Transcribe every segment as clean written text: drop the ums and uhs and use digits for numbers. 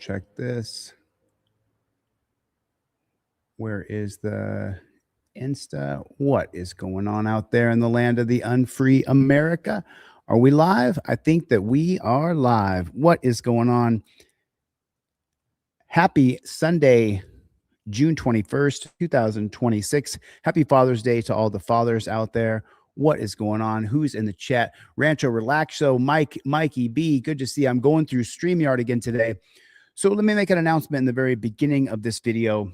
check this. Where is the Insta? What is going on out there in the land of the unfree America? Are we live? I think that we are live. What is going on? Happy Sunday, June 21st, 2026. Happy Father's Day to all the fathers out there. What is going on? Who's in the chat? Rancho Relaxo, Mikey B. Good to see you. I'm going through StreamYard again today. So let me make an announcement in the very beginning of this video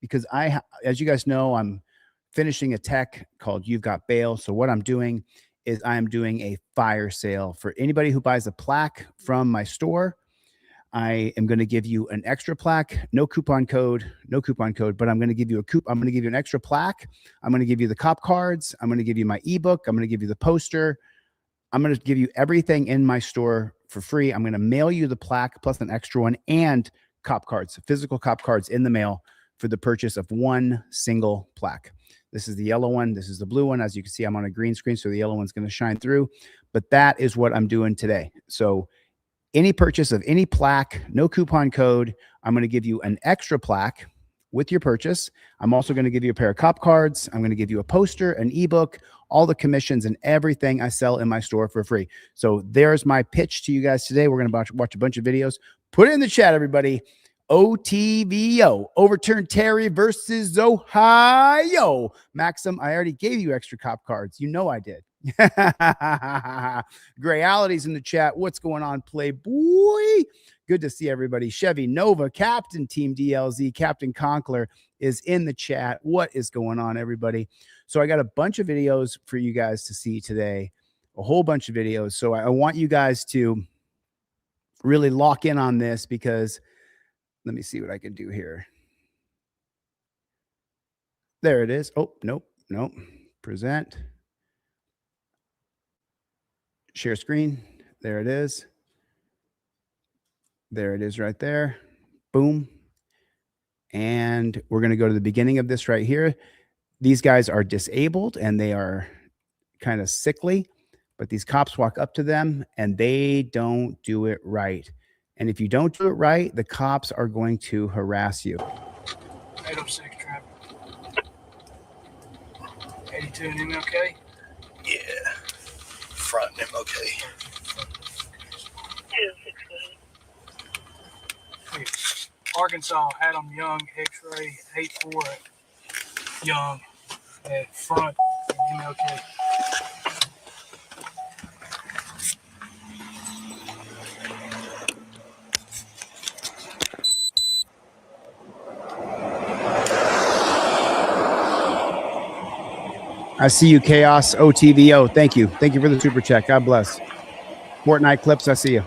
because as you guys know, I'm finishing a tech called You've Got Bail. So what I'm doing is I am doing a fire sale for anybody who buys a plaque from my store. I am going to give you an extra plaque, no coupon code, but I'm going to give you I'm going to give you an extra plaque. I'm going to give you the cop cards. I'm going to give you my ebook. I'm going to give you the poster. I'm going to give you everything in my store for free. I'm going to mail you the plaque plus an extra one and cop cards, physical cop cards in the mail for the purchase of one single plaque. This is the yellow one. This is the blue one. As you can see, I'm on a green screen, so the yellow one's going to shine through. But that is what I'm doing today. So any purchase of any plaque, no coupon code, I'm going to give you an extra plaque with your purchase. I'm also going to give you a pair of cop cards. I'm going to give you a poster, an ebook, all the commissions and everything I sell in my store for free. So there's my pitch to you guys today. We're going to watch a bunch of videos. Put it in the chat, everybody. OTVO, Overturn Terry versus Ohio. Maxim, I already gave you extra cop cards. You know I did. Grayality's in the chat. What's going on, Playboy? Good to see everybody. Chevy Nova, Captain Team DLZ, Captain Conkler is in the chat. What is going on, everybody? So I got a bunch of videos for you guys to see today, a whole bunch of videos. So I want you guys to really lock in on this because let me see what I can do here. There it is. Oh, nope. Present. Share screen. There it is. There it is right there. Boom. And we're going to go to the beginning of this right here. These guys are disabled and they are kind of sickly, but these cops walk up to them and they don't do it right. And if you don't do it right, the cops are going to harass you. 806 traffic. 82 and MLK? Yeah. Front and MLK. Arkansas, Adam Young, X-ray, 84 Young, at front and MLK. I see you, Chaos OTVO. Thank you. Thank you for the super chat. God bless. Fortnite Clips, I see you.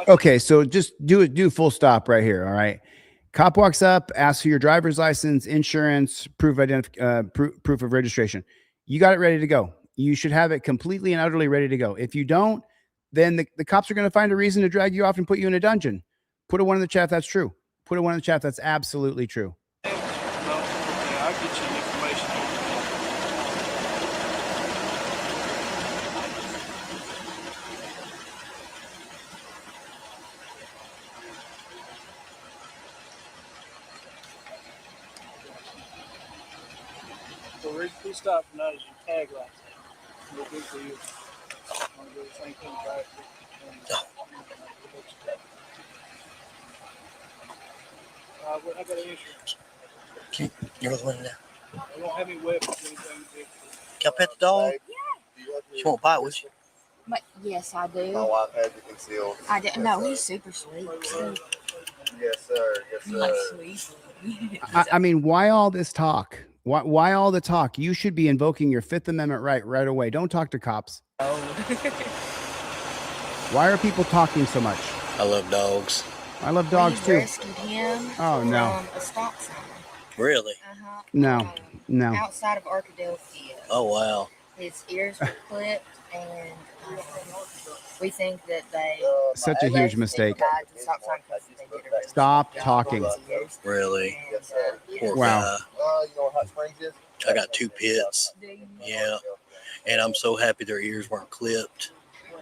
Okay, so just do full stop right here. All right. Cop walks up, asks for your driver's license, insurance, proof of registration. You got it ready to go. You should have it completely and utterly ready to go. If you don't, then the cops are going to find a reason to drag you off and put you in a dungeon. Put a one in the chat. That's true. Put a one in the chat. That's absolutely true. I'll get you the information. So we stop for notice your tag lights. No big deal. I'm going to do the same thing back. I got an insurance. You're looking at that. I don't have any weapons or anything. Can I pet the dog? She won't bite, would you? Yes, I do. My wife has it concealed. I do. No, he's super sweet. Yes, sir. Yes, sir. Sweet. I mean, why all this talk? Why all the talk? You should be invoking your Fifth Amendment right away. Don't talk to cops. Oh. Why are people talking so much? I love dogs. I love dogs We too. rescued him Oh, no. from a stop sign. Really? Uh-huh. No. Outside of Arkadelphia. Oh, wow. His ears were clipped, and we think that they Such a huge mistake. died to stop sign because they did a really Stop good job talking. with his ears. Really? And, Poor Wow. guy. You know what Hot Springs is? I got 2 pits. Yeah. And I'm so happy their ears weren't clipped.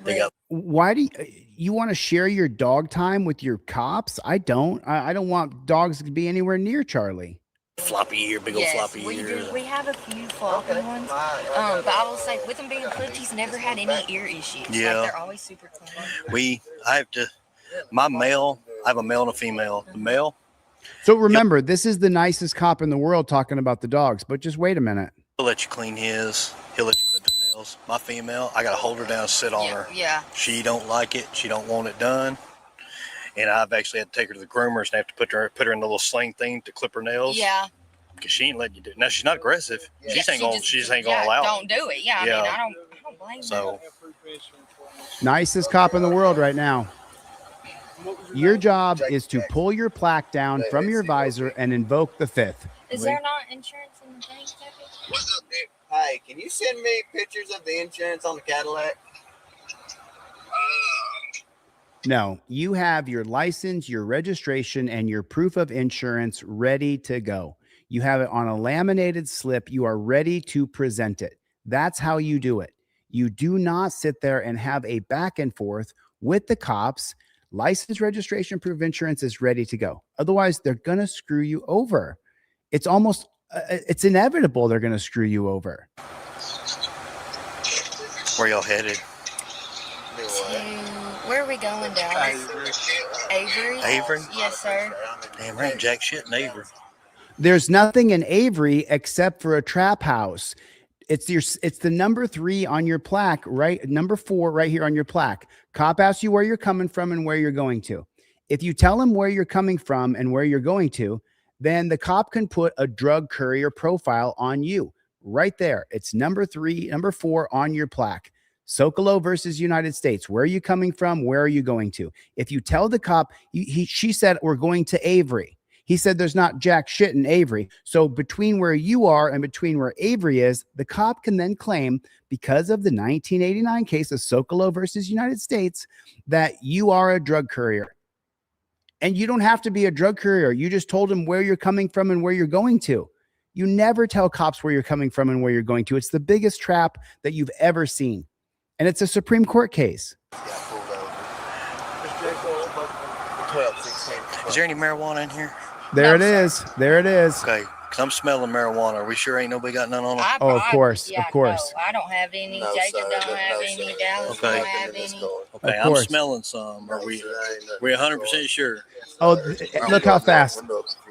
They got Why do you want to share your dog time with your cops? I don't. I don't want dogs to be anywhere near Charlie. floppy ear, big old yes, floppy we ear. do. We have a few floppy ones. But I will say, with him being clipped, he's never had any ear issues. Yeah. Like, they're always super clean. I have to, my male, I have a male and a female. The male, So remember, this is the nicest cop in the world talking about the dogs. But just wait a minute. he'll let you clean his. He'll let you clip his nails. My female, I got to hold her down and sit on her. Yeah. She don't like it. She don't want it done. And I've actually had to take her to the groomers and have to put her in the little sling thing to clip her nails. Yeah. Because she ain't letting you do it. Now, she's not aggressive. Yeah, She just ain't going to allow it. Don't do it. Yeah. I Yeah. mean, I don't blame you. So, Nicest cop in the world right now. Your job is to pull your plaque down from your visor and invoke the fifth. Is there not insurance in the thing, Stephanie? What's up, dude? Hey, can you send me pictures of the insurance on the Cadillac? No, you have your license, your registration, and your proof of insurance ready to go. You have it on a laminated slip. You are ready to present it. That's how you do it. You do not sit there and have a back and forth with the cops. License, registration, proof of insurance is ready to go. Otherwise, they're going to screw you over. It's almost, it's inevitable they're going to screw you over. where y'all headed? Where are we going, Dallas? Avery? Avery? Yes, sir. Damn, there ain't jack shit in Avery. There's nothing in Avery except for a trap house. It's the number 3 on your plaque, right? Number 4 right here on your plaque. Cop asks you where you're coming from and where you're going to. If you tell him where you're coming from and where you're going to, then the cop can put a drug courier profile on you right there. It's number 4 on your plaque. Socolow versus United States. Where are you coming from? Where are you going to? If you tell the cop, she said, we're going to Avery. He said there's not jack shit in Avery. So between where you are and between where Avery is, the cop can then claim, because of the 1989 case of Socolow versus United States, that you are a drug courier. And you don't have to be a drug courier. You just told him where you're coming from and where you're going to. You never tell cops where you're coming from and where you're going to. It's the biggest trap that you've ever seen. And it's a Supreme Court case. Is there any marijuana in here? There No, it sir. is. There it is. Okay, because I'm smelling marijuana. Are we sure ain't nobody got none on them? Oh, of course, of course. No, I don't have any. No, Jacob sir. don't No, have sir. any. Dallas Okay. don't have any. Okay, Of I'm course. smelling some. Are we 100% sure? Oh, look how fast.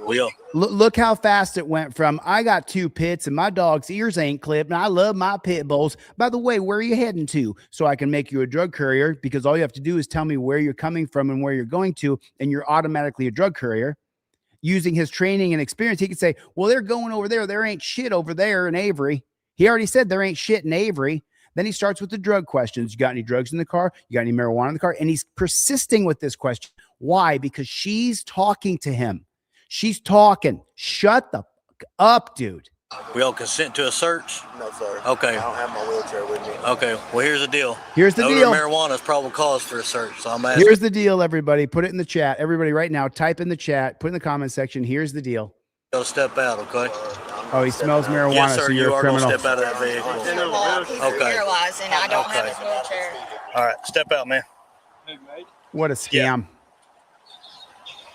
We are. Look how fast it went from, I got 2 pits and my dog's ears ain't clipped and I love my pit bulls. By the way, where are you heading to? So I can make you a drug courier, because all you have to do is tell me where you're coming from and where you're going to, and you're automatically a drug courier. Using his training and experience, he could say, well, they're going over there. There ain't shit over there in Avery. He already said there ain't shit in Avery. Then he starts with the drug questions. You got any drugs in the car? You got any marijuana in the car? And he's persisting with this question. Why? Because she's talking to him. She's talking. Shut the fuck up, dude. We all consent to a search? No, sir. Okay. I don't have my wheelchair with me. Okay, well, here's the deal. Here's the Odor deal. of marijuana is probable cause for a search, so I'm asking. Here's the deal, everybody. Put it in the chat. Everybody right now, type in the chat. Put in the comment section. Here's the deal. You'll step out, okay? Oh, he smells marijuana, Yes, sir, so you're you a are going to criminal. step out of that vehicle. He's Okay. paralyzed, and I don't have Okay. his wheelchair. All right, step out, man. Hey, mate. What a scam.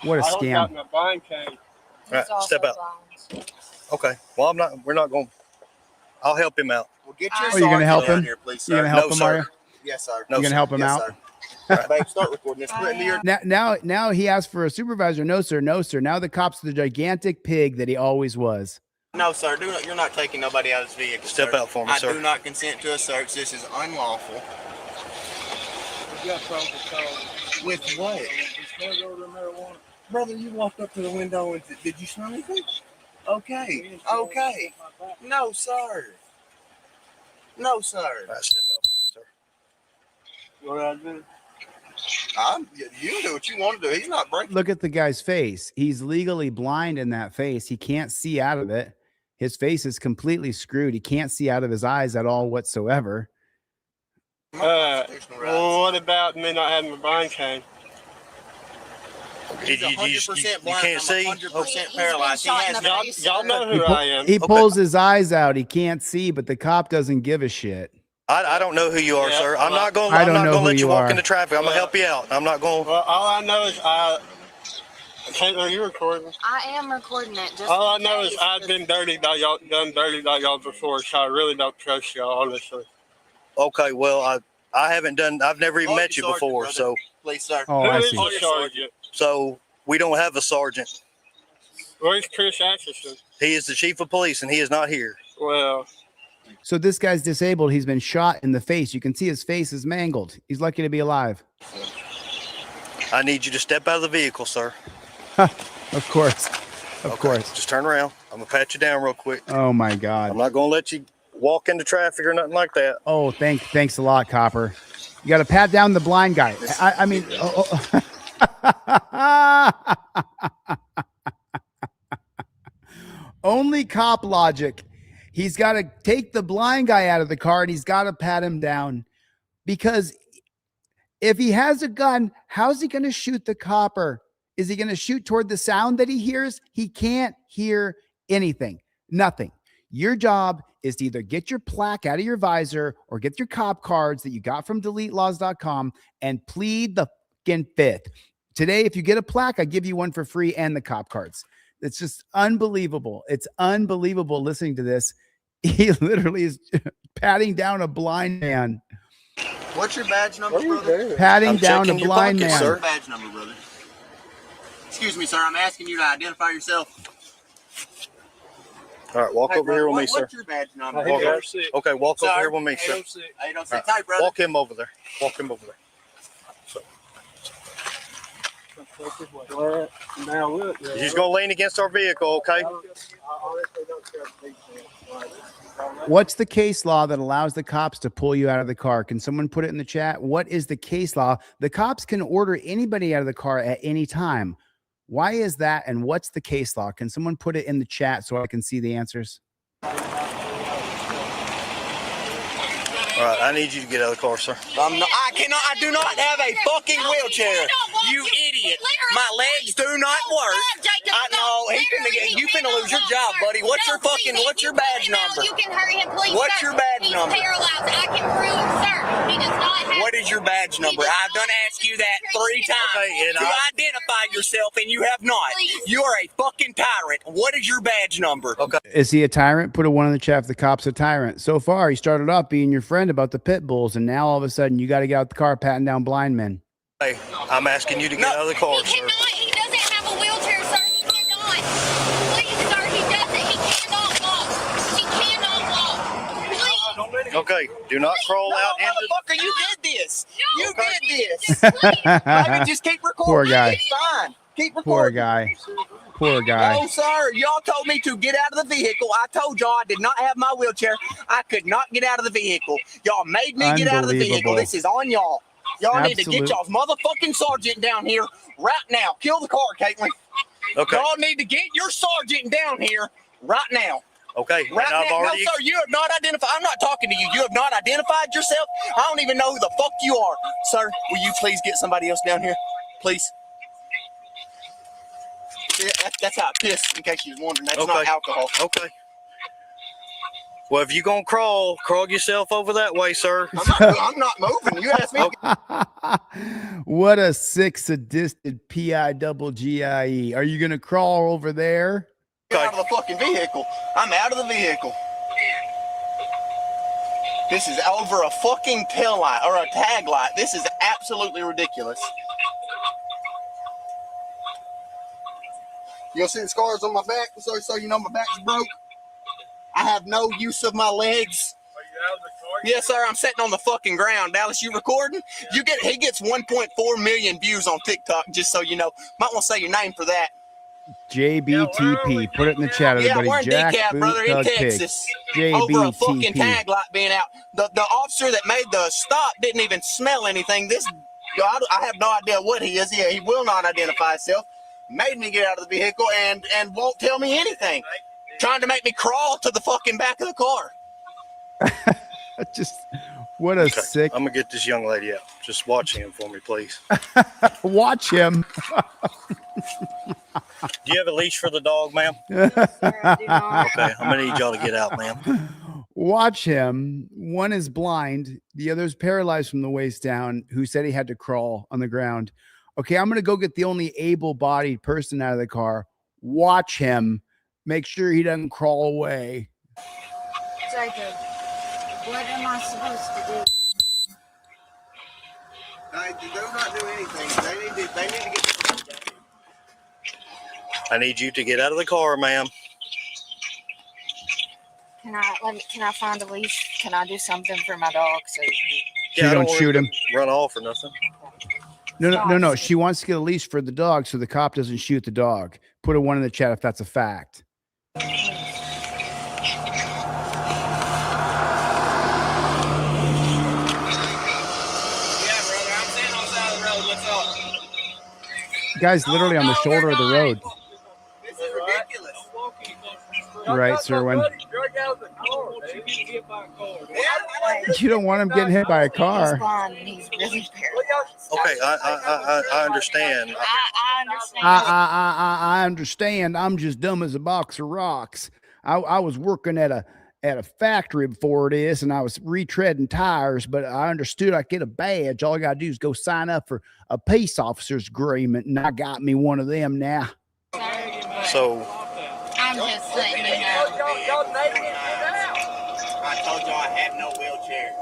What a I don't got scam. my bind cane. All right, He's also step out. blind. Okay, well, we're not going, I'll help him out. Well, get Oh, your you're gonna sergeant help down him? Here, please, You sir. gonna help No, him, sir. are you? Yes, sir. No, You gonna sir. help him Yes, out? sir. All right, babe, start recording this. Put it in your Now he asked for a supervisor. No, sir. No, sir. Now the cop's the gigantic pig that he always was. No, sir. You're not taking nobody out of his vehicle. Step sir. out for me, I sir. do not consent to a search. This is unlawful. We got probable cause. With what? You smell odor of marijuana. Brother, you walked up to the window and did you smell anything? You Okay. didn't smell Okay. my back. No, sir. No, sir. All right, step out for me, sir. What I do? You can do what you want to do. He's not breaking. Look at the guy's face. He's legally blind in that face. He can't see out of it. His face is completely screwed. He can't see out of his eyes at all whatsoever. Well, what about me not having my blind cane? He's You 100% blind. can't see? 100% paralyzed. He has Y'all know who I am. He pulls his eyes out. He can't see, but the cop doesn't give a shit. I don't know who you are, Yeah, sir. I'm not going I to don't know who let you you walk are. into traffic. I'm going to help you out. I'm not going to. Well, all I know is are you recording? I am recording it. Just All I in know is case, I've been dirty by y'all, done dirty by y'all before, so I really don't trust y'all, honestly. Okay, well, I haven't done, I've never even Call met your you sergeant, before, brother. Please, sir. Oh, Who I is see. your sergeant? so we don't have a sergeant. Where's Chris Atchison? He is the chief of police, and he is not here. Well, So this guy's disabled. He's been shot in the face. You can see his face is mangled. He's lucky to be alive. I need you to step out of the vehicle, sir. Of course. Of Okay, course. just turn around. I'm going to pat you down real quick. Oh my I'm God. not going to let you walk into traffic or nothing like that. Oh, thanks a lot, Copper. You got to pat down the blind guy. I mean, only cop logic. He's got to take the blind guy out of the car and he's got to pat him down, because if he has a gun, how's he going to shoot the copper? Is he going to shoot toward the sound that he hears? He can't hear anything, nothing. Your job is to either get your plaque out of your visor or get your cop cards that you got from deletelaws.com and plead the fucking fifth. Today, if you get a plaque, I give you one for free and the cop cards. It's just unbelievable. It's unbelievable listening to this. He literally is patting down a blind man. What's your badge number, brother? Patting I'm down a checking your blind pockets, man. sir. What's your badge number, brother? Excuse me, sir. I'm asking you to identify yourself. All right, walk Hey, over here brother, with me, sir. What's your badge number? I Walk think over. 806. Okay, walk over Sir, here with me, sir. 806. 806. All right, Hey, brother. walk him over there. Walk him over there. Now look. He's going to lean against our vehicle, okay? What's the case law that allows the cops to pull you out of the car? Can someone put it in the chat? What is the case law? The cops can order anybody out of the car at any time. Why is that? And what's the case law? Can someone put it in the chat so I can see the answers? All right, I need you to get out of the car, sir. I do not have a fucking wheelchair. You idiot. My legs do not work. You finna lose your job, buddy. What's your badge number? You can hurt him, please. What's sir. your badge He's number? paralyzed. I can prove, sir. He does not have. What is your badge number? I've done asked you that 3 times Okay, and to identify yourself, and you have not. You are a fucking tyrant. What is your badge number? Okay. Is he a tyrant? Put a 1 in the chat if the cop's a tyrant. So far, he started off being your friend about the pit bulls, and now all of a sudden you got to get out the car patting down blind men. Hey, I'm asking you to get out of the car, He sir. cannot. He doesn't have a wheelchair, sir. He cannot. Please, sir. He doesn't. He cannot walk. He cannot walk. Please. Okay, do not crawl No, out into motherfucker, you did this. No. You did this. Poor Maybe just keep recording. guy. It's fine. Keep recording. guy. Poor guy. No, sir. Y'all told me to get out of the vehicle. I told y'all I did not have my wheelchair. I could not get out of the vehicle. Y'all made me get out of the vehicle. Unbelievable. This is on y'all. Y'all need to Absolute- get y'all's motherfucking sergeant down here right now. Kill the car, Caitlin. Okay, Y'all need to get your sergeant down here right now. okay. And Right I've now. already. No, sir, you have not identified. I'm not talking to you. You have not identified yourself. I don't even know who the fuck you are. Sir, will you please get somebody else down here? Please. Yeah, that's how I piss, in case you was wondering. That's not Okay. alcohol. Okay. Well, if you're going to crawl yourself over that way, sir. I'm not moving. You asked me. What a sick, sadistic PIGGIE. Are you going to crawl over there? Get out of the fucking vehicle. I'm out of the vehicle. This is over a fucking tail light or a tag light. This is absolutely ridiculous. You'll see the scars on my back, so you know my back's broke. I have no use of my legs. Are you out of the car? Yes, sir. I'm sitting on the fucking ground. Dallas, you recording? He gets 1.4 million views on TikTok, just so you know. Might want to say your name for that. JBTP. Put it in the chat, Yeah, everybody. we're in Jack DeKalb, Boot brother, in Thug Pig. Texas. Over a fucking JBTP. tag light being out. The officer that made the stop didn't even smell anything. I have no idea what he is. He will not identify himself. Made me get out of the vehicle and won't tell me anything. trying to make me crawl to the fucking back of the car. Just what a Okay, sick. I'm gonna get this young lady out. Just watch him for me, please. Watch him. Do you have a leash for the dog, ma'am? Sir, I do not. Okay, I'm gonna need y'all to get out, ma'am. Watch him. One is blind, the other is paralyzed from the waist down, who said he had to crawl on the ground. Okay, I'm going to go get the only able bodied person out of the car. Watch him. Make sure he doesn't crawl away. Jacob, what am I supposed to do? They do not do anything. They need to get. I need you to get out of the car, ma'am. Can I find a leash? Can I do something for my dog? So Yeah, I don't want shoot her him. to run off or nothing. No. She wants to get a leash for the dog so the cop doesn't shoot the dog. Put a 1 in the chat if that's a fact. Guy's literally on the shoulder of the road. This is ridiculous. Right, Serwin? You don't want him getting hit by a he's car. blind and he's really paralyzed. Okay, I understand. I understand. I understand. I'm just dumb as a box of rocks. I was working at a factory before this, and I was retreading tires, but I understood I get a badge. All I got to do is go sign up for a peace officer's agreement, and I got me one of them now. So I'm just letting you know. I told y'all I have no wheelchair.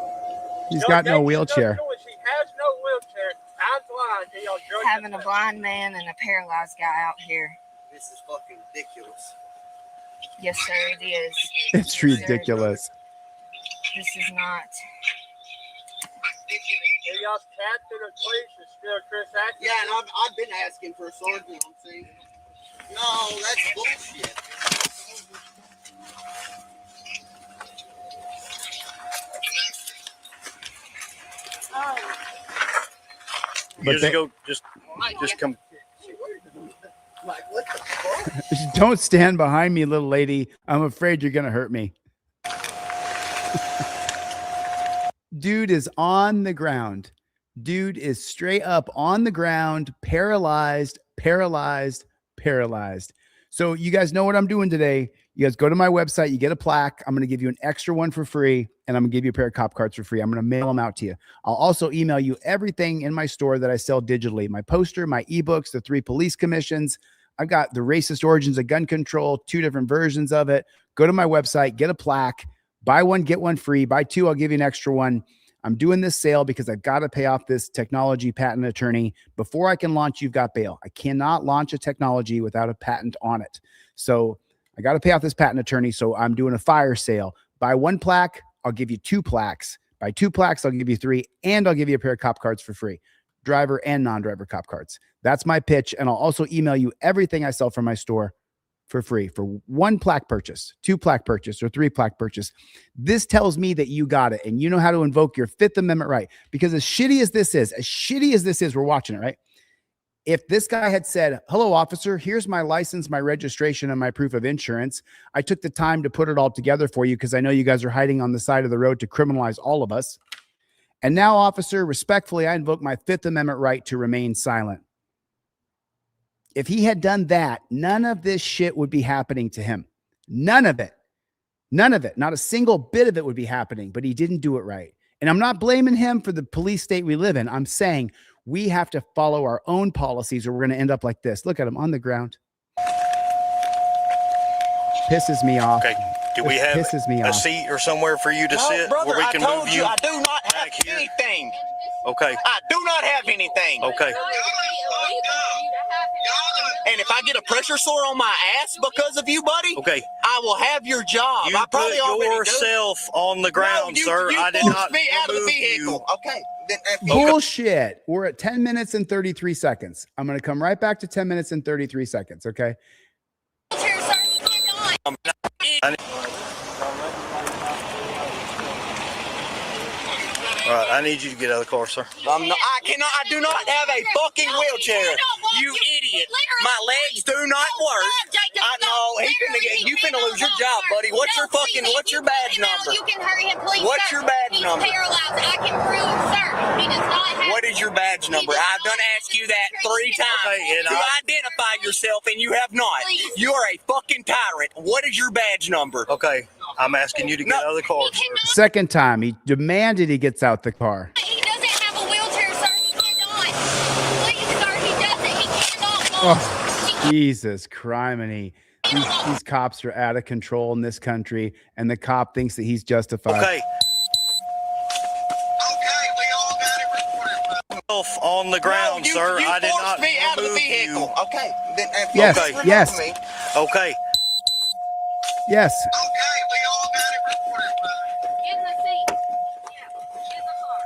He's got no wheelchair. She has no wheelchair. I'm blind. Y'all drug Having a blind man and a paralyzed guy out here. This is fucking ridiculous. Yes, sir, it is. It's ridiculous. This is not. Y'all captured the police and still Chris Atkins. Yeah, and I've been asking for a sergeant. I'm saying, no, that's bullshit. But just they- go, just come. Like, what the fuck? Don't stand behind me, little lady. I'm afraid you're going to hurt me. Dude is on the ground. Dude is straight up on the ground, paralyzed. So you guys know what I'm doing today. You guys go to my website, you get a plaque. I'm going to give you an extra one for free, and I'm going to give you a pair of cop cards for free. I'm going to mail them out to you. I'll also email you everything in my store that I sell digitally. My poster, my ebooks, the 3 police commissions. I've got the racist origins of gun control, 2 different versions of it. Go to my website, get a plaque, buy 1, get 1 free. Buy 2, I'll give you an extra one. I'm doing this sale because I've got to pay off this technology patent attorney. Before I can launch You've Got Bail, I cannot launch a technology without a patent on it. So I got to pay off this patent attorney. So I'm doing a fire sale. Buy 1 plaque, I'll give you 2 plaques. Buy 2 plaques, I'll give you 3, and I'll give you a pair of cop cards for free. Driver and non-driver cop cards. That's my pitch. And I'll also email you everything I sell from my store for free for 1 plaque purchase, 2 plaque purchase, or 3 plaque purchase. This tells me that you got it and you know how to invoke your 5th Amendment right. Because as shitty as this is, we're watching it, right? If this guy had said, hello, officer, here's my license, my registration, and my proof of insurance. I took the time to put it all together for you because I know you guys are hiding on the side of the road to criminalize all of us. And now, officer, respectfully, I invoke my 5th Amendment right to remain silent. If he had done that, none of this shit would be happening to him. None of it. None of it. Not a single bit of it would be happening, but he didn't do it right. And I'm not blaming him for the police state we live in. I'm saying we have to follow our own policies or we're going to end up like this. Look at him on the ground. Pisses me off. Okay. Do we have Pisses me a off. seat or somewhere for you to No, sit brother, where we I can told move you you? I do not have back here? anything. Okay. I do not have anything. Okay. And if I get a pressure sore on my ass because of you, buddy, Okay. I will have your job. You I probably put already yourself on the do. ground, No, sir. You I did forced not me out of the remove vehicle. you. Okay. Then, Bullshit. We're at 10 minutes and 33 seconds. I'm going to come right back to 10 minutes and 33 seconds. Okay. Wheelchair, sir, you cannot. All right. I need you to get out of the car, sir. I do not have a fucking wheelchair. You idiot. My legs do not work. I know. You finna finna lose your job, buddy. What's your badge number? You can hurry him, please. What's sir. your badge He's number? paralyzed. I can prove it, sir. He does not have. What is your badge number? I've done asked you that 3 times Okay, and to identify yourself, and you have not. You are a fucking tyrant. What is your badge number? Okay, I'm asking you to get out of the car, sir. Second time, he demanded he gets out the car. He doesn't have a wheelchair, sir. He cannot. Please, sir. He doesn't. He cannot walk. Oh, Jesus criminy. These cops are out of control in this country, and the cop thinks that he's justified. Okay. On the ground, No, sir. You I did forced not me out of the remove vehicle. you. Okay. Then, Yes, okay, remove yes. me. Okay. Yes. Okay, we all got it recorded, brother. Get in the seat. Yeah. Get in the car.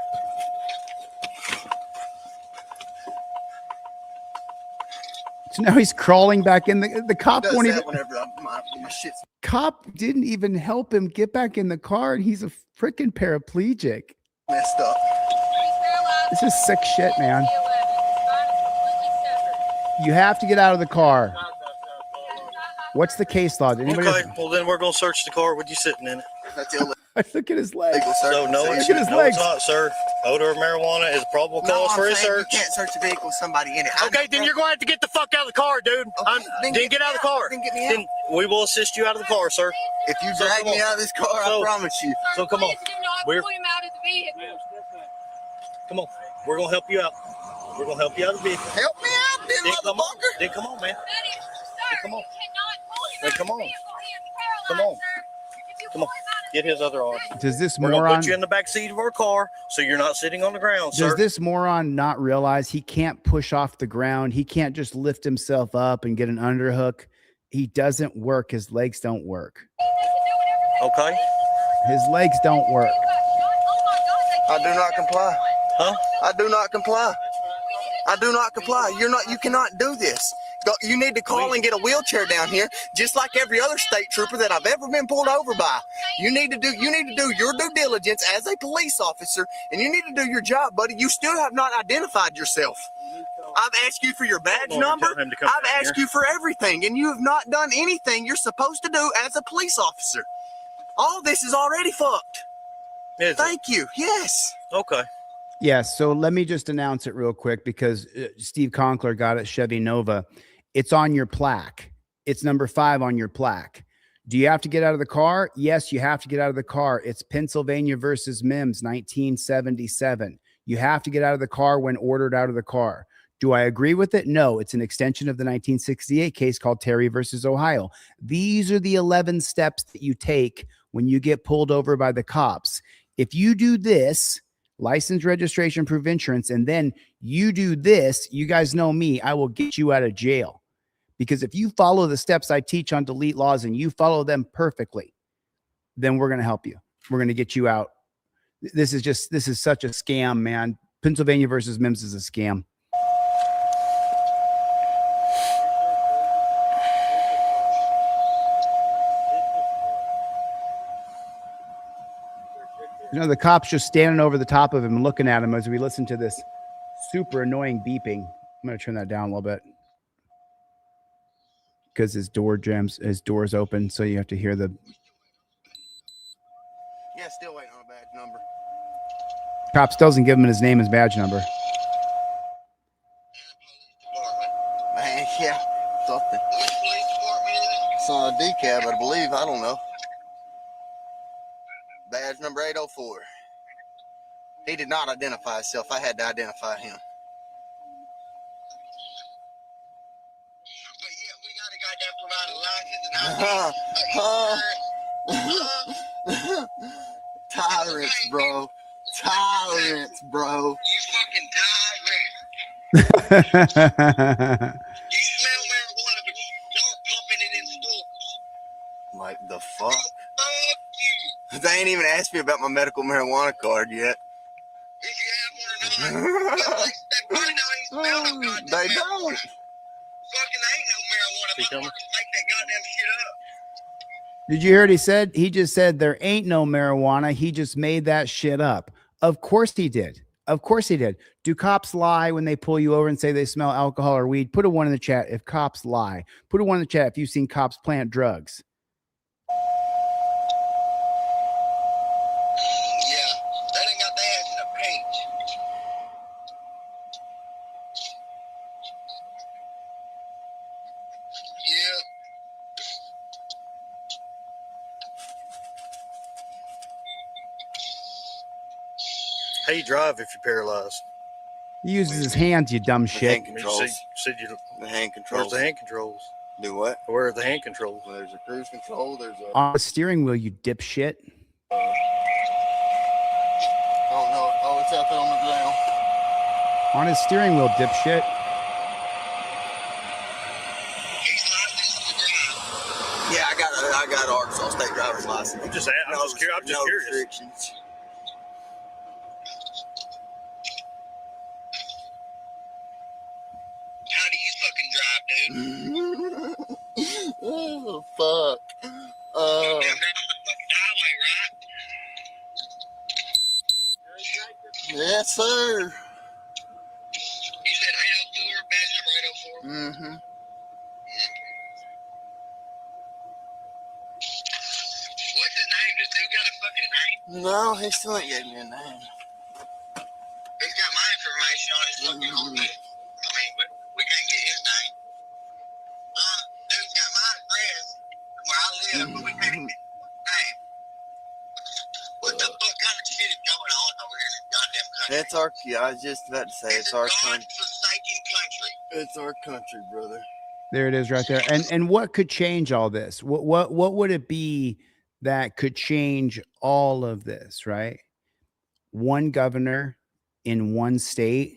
So now he's crawling back in. The cop Does won't that even. whenever my shit's Cop didn't even help him get back in the car, and he's a freaking paraplegic. messed up. This is sick shit, man. You have to get out of the car. What's the case law? Did anybody? Okay. Well, then we're gonna search the car with you sitting in it. That's illegal, Look at his legs. sir. So no, Look it's, at his no, legs. it's not, sir. Odor of marijuana is probable cause for a search. You can't search a vehicle with somebody in it. Okay, then you're going to have to get the fuck out of the car, dude. Then Then get out of the car. Then get me out. Then we will assist you out of the car, sir. If you So drag come me on. out of this car, I So- promise you. So come on. Please do not We're- pull him out of the vehicle. Ma'am, step back. Come on. We're gonna help you out. We're gonna help you out of the vehicle. Help me out, then, Then come on. motherfucker. Then come on, man. That is, sir, Come on. you cannot pull him Then out come of on. the vehicle. He is Come paralyzed, on. sir. If you Come on. pull him out of Get his other arm. Does this We're gonna moron? put you in the back seat of our car so you're not sitting on the ground, Does sir. this moron not realize he can't push off the ground? He can't just lift himself up and get an underhook. He doesn't work. His legs don't work. Okay. His legs don't work. I do not comply. Huh? I do not comply. I do not comply. You cannot do this. You need to call and get a wheelchair down here, just like every other state trooper that I've ever been pulled over by. You need to do your due diligence as a police officer, and you need to do your job, buddy. You still have not identified yourself. I've asked you for your badge Lord, number. tell him to come I've down asked here. you for everything, and you have not done anything you're supposed to do as a police officer. All this is already fucked. Is it? Thank you. Yes. Okay. Yes. So let me just announce it real quick because Steve Conkler got it. Chevy Nova. It's on your plaque. It's number 5 on your plaque. Do you have to get out of the car? Yes, you have to get out of the car. It's Pennsylvania versus Mims, 1977. You have to get out of the car when ordered out of the car. Do I agree with it? No, it's an extension of the 1968 case called Terry versus Ohio. These are the 11 steps that you take when you get pulled over by the cops. If you do this, license, registration, proof insurance, and then you do this, you guys know me, I will get you out of jail. Because if you follow the steps I teach on delete laws and you follow them perfectly, then we're going to help you. We're going to get you out. This is such a scam, man. Pennsylvania versus Mims is a scam. You know, the cop's just standing over the top of him and looking at him as we listen to this super annoying beeping. I'm going to turn that down a little bit because his door's open. So you have to hear the Yeah, still waiting on a badge number. cop still doesn't give him his name and badge number. Man, yeah, something. It's on a decab, I believe. I don't know. Badge number 804. He did not identify himself. I had to identify him. Tyrants, bro. Tyrants, bro. You fucking tyrant. You smell marijuana, but y'all pumping it in stores. Like the fuck? Fuck you. They ain't even asked me about my medical marijuana card yet. If you have one or not, that probably don't even smell no goddamn They marijuana. don't. Fucking ain't no marijuana. Motherfuckers make that goddamn shit up. Did you hear what he said? He just said there ain't no marijuana. He just made that shit up. Of course he did. Of course he did. Do cops lie when they pull you over and say they smell alcohol or weed? Put a 1 in the chat if cops lie. Put a 1 in the chat if you've seen cops plant drugs. How you drive if you're paralyzed? He uses his hands, you dumb shit. Hand controls. The hand Where's controls. the hand controls? Do what? Where are the hand controls? Well, there's a cruise control. There's a. On the steering wheel, you dipshit. Oh no! Oh, it's out there on the ground. On his steering wheel, dipshit. Yeah, I got Arkansas state driver's license. I'm just curious. No restrictions. How do you fucking drive, dude? Oh fuck. Down the fucking highway, right? Yes, sir. You said 804, badge number 804. Mm-hmm. What's his name? Does dude got a fucking name? No, he still ain't gave me a name. He's got my information on his fucking home. I mean, but we can't get his name. Dude's got my address where I live, but we can't get his name. What the fuck kind of shit is going on over here in this goddamn country? It's our. Yeah, I was just about to say it's our country. godforsaken country. It's our country, brother. There it is right there. And what could change all this? What would it be that could change all of this, right? One governor in one state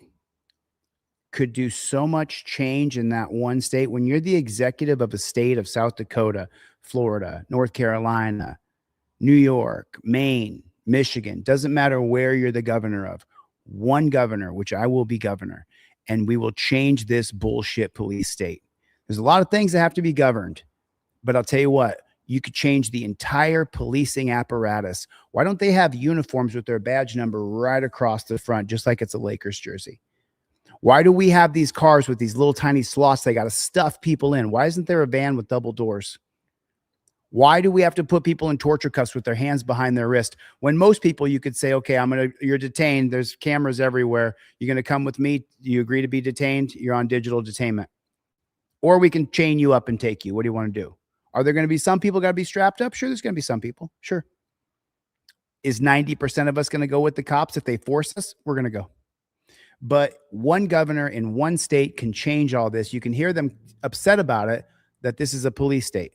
could do so much change in that one state. When you're the executive of a state of South Dakota, Florida, North Carolina, New York, Maine, Michigan, doesn't matter where you're the governor of, one governor, which I will be governor, and we will change this bullshit police state. There's a lot of things that have to be governed, but I'll tell you what, you could change the entire policing apparatus. Why don't they have uniforms with their badge number right across the front, just like it's a Lakers jersey? Why do we have these cars with these little tiny slots they got to stuff people in? Why isn't there a van with double doors? Why do we have to put people in torture cuffs with their hands behind their wrist when most people you could say, okay, you're detained. There's cameras everywhere. You're going to come with me. You agree to be detained. You're on digital detainment. Or we can chain you up and take you. What do you want to do? Are there going to be some people got to be strapped up? Sure, there's going to be some people. Sure. Is 90% of us going to go with the cops if they force us? We're going to go. But one governor in one state can change all this. You can hear them upset about it, that this is a police state.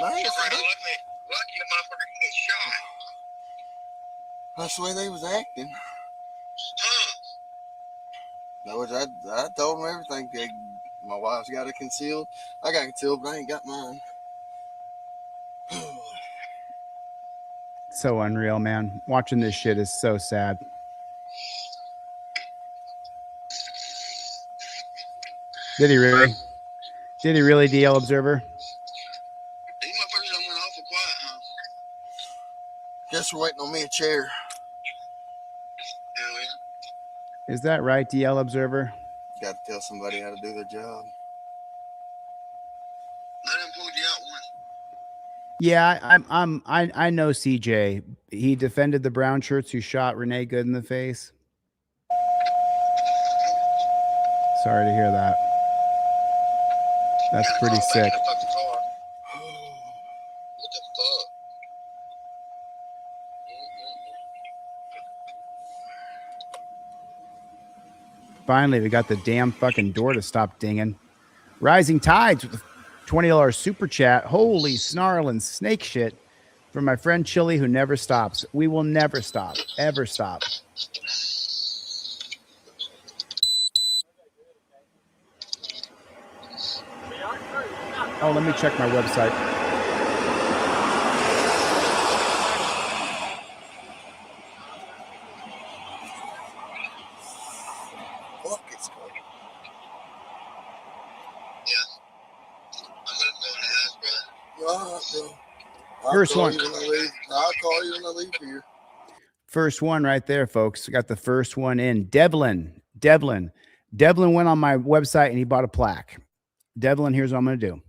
Lucky a motherfucker can get shot. That's the way they was acting. Huh. That was I told them everything. My wife's got it concealed. I got concealed, but I ain't got mine. So unreal, man. Watching this shit is so sad. Did he really? Did he really, DL Observer? These motherfuckers done went awful quiet, huh? Guess we're waiting on me a chair. Hell yeah. Is that right, DL Observer? Got to tell somebody how to do their job. Let him pull you out one. Yeah, I know CJ. He defended the brown shirts who shot Renee Good in the face. Sorry to hear that. That's pretty Back sick. in the fucking car. What the fuck? Finally, we got the damn fucking door to stop dinging. Rising Tides with a $20 super chat. Holy snarling snake shit from my friend Chili, who never stops. We will never stop, ever stop. Oh, let me check my website. Fuck, it's cold. I'm gonna go in the house, brother. All right, bro. I'll First call one. you when I leave. I'll call you when I leave here. First one right there, folks. We got the first one in. Devlin went on my website and he bought a plaque. Devlin, here's what I'm going to do.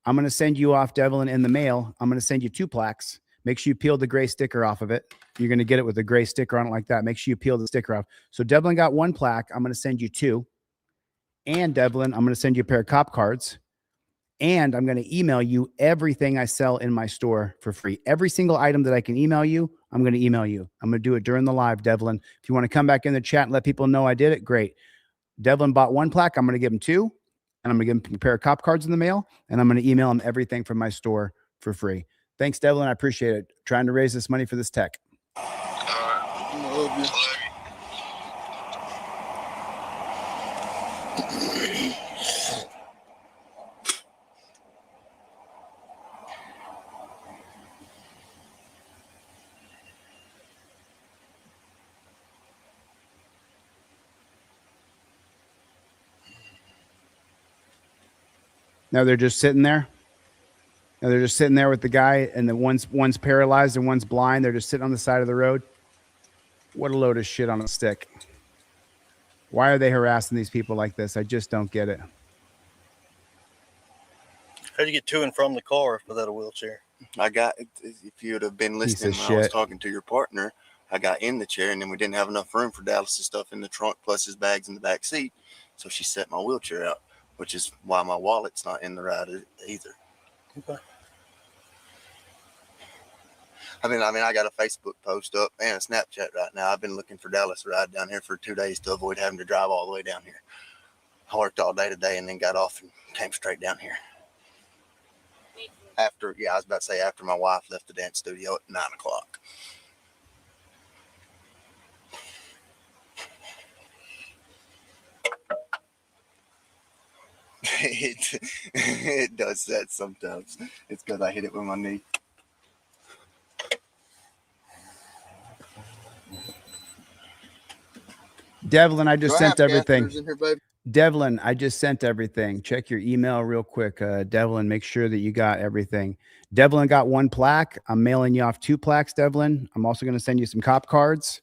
I'm going to send you off, Devlin, in the mail. I'm going to send you 2 plaques. Make sure you peel the gray sticker off of it. You're going to get it with a gray sticker on it like that. Make sure you peel the sticker off. So Devlin got 1 plaque. I'm going to send you 2. And Devlin, I'm going to send you a pair of cop cards. And I'm going to email you everything I sell in my store for free. Every single item that I can email you, I'm going to email you. I'm going to do it during the live, Devlin. If you want to come back in the chat and let people know I did it, great. Devlin bought 1 plaque. I'm going to give him 2. And I'm going to give him a pair of cop cards in the mail. And I'm going to email him everything from my store for free. Thanks, Devlin. I appreciate it. Trying to raise this money for this tech. I love you. Now they're just sitting there. Now they're just sitting there with the guy, and the one's paralyzed and one's blind. They're just sitting on the side of the road. What a load of shit on a stick. Why are they harassing these people like this? I just don't get it. How do you get to and from the car without a wheelchair? I got, if you would have been Piece listening of when I was shit. talking to your partner, I got in the chair and then we didn't have enough room for Dallas's stuff in the trunk plus his bags in the back seat. So she set my wheelchair out, which is why my wallet's not in the ride either. Okay. I mean, I got a Facebook post up and a Snapchat right now. I've been looking for Dallas to ride down here for 2 days to avoid having to drive all the way down here. I worked all day today and then got off and came straight down here. After, I was about to say after my wife left the dance studio at 9 o'clock. It does that sometimes. It's because I hit it with my knee. Devlin, I just Do I sent have everything. catheters in here, baby? Devlin, I just sent everything. Check your email real quick. Devlin, make sure that you got everything. Devlin got 1 plaque. I'm mailing you off 2 plaques, Devlin. I'm also going to send you some cop cards.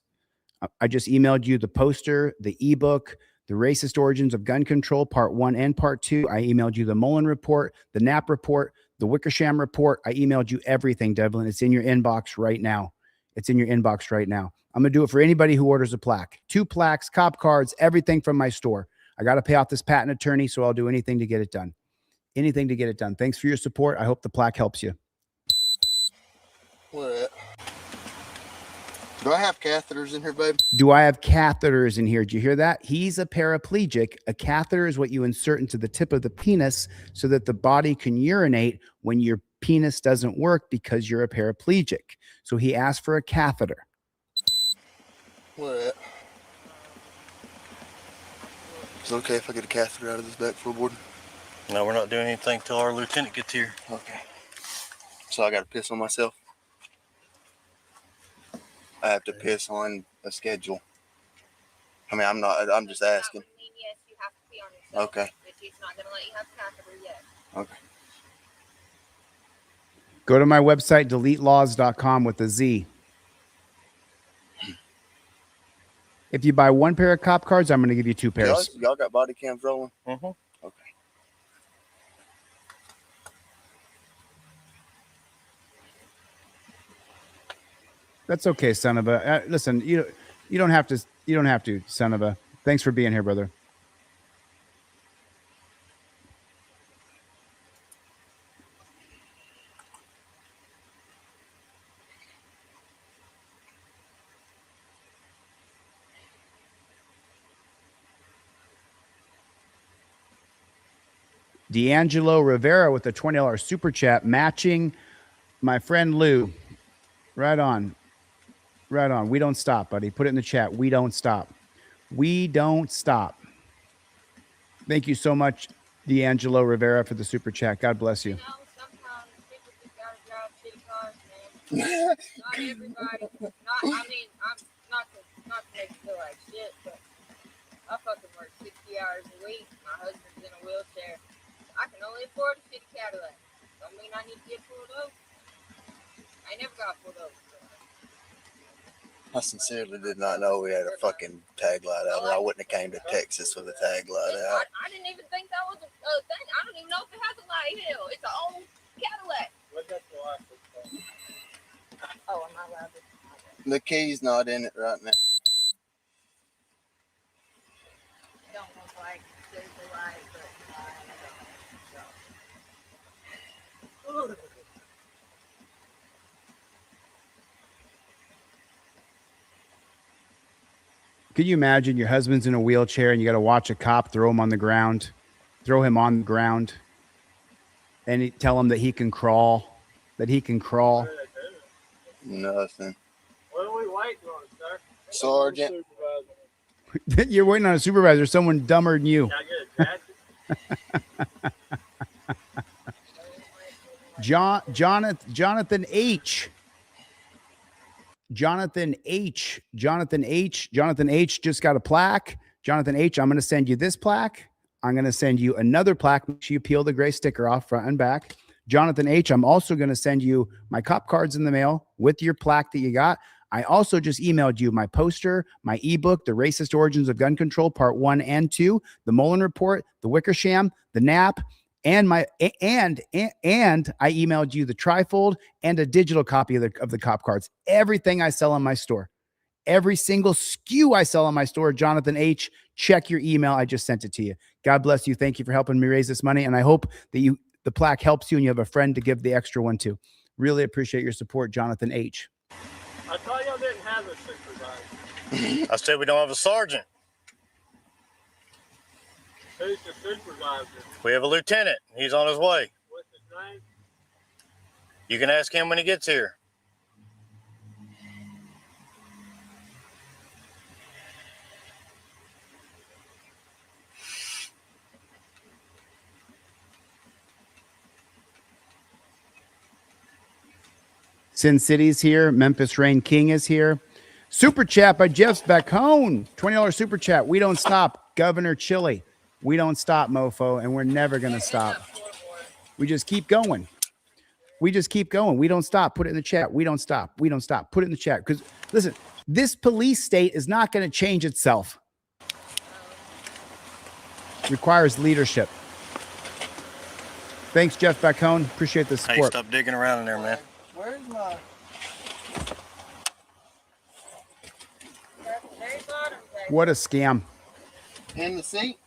I just emailed you the poster, the ebook, the Racist Origins of Gun Control, Part 1 and Part 2. I emailed you the Mullen Report, the Knapp Report, the Wickersham Report. I emailed you everything, Devlin. It's in your inbox right now. It's in your inbox right now. I'm going to do it for anybody who orders a plaque. 2 plaques, cop cards, everything from my store. I got to pay off this patent attorney, so I'll do anything to get it done. Anything to get it done. Thanks for your support. I hope the plaque helps you. What? Do I have catheters in here, baby? Do I have catheters in here? Did you hear that? He's a paraplegic. A catheter is what you insert into the tip of the penis so that the body can urinate when your penis doesn't work because you're a paraplegic. So he asked for a catheter. What? Is it okay if I get a catheter out of this back floorboard? No, we're not doing anything till our lieutenant gets here. Okay. So I got to piss on myself? I have to piss on a schedule. I mean, I'm just asking. Yes, you have to pee on yourself. Okay. But he's not going to let you have catheter yet. Okay. Go to my website, deletelaws.com with a Z. If you buy 1 pair of cop cards, I'm going to give you 2 pairs. Y'all got body cams rolling? Mm-hmm. Okay. That's okay, son of a. Listen, you don't have to. You don't have to, son of a. Thanks for being here, brother. D'Angelo Rivera with a $20 super chat, matching my friend Lou. Right on. Right on. We don't stop, buddy. Put it in the chat. We don't stop. We don't stop. Thank you so much, D'Angelo Rivera, for the super chat. God bless you. You know, sometimes people just got to drive shitty cars, man. Not everybody. I'm not to make you feel like shit, but I fucking work 60 hours a week. My husband's in a wheelchair. I can only afford a shitty Cadillac. Don't mean I need to get pulled over. I never got pulled over. I sincerely did not know we had a fucking tag light out there. I wouldn't have came to Texas with a tag light out. I didn't even think that was a thing. I don't even know if it has a light. Hell, it's an old Cadillac. What got the license plate? Oh, am I allowed to? The key's not in it right now. Don't look like there's a light, but Could you imagine your husband's in a wheelchair and you got to watch a cop throw him on the ground, and tell him that he can crawl, Nothing. What are we waiting on, sir? Sergeant. Supervisor. You're waiting on a supervisor, someone dumber than you. Can I get a jacket? Jonathan H. Just got a plaque. Jonathan H, I'm going to send you this plaque. I'm going to send you another plaque. Make sure you peel the gray sticker off front and back. Jonathan H, I'm also going to send you my cop cards in the mail with your plaque that you got. I also just emailed you my poster, my ebook, The Racist Origins of Gun Control, Part 1 and 2, the Mullen Report, the Wickersham, the NAP, and I emailed you the trifold and a digital copy of the cop cards. Everything I sell in my store, every single SKU I sell in my store, Jonathan H, check your email. I just sent it to you. God bless you. Thank you for helping me raise this money. And I hope that the plaque helps you and you have a friend to give the extra one to. Really appreciate your support, Jonathan H. I thought y'all didn't have a supervisor. I said we don't have a sergeant. Who's the supervisor? We have a lieutenant. He's on his way. What's his name? You can ask him when he gets here. Sin City's here. Memphis Rain King is here. Super chat by Jeff Bacone. $20 super chat. We don't stop. Governor Chili. We don't stop, mofo, and we're never going to stop. We just keep going. We don't stop. Put it in the chat. We don't stop. Put it in the chat. Because, listen, this police state is not going to change itself. It requires leadership. Thanks, Jeff Bacone. Appreciate the Hey, support. stop digging around in there, man. Where's my? Very bottom, baby. What a scam. In the seat,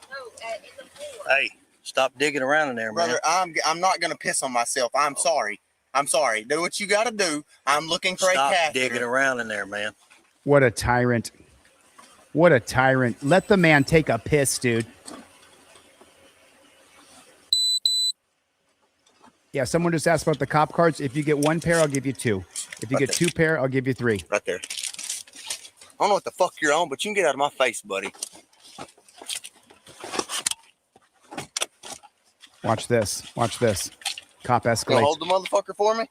No, in the floor. Hey, stop digging around in there, man. brother. I'm not gonna piss on myself. I'm sorry. Do what you got to do. I'm looking for Stop a catheter. digging around in there, man. What a tyrant. Let the man take a piss, dude. Yeah, someone just asked about the cop cards. If you get one pair, I'll give you two. If you get two pair, I'll give you three. Right there. I don't know what the fuck you're on, but you can get out of my face, buddy. Watch this. Cop Gonna escalates. hold the motherfucker for me?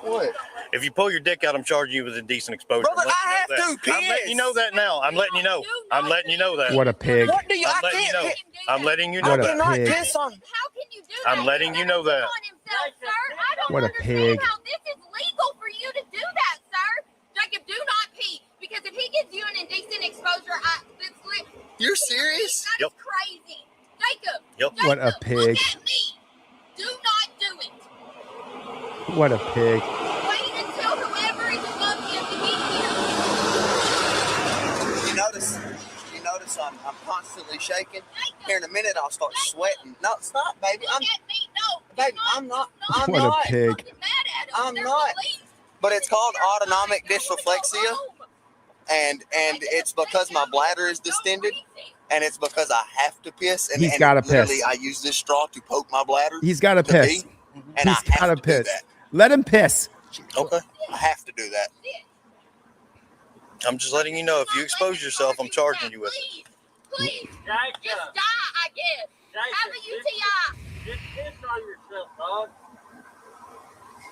What? If you pull your dick out, I'm charging you with indecent exposure. Brother, I have to I'm letting piss. you know that now. I'm letting you know. that. What a pig. What do you? I'm I letting you can't. know. I'm letting you I know What a that. cannot pig. piss on. How can you do that? I'm letting you know that. On himself, sir. I don't What a understand pig. how this is legal for you to do that, sir. Jacob, do not pee. Because if he gives you an indecent exposure, You're serious? That is crazy. Jacob. Yep. Jacob, What a pig. Look at me. Do not do it. What a pig. Wait until whoever is above him to get here. You notice I'm constantly shaking. Jacob, Here in a minute I'll start sweating. No, stop, baby. look at me. No. Baby, do not- I'm not. do not. I'm What a not. pig. Fucking mad at him. I'm They're not. police. But it's called They're autonomic police. They're gonna dysreflexia, go home. and it's because my bladder is distended, and it's because I have to piss. And He's and gotta literally piss. I use this straw to poke my bladder. He's got to to piss. pee, and He's I have got to to piss. do that. Let him piss. Okay. I have to do that. I'm just letting you know. If you expose yourself, I'm charging you with it. Please, just Jacob. die, I guess. Have a UTI. Just piss on yourself, dog.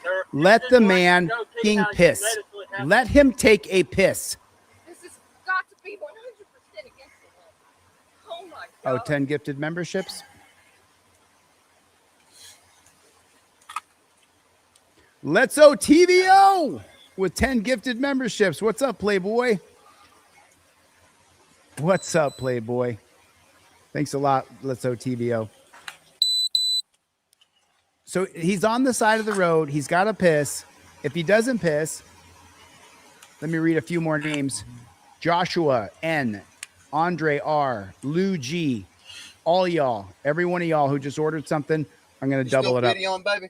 Sir, Let this the is why man you don't see king how you piss. medically have Let him take a piss. This has got to be 100% against the law. Oh my Oh, God. 10 gifted memberships. Let's TVO with 10 gifted memberships. What's up, Playboy? What's up, Playboy? Thanks a lot, Let's TVO. So he's on the side of the road. He's got to piss. If he doesn't piss, let me read a few more names. Joshua N, Andre R, Lou G, all y'all, every one of y'all who just ordered something, I'm going to double Still it up. videoing, baby.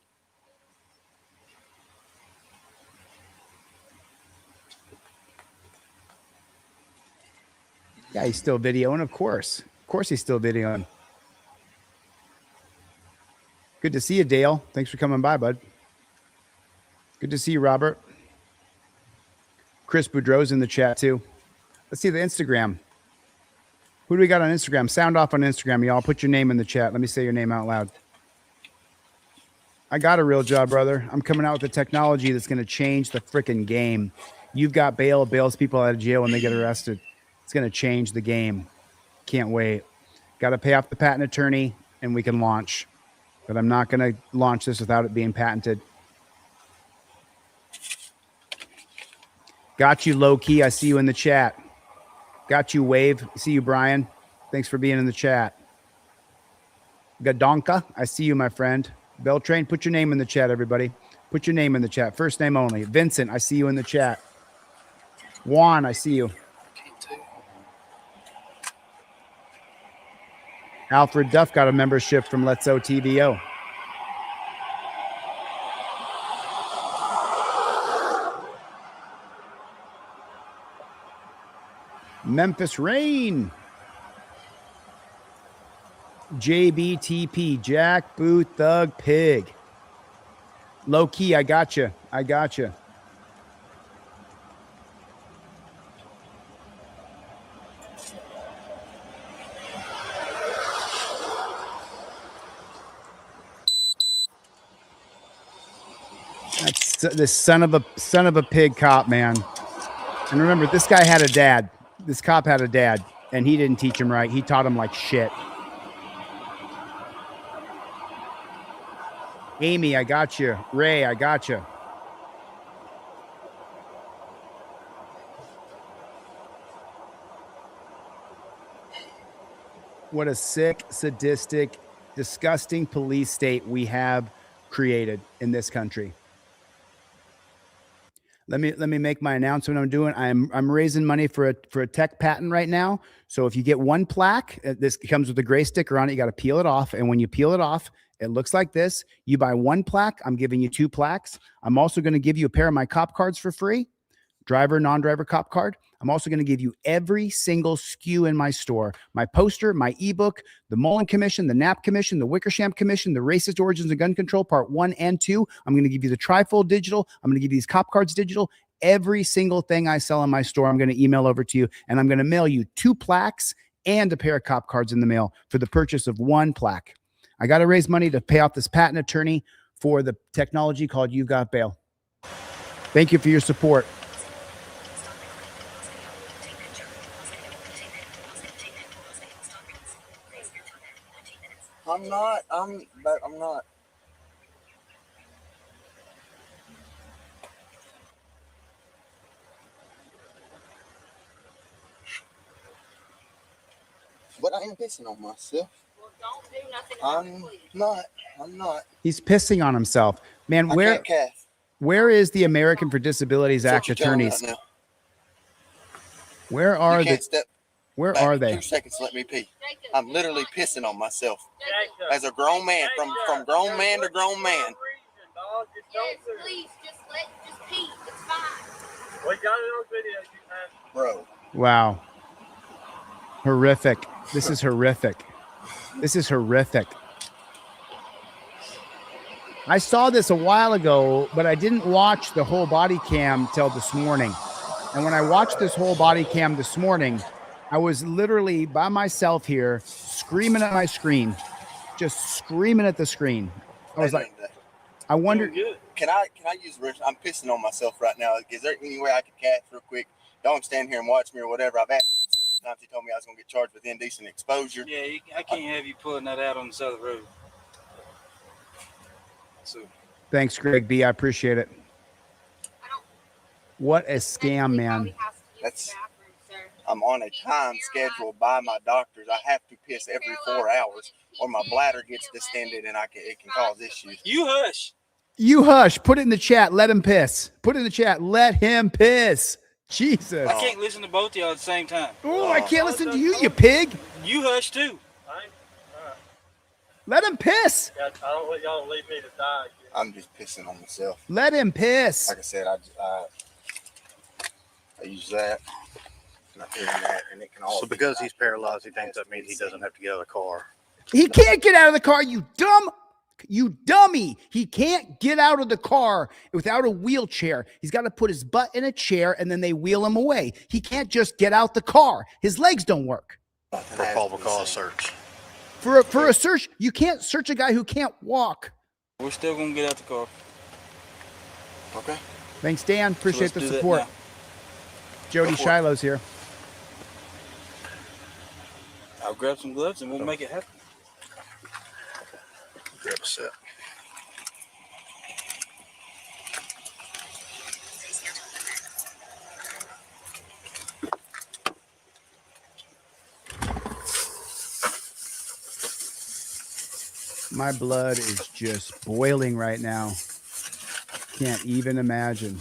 Yeah, he's still videoing, of course. Of course he's still videoing. Good to see you, Dale. Thanks for coming by, bud. Good to see you, Robert. Chris Boudreau's in the chat, too. Let's see the Instagram. Who do we got on Instagram? Sound off on Instagram, y'all. Put your name in the chat. Let me say your name out loud. I got a real job, brother. I'm coming out with the technology that's going to change the freaking game. You've got bail. Bails people out of jail when they get arrested. It's going to change the game. Can't wait. Got to pay off the patent attorney, and we can launch. But I'm not going to launch this without it being patented. Got you, low key. I see you in the chat. Got you, Wave. See you, Brian. Thanks for being in the chat. Gadonka, I see you, my friend. Beltrain, put your name in the chat, everybody. Put your name in the chat. First name only. Vincent, I see you in the chat. Juan, I see you. Alfred Duff got a membership from Let's OTVO. Memphis Rain. JBTP, Jack Boot Thug Pig. Low key, I got you. I got you. That's this son of a pig cop, man. And remember, this guy had a dad. This cop had a dad, and he didn't teach him right. He taught him like shit. Amy, I got you. Ray, I got you. What a sick, sadistic, disgusting police state we have created in this country. Let me make my announcement I'm doing. I'm raising money for a tech patent right now. So if you get one plaque, this comes with a gray sticker on it. You got to peel it off. And when you peel it off, it looks like this. You buy one plaque, I'm giving you 2 plaques. I'm also going to give you a pair of my cop cards for free. Driver, non-driver cop card. I'm also going to give you every single SKU in my store. My poster, my ebook, the Mullen Commission, the Knapp Commission, the Wickersham Commission, the Racist Origins of Gun Control, Part 1 and 2. I'm going to give you the trifold digital. I'm going to give you these cop cards digital. Every single thing I sell in my store, I'm going to email over to you, and I'm going to mail you 2 plaques and a pair of cop cards in the mail for the purchase of 1 plaque. I got to raise money to pay off this patent attorney for the technology called You've Got Bail. Thank you for your support. I'm not. But I am pissing on myself. Well, don't do nothing about it, please. I'm not. He's pissing on himself. Man, where is the American for Disabilities Act attorneys? Right now. Where are you can't the step where back are they? 2 seconds, let me pee. Jacob, I'm literally pissing on myself. Jacob, As a grown man, from grown man to grown man. yes, please, just pee. It's fine. We got it on video, you man. Bro. Wow. Horrific. This is horrific. This is horrific. I saw this a while ago, but I didn't watch the whole body cam till this morning. And when I watched this whole body cam this morning, I was literally by myself here screaming at my screen, just screaming at the screen. I was like, I wonder. Can I use the restroom? I'm pissing on myself right now. Is there any way I could catch real quick? Don't stand here and watch me or whatever. I've asked him several times. He told me I was going to get charged with indecent exposure. Yeah, I can't have you pulling that out on the side of the road. So Thanks, Greg B. I appreciate it. What a scam, man. That's. I'm on a time schedule by my doctors. I have to piss every 4 hours, or my bladder gets distended and it can cause issues. you hush. You hush. Put it in the chat. Let him piss. Put it in the chat. Let him piss. Jesus. I can't listen to both of y'all at the same time. Oh, I can't listen to you, you pig. You hush too. Let him piss. I don't want y'all to leave me to die. I'm just pissing on myself. Let him piss. Like I said, I use that. Not doing that, and it can all. So because he's paralyzed, he thinks that means he doesn't have to get out of the car. He can't get out of the car, you dummy. He can't get out of the car without a wheelchair. He's got to put his butt in a chair and then they wheel him away. He can't just get out the car. His legs don't work. For a probable cause search. For a search, you can't search a guy who can't walk. We're still gonna get out the car. Okay. Thanks, Dan. So Appreciate let's the do that support. now. Jody Go for it. Shiloh's here. I'll grab some gloves and we'll make it happen. Grab a set. My blood is just boiling right now. Can't even imagine.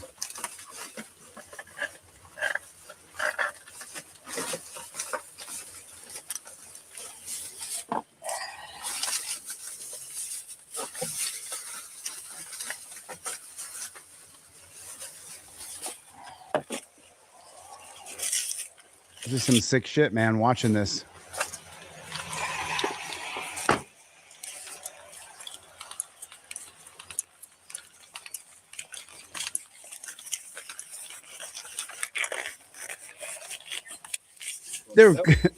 This is some sick shit, man, watching this.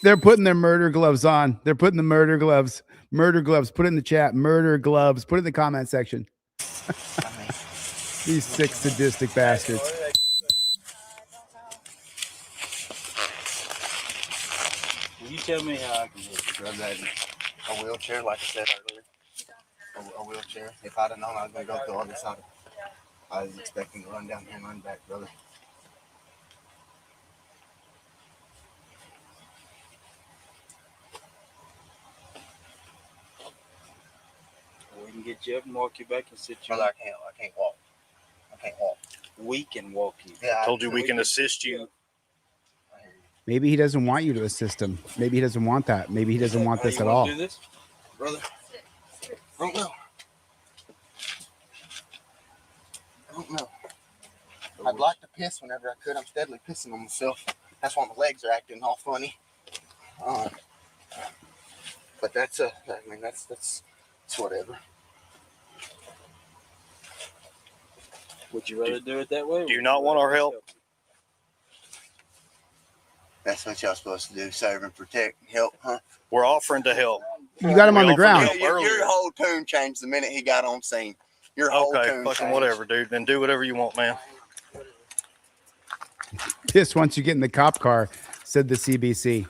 They're putting their murder gloves on. They're putting the murder gloves. Murder gloves. Put it in the chat. Murder gloves. Put it in the comment section. These sick sadistic bastards. Will you tell me how I can help you? Grab that a wheelchair, like I said earlier. A wheelchair. If I'd have known I was going to go to the other side, I was expecting to run down here and run back, brother. We can get you up and walk you back and sit you. Brother, I can't walk. I can't walk. We can walk you. Yeah, Told you we can assist you. Maybe he doesn't want you to assist him. Maybe he doesn't want that. Maybe he doesn't want How this you at wanna all. Do this? Brother, I don't know. I don't know. I'd like to piss whenever I could. I'm steadily pissing on myself. That's why my legs are acting all funny. But that's whatever. Would you rather do it that way? or Do you would not want rather our help? help? That's what y'all supposed to do. Serve and protect and help, huh? We're offering to help. You got him We on the offered ground. help earlier. Your whole tune changed the minute he got on scene. Your whole Okay, tune fucking changed. whatever, dude. Then do whatever you want, man. Piss once you get in the cop car, said the CBC.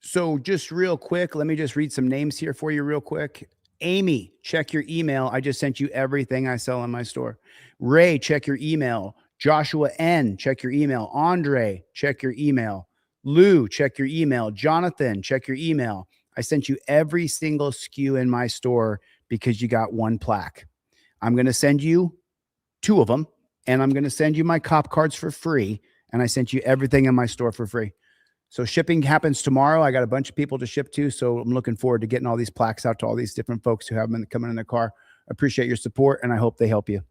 So just real quick, let me just read some names here for you real quick. Amy, check your email. I just sent you everything I sell in my store. Ray, check your email. Joshua N, check your email. Andre, check your email. Lou, check your email. Jonathan, check your email. I sent you every single SKU in my store because you got one plaque. I'm going to send you 2 of them, and I'm going to send you my cop cards for free. And I sent you everything in my store for free. So shipping happens tomorrow. I got a bunch of people to ship to. So I'm looking forward to getting all these plaques out to all these different folks who have them coming in their car. Appreciate your support, and I hope they help you.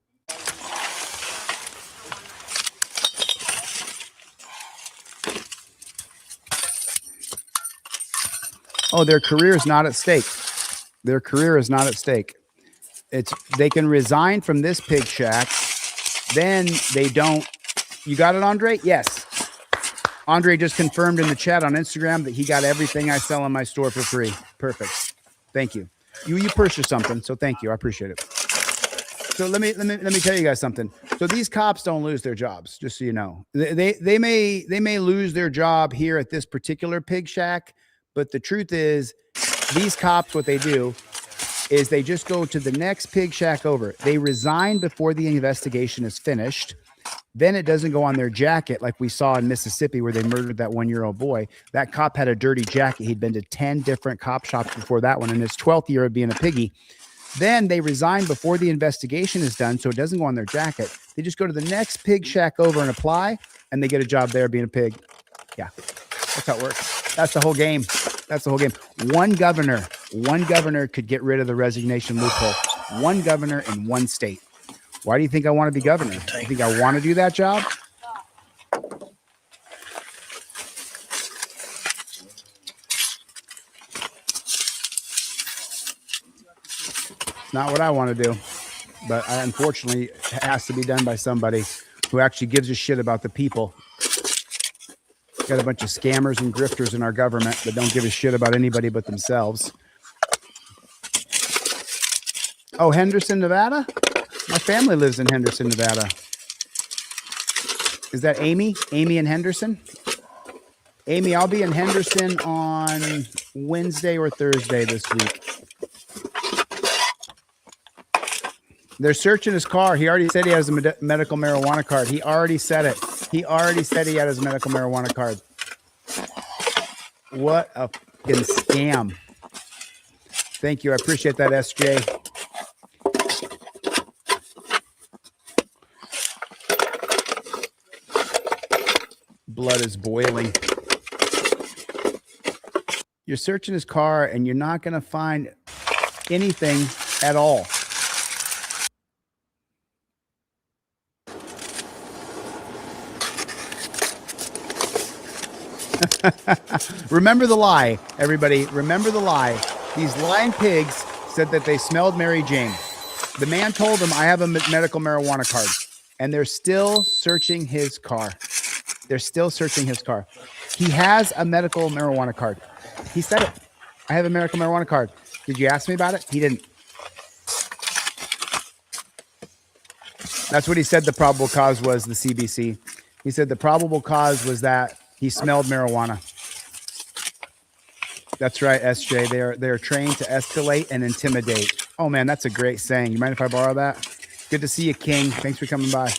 Oh, their career is not at stake. Their career is not at stake. They can resign from this pig shack. Then they don't. You got it, Andre? Yes. Andre just confirmed in the chat on Instagram that he got everything I sell in my store for free. Perfect. Thank you. You purchased something, so thank you. I appreciate it. So let me tell you guys something. So these cops don't lose their jobs, just so you know. They may lose their job here at this particular pig shack, but the truth is, these cops, what they do is they just go to the next pig shack over. They resign before the investigation is finished. Then it doesn't go on their jacket like we saw in Mississippi where they murdered that 1-year-old boy. That cop had a dirty jacket. He'd been to 10 different cop shops before that one in his 12th year of being a piggy. Then they resign before the investigation is done, so it doesn't go on their jacket. They just go to the next pig shack over and apply, and they get a job there being a pig. Yeah, that's how it works. That's the whole game. That's the whole game. One governor could get rid of the resignation loophole. One governor in one state. Why do you think I want to be governor? You think I want to do that job? Not what I want to do, but unfortunately it has to be done by somebody who actually gives a shit about the people. Got a bunch of scammers and grifters in our government that don't give a shit about anybody but themselves. Oh, Henderson, Nevada? My family lives in Henderson, Nevada. Is that Amy? Amy in Henderson? Amy, I'll be in Henderson on Wednesday or Thursday this week. They're searching his car. He already said he has a medical marijuana card. He already said it. He already said he had his medical marijuana card. What a fucking scam. Thank you. I appreciate that, SJ. Blood is boiling. You're searching his car and you're not going to find anything at all. Remember the lie, everybody. Remember the lie. These lying pigs said that they smelled Mary Jane. The man told them, I have a medical marijuana card. And they're still searching his car. They're still searching his car. He has a medical marijuana card. He said it. I have a medical marijuana card. Did you ask me about it? He didn't. That's what he said the probable cause was, the CBC. He said the probable cause was that he smelled marijuana. That's right, SJ. They are trained to escalate and intimidate. Oh, man, that's a great saying. You mind if I borrow that? Good to see you, King. Thanks for coming by.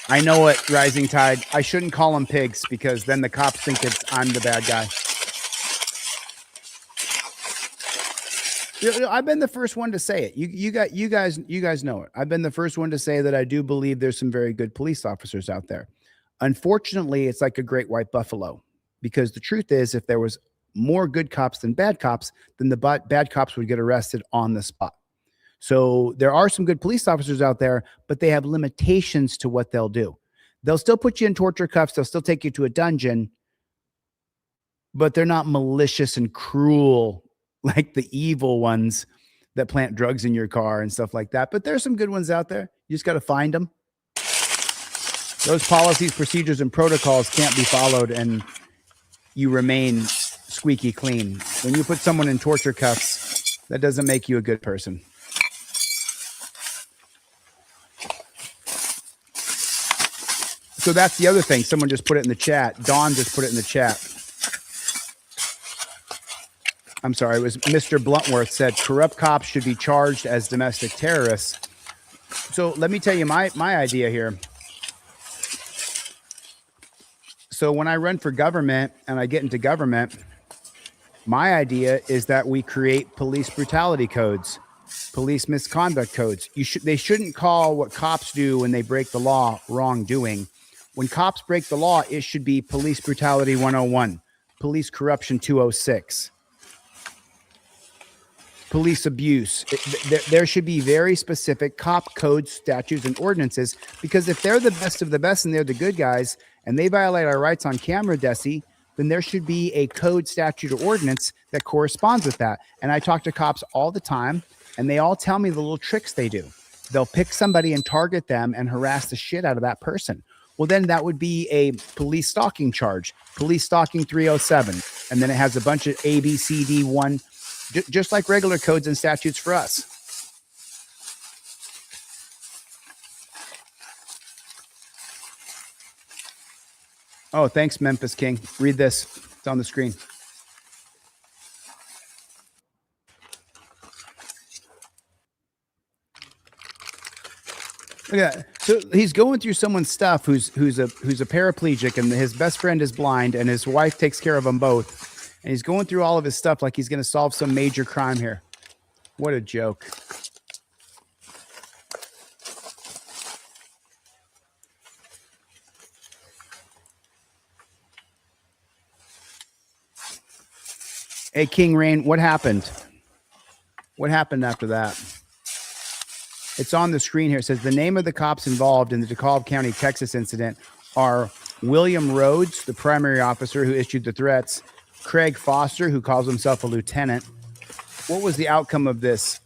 I know it, Rising Tide. I shouldn't call them pigs because then the cops think I'm the bad guy. I've been the first one to say it. You guys know it. I've been the first one to say that I do believe there's some very good police officers out there. Unfortunately, it's like a great white buffalo, because the truth is, if there was more good cops than bad cops, then the bad cops would get arrested on the spot. So there are some good police officers out there, but they have limitations to what they'll do. They'll still put you in torture cuffs. They'll still take you to a dungeon, but they're not malicious and cruel like the evil ones that plant drugs in your car and stuff like that. But there's some good ones out there. You just got to find them. Those policies, procedures, and protocols can't be followed and you remain squeaky clean. When you put someone in torture cuffs, that doesn't make you a good person. So that's the other thing. Someone just put it in the chat. Dawn just put it in the chat. I'm sorry, it was Mr. Bluntworth said corrupt cops should be charged as domestic terrorists. So let me tell you my idea here. So when I run for government and I get into government, my idea is that we create police brutality codes, police misconduct codes. They shouldn't call what cops do when they break the law wrongdoing. When cops break the law, it should be police brutality 101, police corruption 206. Police abuse. There should be very specific cop codes, statutes, and ordinances, because if they're the best of the best and they're the good guys and they violate our rights on camera, Desi, then there should be a code, statute, or ordinance that corresponds with that. And I talk to cops all the time, and they all tell me the little tricks they do. They'll pick somebody and target them and harass the shit out of that person. Well, then that would be a police stalking charge, police stalking 307. And then it has a bunch of A, B, C, D, 1, just like regular codes and statutes for us. Oh, thanks, Memphis King. Read this. It's on the screen. Look at that. So he's going through someone's stuff who's a paraplegic, and his best friend is blind, and his wife takes care of them both. And he's going through all of his stuff like he's going to solve some major crime here. What a joke. Hey, King Rain, what happened? What happened after that? It's on the screen here. It says the name of the cops involved in the DeKalb County, Texas incident are William Rhodes, the primary officer who issued the threats, Craig Foster, who calls himself a lieutenant. What was the outcome of this,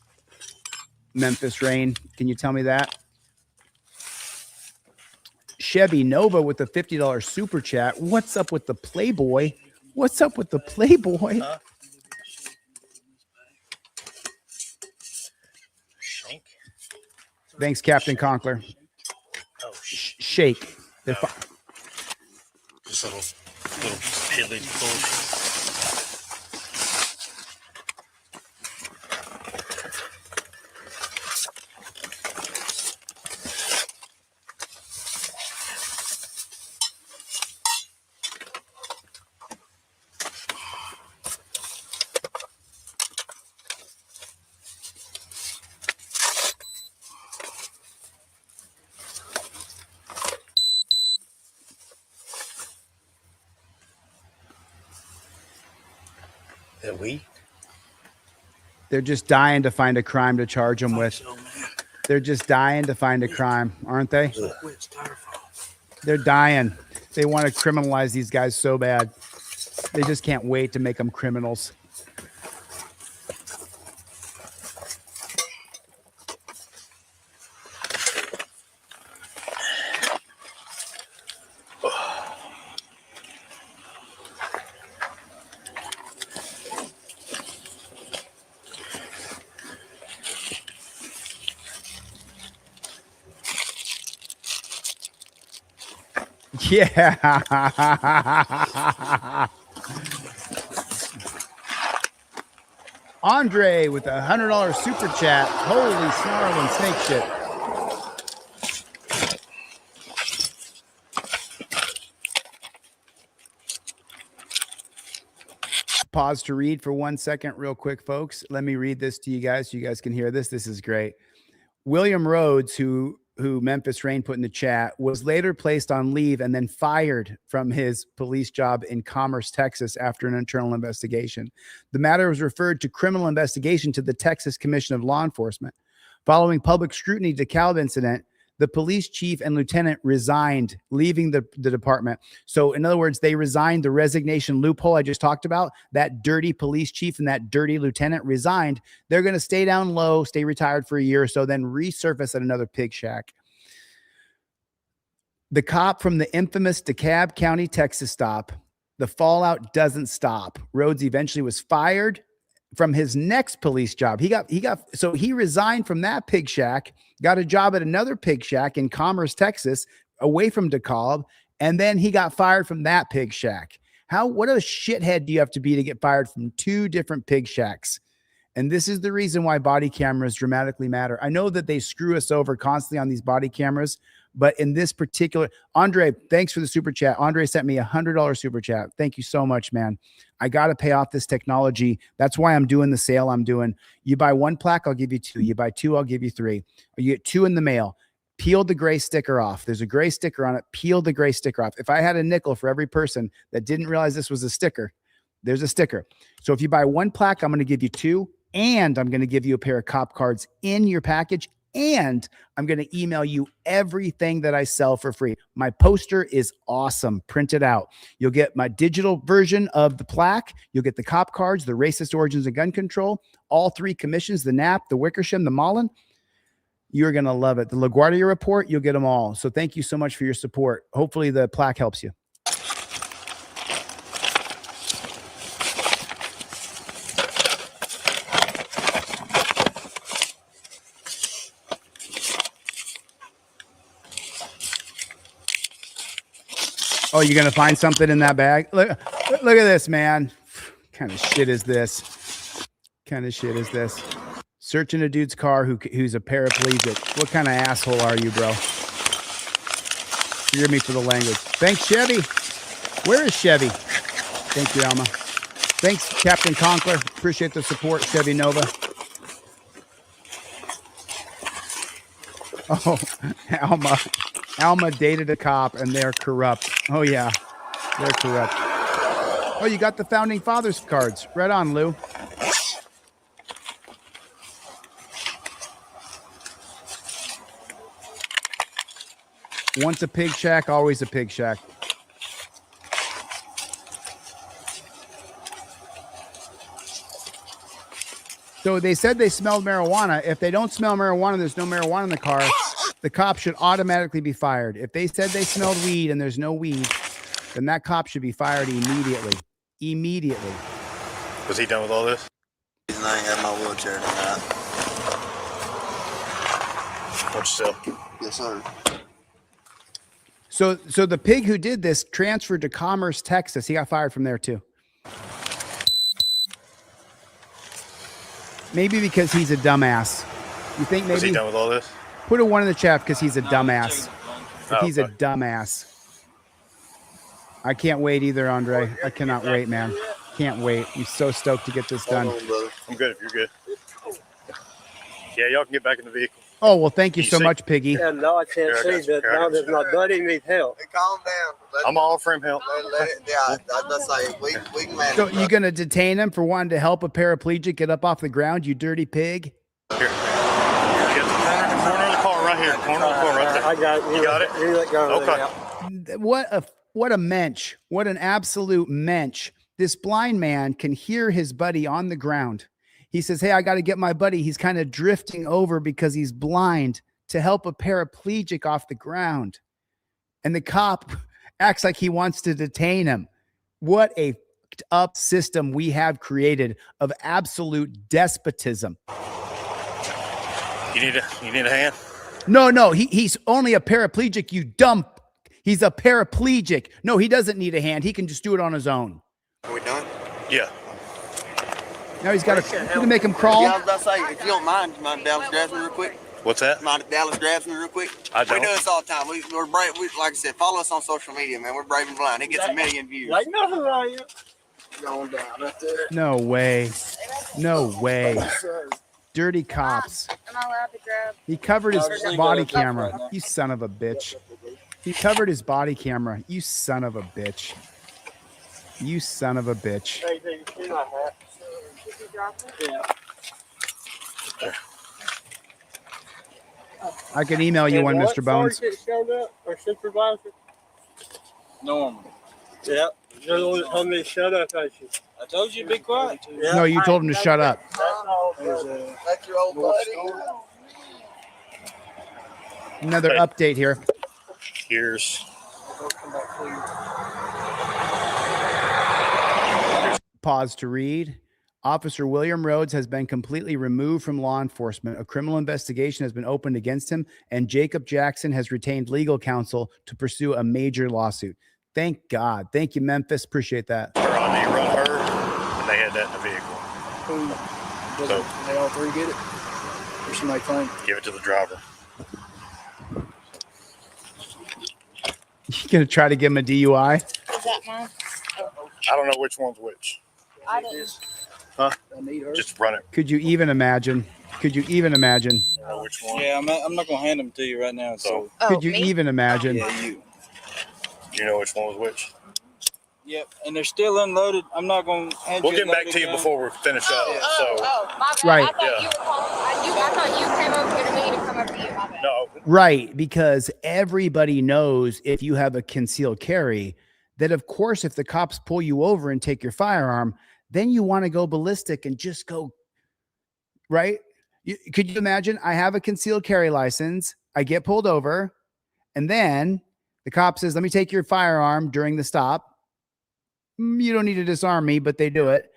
Memphis Rain? Can you tell me that? Chevy Nova with the $50 super chat. What's up with the Playboy? What's up with the Playboy? Shank. Thanks, Captain Conkler. Oh, Shake. They're just little piddly bullshit. That we? They're just dying to find a crime to charge them with. They're just dying to find a crime, aren't they? They're dying. They want to criminalize these guys so bad. They just can't wait to make them criminals. Yeah. Andre with $100 super chat. Holy snarling snake shit. Pause to read for 1 second real quick, folks. Let me read this to you guys so you guys can hear this. This is great. William Rhodes, who Memphis Rain put in the chat, was later placed on leave and then fired from his police job in Commerce, Texas, after an internal investigation. The matter was referred to criminal investigation to the Texas Commission of Law Enforcement. Following public scrutiny of the DeKalb incident, the police chief and lieutenant resigned, leaving the department. So in other words, they resigned. The resignation loophole I just talked about, that dirty police chief and that dirty lieutenant resigned. They're going to stay down low, stay retired for a year or so, then resurface at another pig shack. The cop from the infamous DeKalb County, Texas stop, the fallout doesn't stop. Rhodes eventually was fired from his next police job. So he resigned from that pig shack, got a job at another pig shack in Commerce, Texas, away from DeKalb, and then he got fired from that pig shack. What a shithead do you have to be to get fired from two different pig shacks? And this is the reason why body cameras dramatically matter. I know that they screw us over constantly on these body cameras, but in this particular, Andre, thanks for the super chat. Andre sent me $100 super chat. Thank you so much, man. I got to pay off this technology. That's why I'm doing the sale I'm doing. You buy one plaque, I'll give you two. You buy two, I'll give you three. Or you get two in the mail. Peel the gray sticker off. There's a gray sticker on it. Peel the gray sticker off. If I had a nickel for every person that didn't realize this was a sticker, there's a sticker. So if you buy one plaque, I'm going to give you two, and I'm going to give you a pair of cop cards in your package, and I'm going to email you everything that I sell for free. My poster is awesome. Print it out. You'll get my digital version of the plaque. You'll get the cop cards, the Racist Origins of Gun Control, all three commissions, the Knapp, the Wickersham, the Mullen. You're going to love it. The LaGuardia report, you'll get them all. So thank you so much for your support. Hopefully the plaque helps you. Oh, you're going to find something in that bag? Look at this, man. What kind of shit is this? Searching a dude's car who's a paraplegic. What kind of asshole are you, bro? Forgive me for the language. Thanks, Chevy. Where is Chevy? Thank you, Alma. Thanks, Captain Conkler. Appreciate the support, Chevy Nova. Oh, Alma dated a cop and they're corrupt. Oh, yeah, they're corrupt. Oh, you got the Founding Fathers cards. Right on, Lou. Once a pig shack, always a pig shack. So they said they smelled marijuana. If they don't smell marijuana, there's no marijuana in the car, the cop should automatically be fired. If they said they smelled weed and there's no weed, then that cop should be fired immediately. Immediately. Was he done with all this? And I ain't had my wheelchair tonight. What's up? Yes, sir. So the pig who did this transferred to Commerce, Texas. He got fired from there too. Maybe because he's a dumbass. You think maybe? Was he done with all this? Put a 1 in the chat because he's a dumbass. If he's a okay. dumbass. I can't wait either, Andre. I cannot wait, man. Can't wait. I'm so stoked to get this done. Hold on, brother. I'm good if you're good. Yeah, y'all can get back in the vehicle. Oh, well, thank you so see? much, Piggy. Yeah, no, I can't Here, I see got you. that. Here, I Now got that you. my buddy needs help. Hey, calm down. I'm all offering him help. Let it, yeah, that's like we can manage. So you going to detain him for wanting to help a paraplegic get up off the ground, you dirty pig? Here. Get the corner of the car right here. Corner of the car right there. I got it. You got it? You let go of it Okay. now. What a mensch. What an absolute mensch. This blind man can hear his buddy on the ground. He says, hey, I got to get my buddy. He's kind of drifting over because he's blind to help a paraplegic off the ground. And the cop acts like he wants to detain him. What a fucked up system we have created of absolute despotism. You need a hand? No, he's only a paraplegic, you dumb. He's a paraplegic. No, he doesn't need a hand. He can just do it on his own. Are we done? Yeah. Now he's got to make him crawl. Yeah, I was about to say, if you don't mind Dallas grabs me real quick. What's that? Mind if Dallas grabs me real quick? I don't. We do this all the time. We're brave. Like I said, follow us on social media, man. We're brave and blind. It gets a million views. Like nothing right here. Going down right there. No way. No way. Dirty cops. Am I allowed to grab? He covered his Obviously, body gotta touch camera. right now. You son of a bitch. He covered his body camera. You son of a bitch. You son of a bitch. Hey, you see my hat? Did you drop it? Yeah. I can email you one, And what Mr. Bones. sergeant showed up, or supervisor? Normal. Yep. They're the one that told me to shut up, ain't you? I told you to be quiet. Yep. No, you told him to shut up. That's all. That's your old buddy. Another Hey. update here. Here's Pause to read. Officer William Rhodes has been completely removed from law enforcement. A criminal investigation has been opened against him, and Jacob Jackson has retained legal counsel to pursue a major lawsuit. Thank God. Thank you, Memphis. Appreciate that. her on me, run her, and they had that in the vehicle. So They all three get it? Or somebody claim? give it to the driver. You gonna try to give him a DUI? Is that mine? I don't know which one's which. I didn't. I need her. Just run it. Could you even imagine? Could you even imagine? I don't know which one. Yeah, I'm not gonna hand them to you right now. So Oh, Could you me? even imagine? yeah, you. You know which one was which. Yep, and they're still unloaded. I'm not gonna hand We'll you get back another to you gun. before we finish up. My bad. Right. I thought Yeah. you were calling. I thought you came over here to me to come over to you. My bad. No, Right, because everybody knows if you have a concealed carry, that of course, if the cops pull you over and take your firearm, then you want to go ballistic and just go, right? Could you imagine? I have a concealed carry license. I get pulled over, and then the cop says, let me take your firearm during the stop. You don't need to disarm me, but they do it.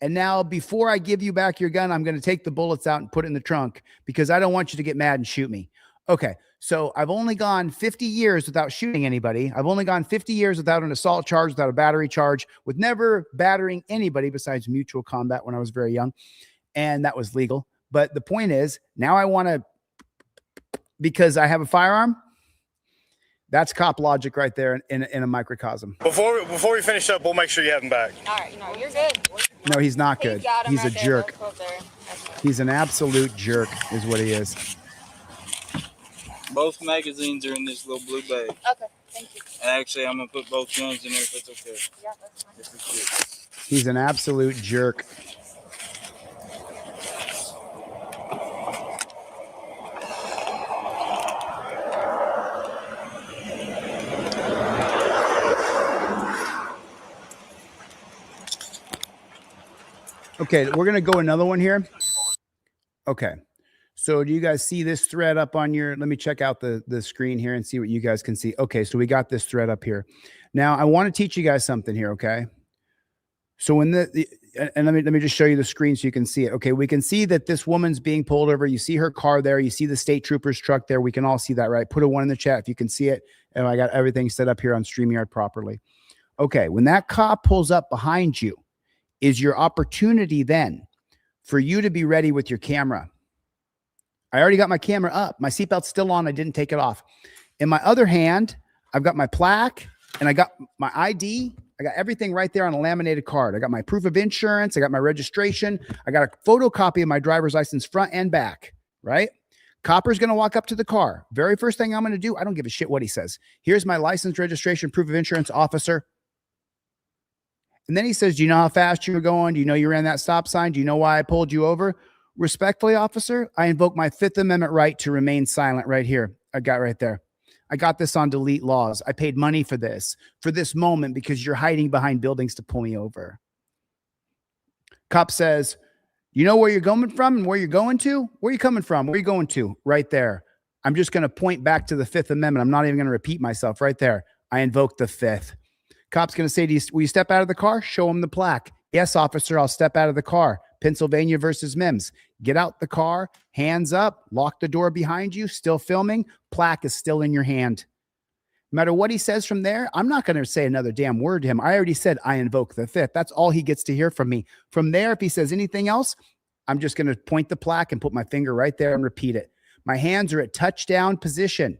And now before I give you back your gun, I'm going to take the bullets out and put it in the trunk because I don't want you to get mad and shoot me. Okay, so I've only gone 50 years without shooting anybody. I've only gone 50 years without an assault charge, without a battery charge, with never battering anybody besides mutual combat when I was very young. And that was legal. But the point is, now I want to, because I have a firearm, that's cop logic right there in a microcosm. before we finish up, we'll make sure you have them back. All right, no, you're good. No, he's not good. got him He's a right there. jerk. Let's go up there. That's fine. He's an absolute jerk is what he is. Both magazines are in this little blue bag. Okay, thank you. Actually, I'm gonna put both guns in there if it's okay. Yeah, that's fine. This is good. He's an absolute jerk. Okay, we're gonna go another one here. Okay, so do you guys see this thread up on your? Let me check out the screen here and see what you guys can see. Okay, so we got this thread up here. Now I want to teach you guys something here. Okay, so when and let me just show you the screen so you can see it. Okay, we can see that this woman's being pulled over. You see her car there. You see the state trooper's truck there. We can all see that, right? Put a 1 in the chat if you can see it. And I got everything set up here on StreamYard properly. Okay, when that cop pulls up behind you, is your opportunity then for you to be ready with your camera. I already got my camera up. My seatbelt's still on. I didn't take it off. In my other hand, I've got my plaque and I got my ID. I got everything right there on a laminated card. I got my proof of insurance. I got my registration. I got a photocopy of my driver's license front and back, right? Copper's going to walk up to the car. Very first thing I'm going to do, I don't give a shit what he says. Here's my license, registration, proof of insurance, officer. And then he says, do you know how fast you were going? Do you know you ran that stop sign? Do you know why I pulled you over? Respectfully, officer, I invoke my 5th Amendment right to remain silent right here. I got right there. I got this on delete laws. I paid money for this moment because you're hiding behind buildings to pull me over. Cop says, you know where you're going from and where you're going to? Where are you coming from? Where are you going to? Right there. I'm just going to point back to the 5th Amendment. I'm not even going to repeat myself right there. I invoke the 5th. Cop's going to say, will you step out of the car? Show him the plaque. Yes, officer, I'll step out of the car. Pennsylvania versus Mims. Get out the car, hands up, lock the door behind you, still filming. Plaque is still in your hand. No matter what he says from there, I'm not going to say another damn word to him. I already said I invoke the 5th. That's all he gets to hear from me. From there, if he says anything else, I'm just going to point the plaque and put my finger right there and repeat it. My hands are at touchdown position.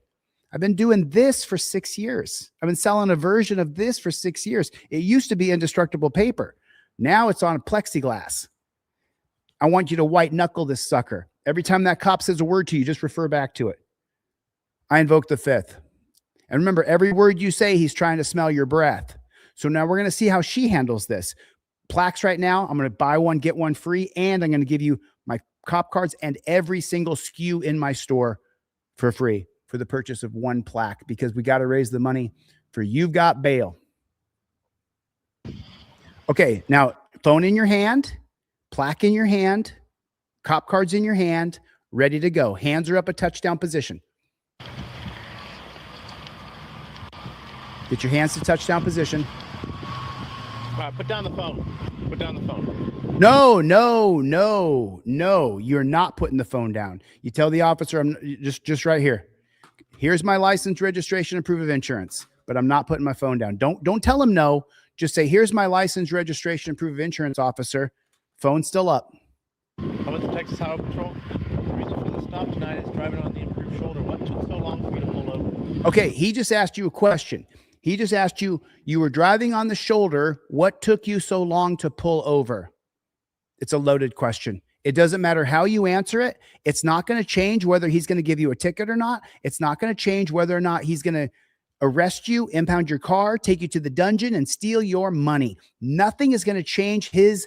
I've been doing this for 6 years. I've been selling a version of this for 6 years. It used to be indestructible paper. Now it's on plexiglass. I want you to white knuckle this sucker. Every time that cop says a word to you, just refer back to it. I invoke the 5th. And remember, every word you say, he's trying to smell your breath. So now we're going to see how she handles this. Plaques right now, I'm going to buy one, get one free, and I'm going to give you my cop cards and every single SKU in my store for free for the purchase of one plaque because we got to raise the money for You've Got Bail. Okay, now phone in your hand, plaque in your hand, cop cards in your hand, ready to go. Hands are up at touchdown position. Get your hands to touchdown position. All right, put down the phone. Put down the phone. No. You're not putting the phone down. You tell the officer, I'm just right here. Here's my license, registration, and proof of insurance, but I'm not putting my phone down. Don't tell him no. Just say, here's my license, registration, and proof of insurance, officer. Phone's still up. I'm with the Texas Highway Patrol. The reason for the stop tonight is driving on the improved shoulder. What took so long for you to pull over? Okay, he just asked you a question. He just asked you, you were driving on the shoulder. What took you so long to pull over? It's a loaded question. It doesn't matter how you answer it. It's not going to change whether he's going to give you a ticket or not. It's not going to change whether or not he's going to arrest you, impound your car, take you to the dungeon, and steal your money. Nothing is going to change his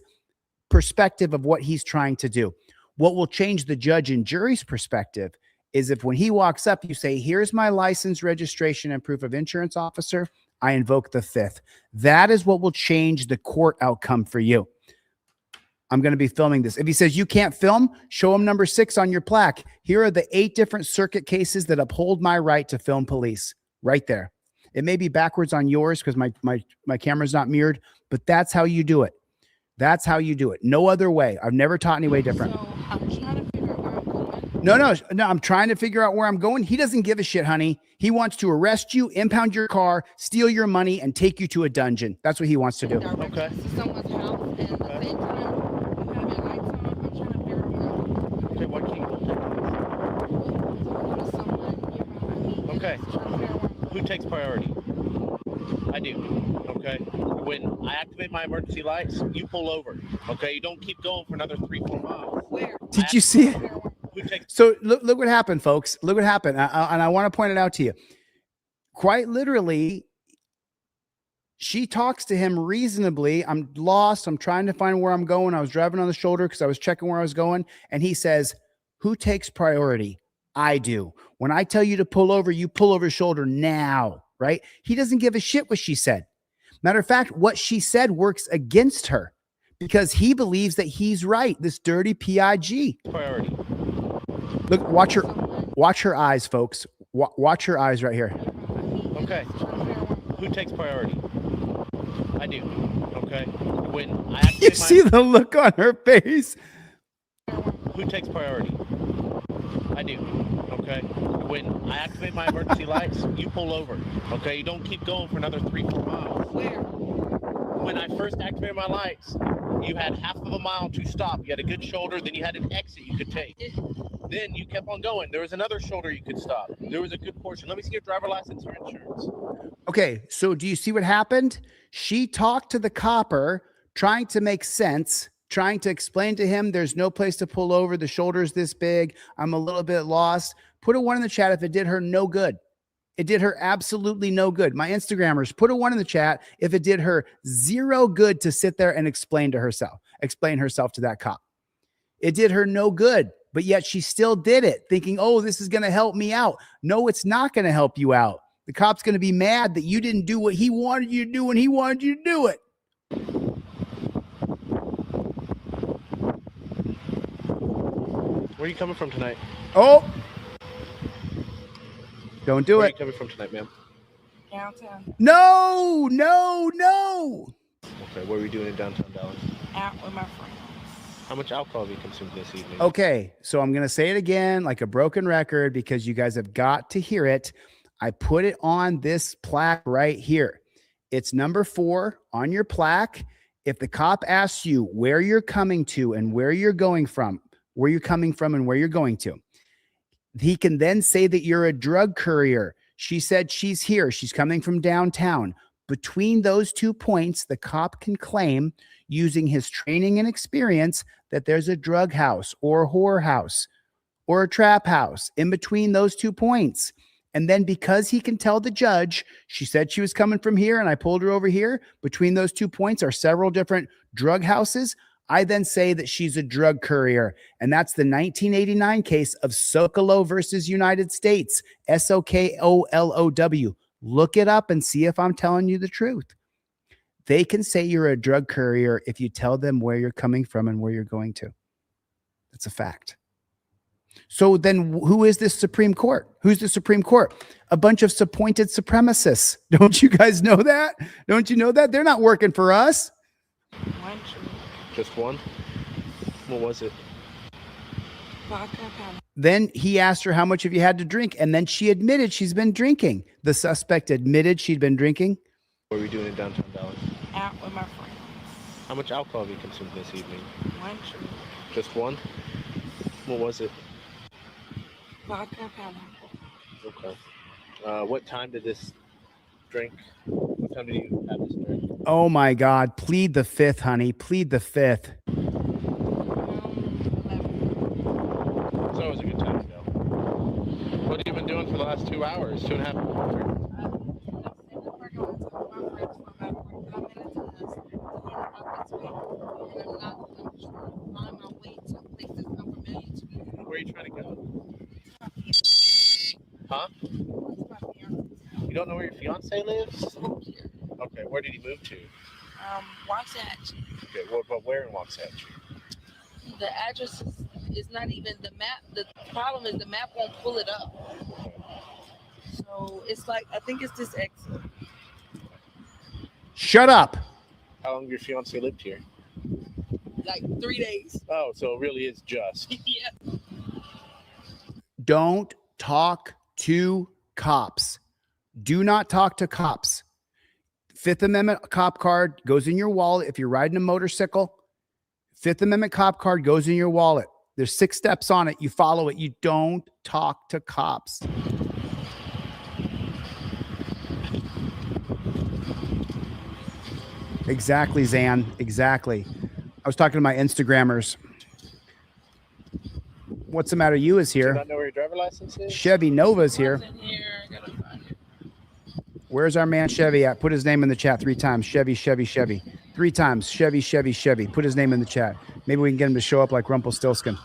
perspective of what he's trying to do. What will change the judge and jury's perspective is if when he walks up, you say, here's my license, registration, and proof of insurance, officer. I invoke the 5th. That is what will change the court outcome for you. I'm going to be filming this. If he says you can't film, show him number 6 on your plaque. Here are the 8 different circuit cases that uphold my right to film police. Right there. It may be backwards on yours because my camera's not mirrored, but that's how you do it. That's how you do it. No other way. I've never taught any way different. So I'm trying to figure out where I'm going. No. I'm trying to figure out where I'm going. He doesn't give a shit, honey. He wants to arrest you, impound your car, steal your money, and take you to a dungeon. That's what he wants to do. Okay. To someone's house, and at the same time, you have your lights on. I'm trying to figure out where I'm going. Okay, what can you do? Okay. Who takes priority? I do. Okay. When I activate my emergency lights, you pull over. Okay. You don't keep going for another 3-4 miles. Where? Did you see it? Who takes? So look what happened, folks. Look what happened. And I want to point it out to you. Quite literally, She talks to him reasonably. I'm lost. I'm trying to find where I'm going. I was driving on the shoulder because I was checking where I was going. And he says, who takes priority? I do. When I tell you to pull over, you pull over shoulder now, right? He doesn't give a shit what she said. Matter of fact, what she said works against her because he believes that he's right. This dirty PIG. Priority. Look, watch her eyes, folks. Watch her eyes right here. Okay. Who takes priority? I do. Okay. When I activate You see the look on her face. Who takes priority? I do. Okay. When I activate my emergency lights, you pull over. Okay. You don't keep going for another 3-4 miles. Where? When I first activated my lights, you had half of a mile to stop. You had a good shoulder, then you had an exit you could take. Then you kept on going. There was another shoulder you could stop. There was a good portion. Let me see your driver license or insurance. Okay, so do you see what happened? She talked to the copper, trying to make sense, trying to explain to him there's no place to pull over. The shoulder's this big. I'm a little bit lost. Put a 1 in the chat if it did her no good. It did her absolutely no good. My Instagrammers, put a 1 in the chat if it did her 0 good to sit there and explain herself to that cop. It did her no good, but yet she still did it, thinking, oh, this is going to help me out. No, it's not going to help you out. The cop's going to be mad that you didn't do what he wanted you to do when he wanted you to do it. Where are you coming from tonight? Oh, don't do Where are it. you coming from tonight, ma'am? Downtown. No. Okay, what are we doing in downtown Dallas? Out with my friends. How much alcohol have you consumed this evening? Okay, so I'm going to say it again like a broken record because you guys have got to hear it. I put it on this plaque right here. It's number 4 on your plaque. If the cop asks you where you're coming to and where you're going from, where you're coming from and where you're going to, he can then say that you're a drug courier. She said she's here. She's coming from downtown. Between those 2 points, the cop can claim, using his training and experience, that there's a drug house or a whore house or a trap house in between those 2 points. And then because he can tell the judge, she said she was coming from here and I pulled her over here, between those 2 points are several different drug houses, I then say that she's a drug courier. And that's the 1989 case of Sokolow versus United States, Sokolow. Look it up and see if I'm telling you the truth. They can say you're a drug courier if you tell them where you're coming from and where you're going to. That's a fact. So then who is this Supreme Court? Who's the Supreme Court? A bunch of appointed supremacists. Don't you guys know that? Don't you know that? They're not working for us. One true. Just one? What was it? Vodka powder. Then he asked her how much have you had to drink, and then she admitted she's been drinking. The suspect admitted she'd been drinking. What are we doing in downtown Dallas? Out with my friends. How much alcohol have you consumed this evening? One true. Just one? What was it? Vodka powder. Okay. What time did this drink? What time did you have this drink? Oh my God. Plead the 5th, honey. Plead the 5th. 11. So it was a good time ago. What have you been doing for the last 2 hours? 2.5 hours? Where are you trying to go? Huh? You don't know where your fiance lives? Okay, where did he move to? Waxahachie. Okay, but where in Waxahachie? The address is not even the map. The problem is the map won't pull it up. So it's like, I think it's this exit. Shut up. How long have your fiance lived here? Like 3 days. Oh, so it really is just. Yeah. Don't talk to cops. Do not talk to cops. 5th Amendment cop card goes in your wallet. If you're riding a motorcycle, 5th Amendment cop card goes in your wallet. There's 6 steps on it. You follow it. You don't talk to cops. Exactly, Zan. Exactly. I was talking to my Instagrammers. What's the matter? You is Do you here. not know where your driver license is? Chevy Nova's here. Here, I gotta find it. Where's our man Chevy at? Put his name in the chat 3 times. Chevy, Chevy, Chevy. 3 times. Chevy, Chevy, Chevy. Put his name in the chat. Maybe we can get him to show up like Rumpelstiltskin.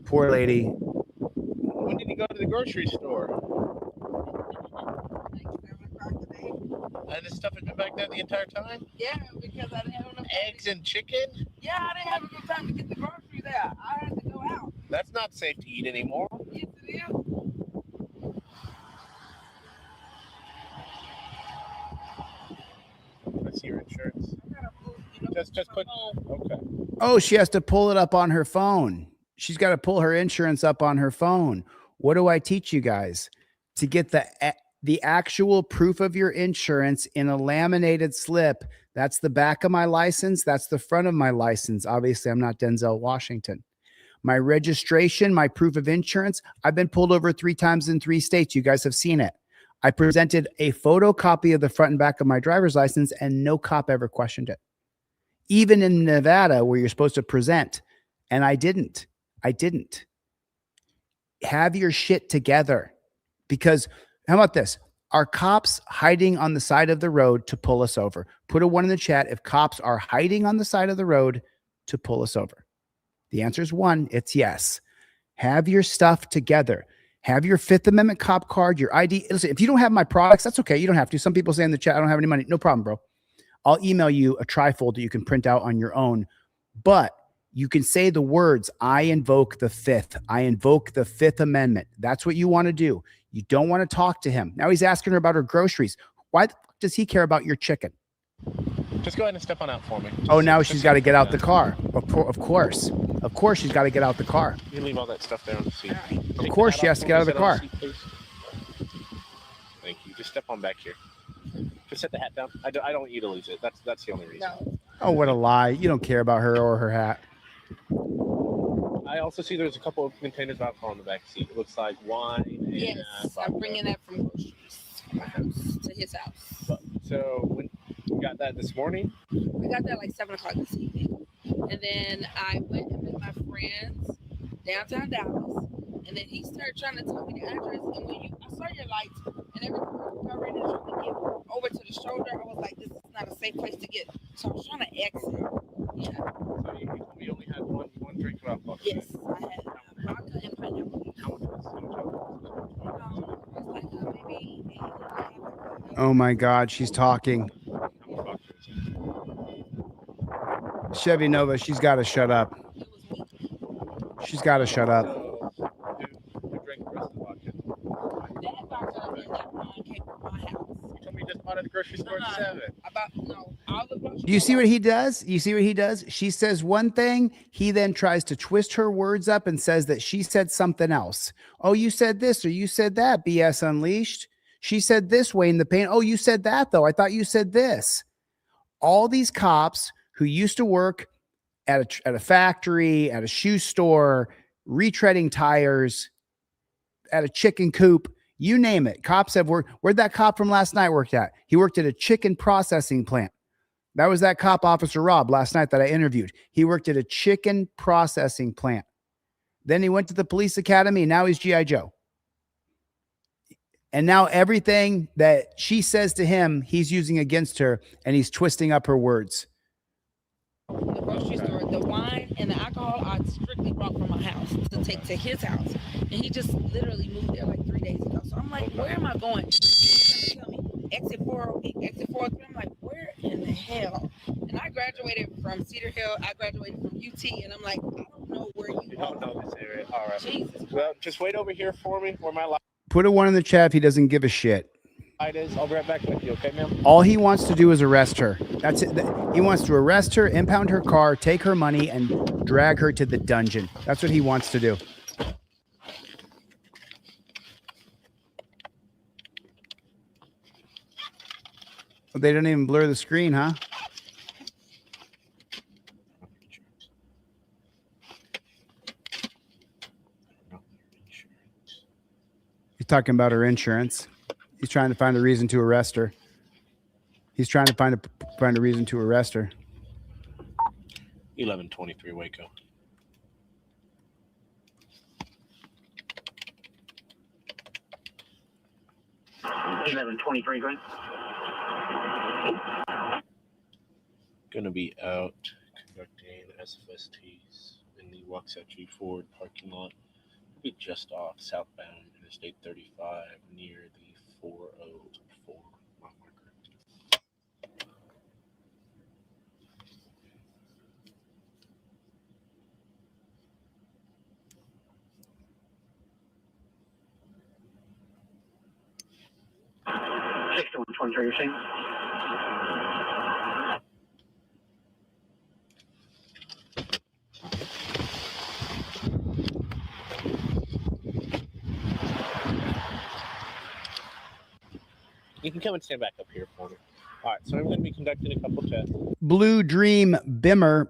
Poor lady. When did he go to the grocery store? And this stuff has been back there the entire time? Yeah, because I didn't have enough time. Eggs and chicken? Yeah, I didn't have enough time to get the groceries there. I had to go out. That's not safe to eat anymore. Yes, it is. I see your insurance. Just put. Okay. Oh, she has to pull it up on her phone. She's got to pull her insurance up on her phone. What do I teach you guys? To get the actual proof of your insurance in a laminated slip. That's the back of my license. That's the front of my license. Obviously, I'm not Denzel Washington. My registration, my proof of insurance. I've been pulled over 3 times in 3 states. You guys have seen it. I presented a photocopy of the front and back of my driver's license, and no cop ever questioned it. Even in Nevada, where you're supposed to present, and I didn't. Have your shit together. Because how about this? Are cops hiding on the side of the road to pull us over? Put a 1 in the chat if cops are hiding on the side of the road to pull us over. The answer is 1. It's yes. Have your stuff together. Have your 5th Amendment cop card, your ID. Listen, if you don't have my products, that's okay. You don't have to. Some people say in the chat, I don't have any money. No problem, bro. I'll email you a trifold that you can print out on your own. But you can say the words, I invoke the 5th. I invoke the 5th Amendment. That's what you want to do. You don't want to talk to him. Now he's asking her about her groceries. Why the fuck does he care about your chicken? Just go ahead and step on out for me. Oh, now she's got to get out the car. Of course. Of course she's got to get out the car. You can leave all that stuff there on the seat. Of course she has to get out of the car. Thank you. Just step on back here. Just set the hat down. I don't want you to lose it. That's the only reason. No. Oh, what a lie. You don't care about her or her hat. I also see there's a couple of containers of alcohol in the back seat. It looks like wine. And Yes, I'm bringing that from groceries from my house to his house. So when you got that this morning? We got that like 7 o'clock this evening. And then I went and met my friends downtown Dallas. And then he started trying to tell me the address. And when I saw your lights and everything got ready to try to get over to the shoulder, I was like, this is not a safe place to get. So I was trying to exit. Yeah. So you told me you only had one drink of alcohol. Yes, I had vodka and pineapple. How much was it? It's like maybe 8. Oh my God, she's talking. Chevy Nova, she's got to shut up. She's got to shut up. Who drank the rest of the vodka? That vodka and that wine came from my house. You told me you just bought at the grocery store at 7. Do you see what he does? You see what he does? She says one thing. He then tries to twist her words up and says that she said something else. Oh, you said this or you said that. BS Unleashed. She said this way in the paint. Oh, you said that though. I thought you said this. All these cops who used to work at a factory, at a shoe store, retreading tires, at a chicken coop, you name it. Cops have worked. Where'd that cop from last night work at? He worked at a chicken processing plant. That was that cop, Officer Rob, last night that I interviewed. He worked at a chicken processing plant. Then he went to the police academy. And now he's G.I. Joe. And now everything that she says to him, he's using against her, and he's twisting up her words. The grocery store, the wine and the alcohol I strictly brought from my house to take to his house. And he just literally moved there like 3 days ago. So I'm like, where am I going? He's trying to tell me exit 408, exit 403. I'm like, where in the hell? And I graduated from Cedar Hill. I graduated from UT. And I'm like, I don't know where you don't know this area. All right. Jesus. Well, just wait over here for me where my Put a 1 in the chat if he doesn't give a shit. light is. I'll be right back with you, okay, ma'am? All he wants to do is arrest her. That's it. He wants to arrest her, impound her car, take her money, and drag her to the dungeon. That's what he wants to do. They don't even blur the screen, huh? He's talking about her insurance. He's trying to find a reason to arrest her. He's trying to find a reason to arrest her. 1123 Waco. Going to be out conducting SFSTs in the Waxahachie Ford parking lot. Be just off southbound Interstate 35 near the 404 mile marker. You're saying? You can come and stand back up here for me. All right, so I'm going to be conducting a couple tests. Blue Dream Bimmer.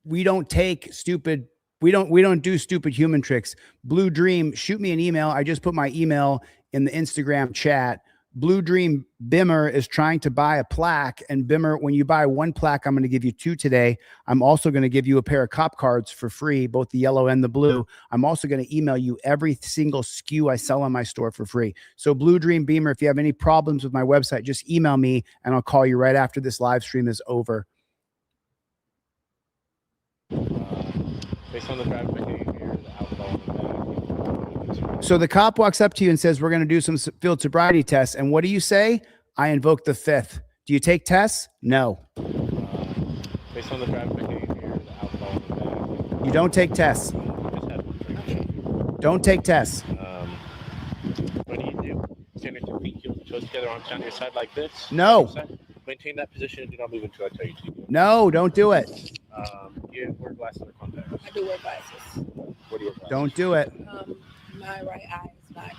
We don't take stupid. We don't do stupid human tricks. Blue Dream, shoot me an email. I just put my email in the Instagram chat. Blue Dream Bimmer is trying to buy a plaque, and Bimmer, when you buy one plaque, I'm going to give you 2 today. I'm also going to give you a pair of cop cards for free, both the yellow and the blue. I'm also going to email you every single SKU I sell on my store for free. So Blue Dream Beamer, if you have any problems with my website, just email me and I'll call you right after this live stream is over. Based on the driver behavior, the alcohol in the back. So the cop walks up to you and says, we're going to do some field sobriety tests. And what do you say? I invoke the 5th. Do you take tests? No. Based on the driver behavior, the alcohol in the back. You don't take tests. Don't take tests. What do you do? Stand at your feet, heel to toes together, arms down to your side like this. No. Maintain that position and do not move until I tell you to. No, don't do it. You wear glasses or contacts? I do wear glasses. What do you wear glasses? Don't do it. My right eye is not,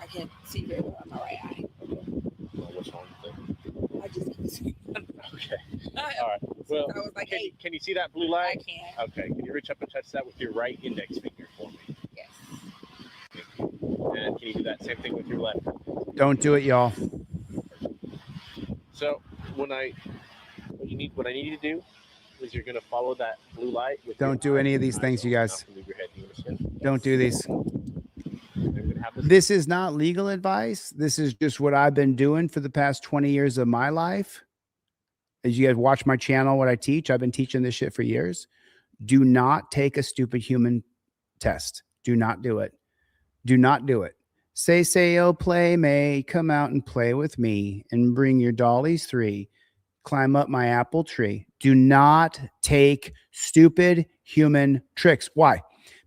I can't see very well on my right eye. Well, what's wrong with it? I just can't see. Okay. All right. Well, I was like, can you see that blue light? I can. Okay. Can you reach up and touch that with your right index finger for me? Yes. And can you do that same thing with your left? Don't do it, y'all. So what I need you to do is you're going to follow that blue light. Don't do any of these things, you guys. Move your head. You understand? Don't do these. This is not legal advice. This is just what I've been doing for the past 20 years of my life. As you guys watch my channel, what I teach, I've been teaching this shit for years. Do not take a stupid human test. Do not do it. Do not do it. Say, oh, play May, come out and play with me and bring your dollies 3. Climb up my apple tree. Do not take stupid human tricks. Why?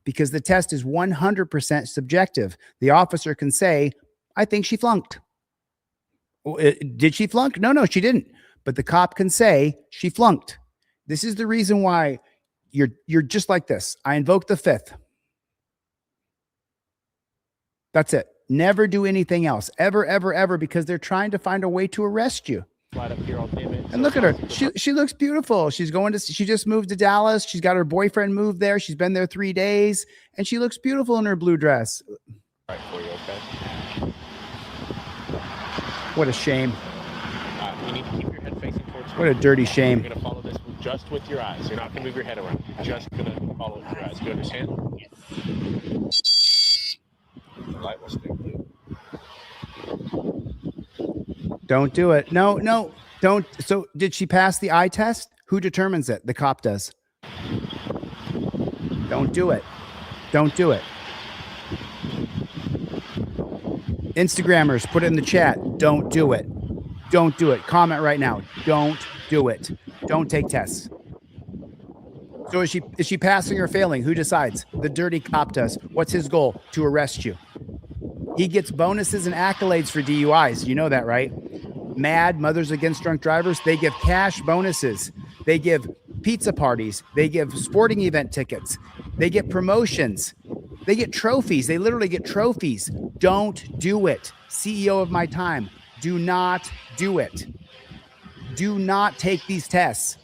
Because the test is 100% subjective. The officer can say, I think she flunked. Did she flunk? No, she didn't. But the cop can say she flunked. This is the reason why you're just like this. I invoke the 5th. That's it. Never do anything else. Ever, because they're trying to find a way to arrest you. Right up here, I'll name it. And look at her. She looks beautiful. She just moved to Dallas. She's got her boyfriend moved there. She's been there 3 days, and she looks beautiful in her blue dress. Right for you, okay? What a shame. You need to keep your head facing towards What a dirty shame. You're going to follow this just with your eyes. You're not going to move your head around. You're just going to follow it with your eyes. Do you understand? Yes. The light will stay blue. Don't do it. No, don't. So did she pass the eye test? Who determines it? The cop does. Don't do it. Don't do it. Instagrammers, put it in the chat. Don't do it. Don't do it. Comment right now. Don't do it. Don't take tests. So is she passing or failing? Who decides? The dirty cop does. What's his goal? To arrest you. He gets bonuses and accolades for DUIs. You know that, right? MAD, Mothers Against Drunk Drivers, they give cash bonuses. They give pizza parties. They give sporting event tickets. They get promotions. They get trophies. They literally get trophies. Don't do it. CEO of my time. Do not do it. Do not take these tests.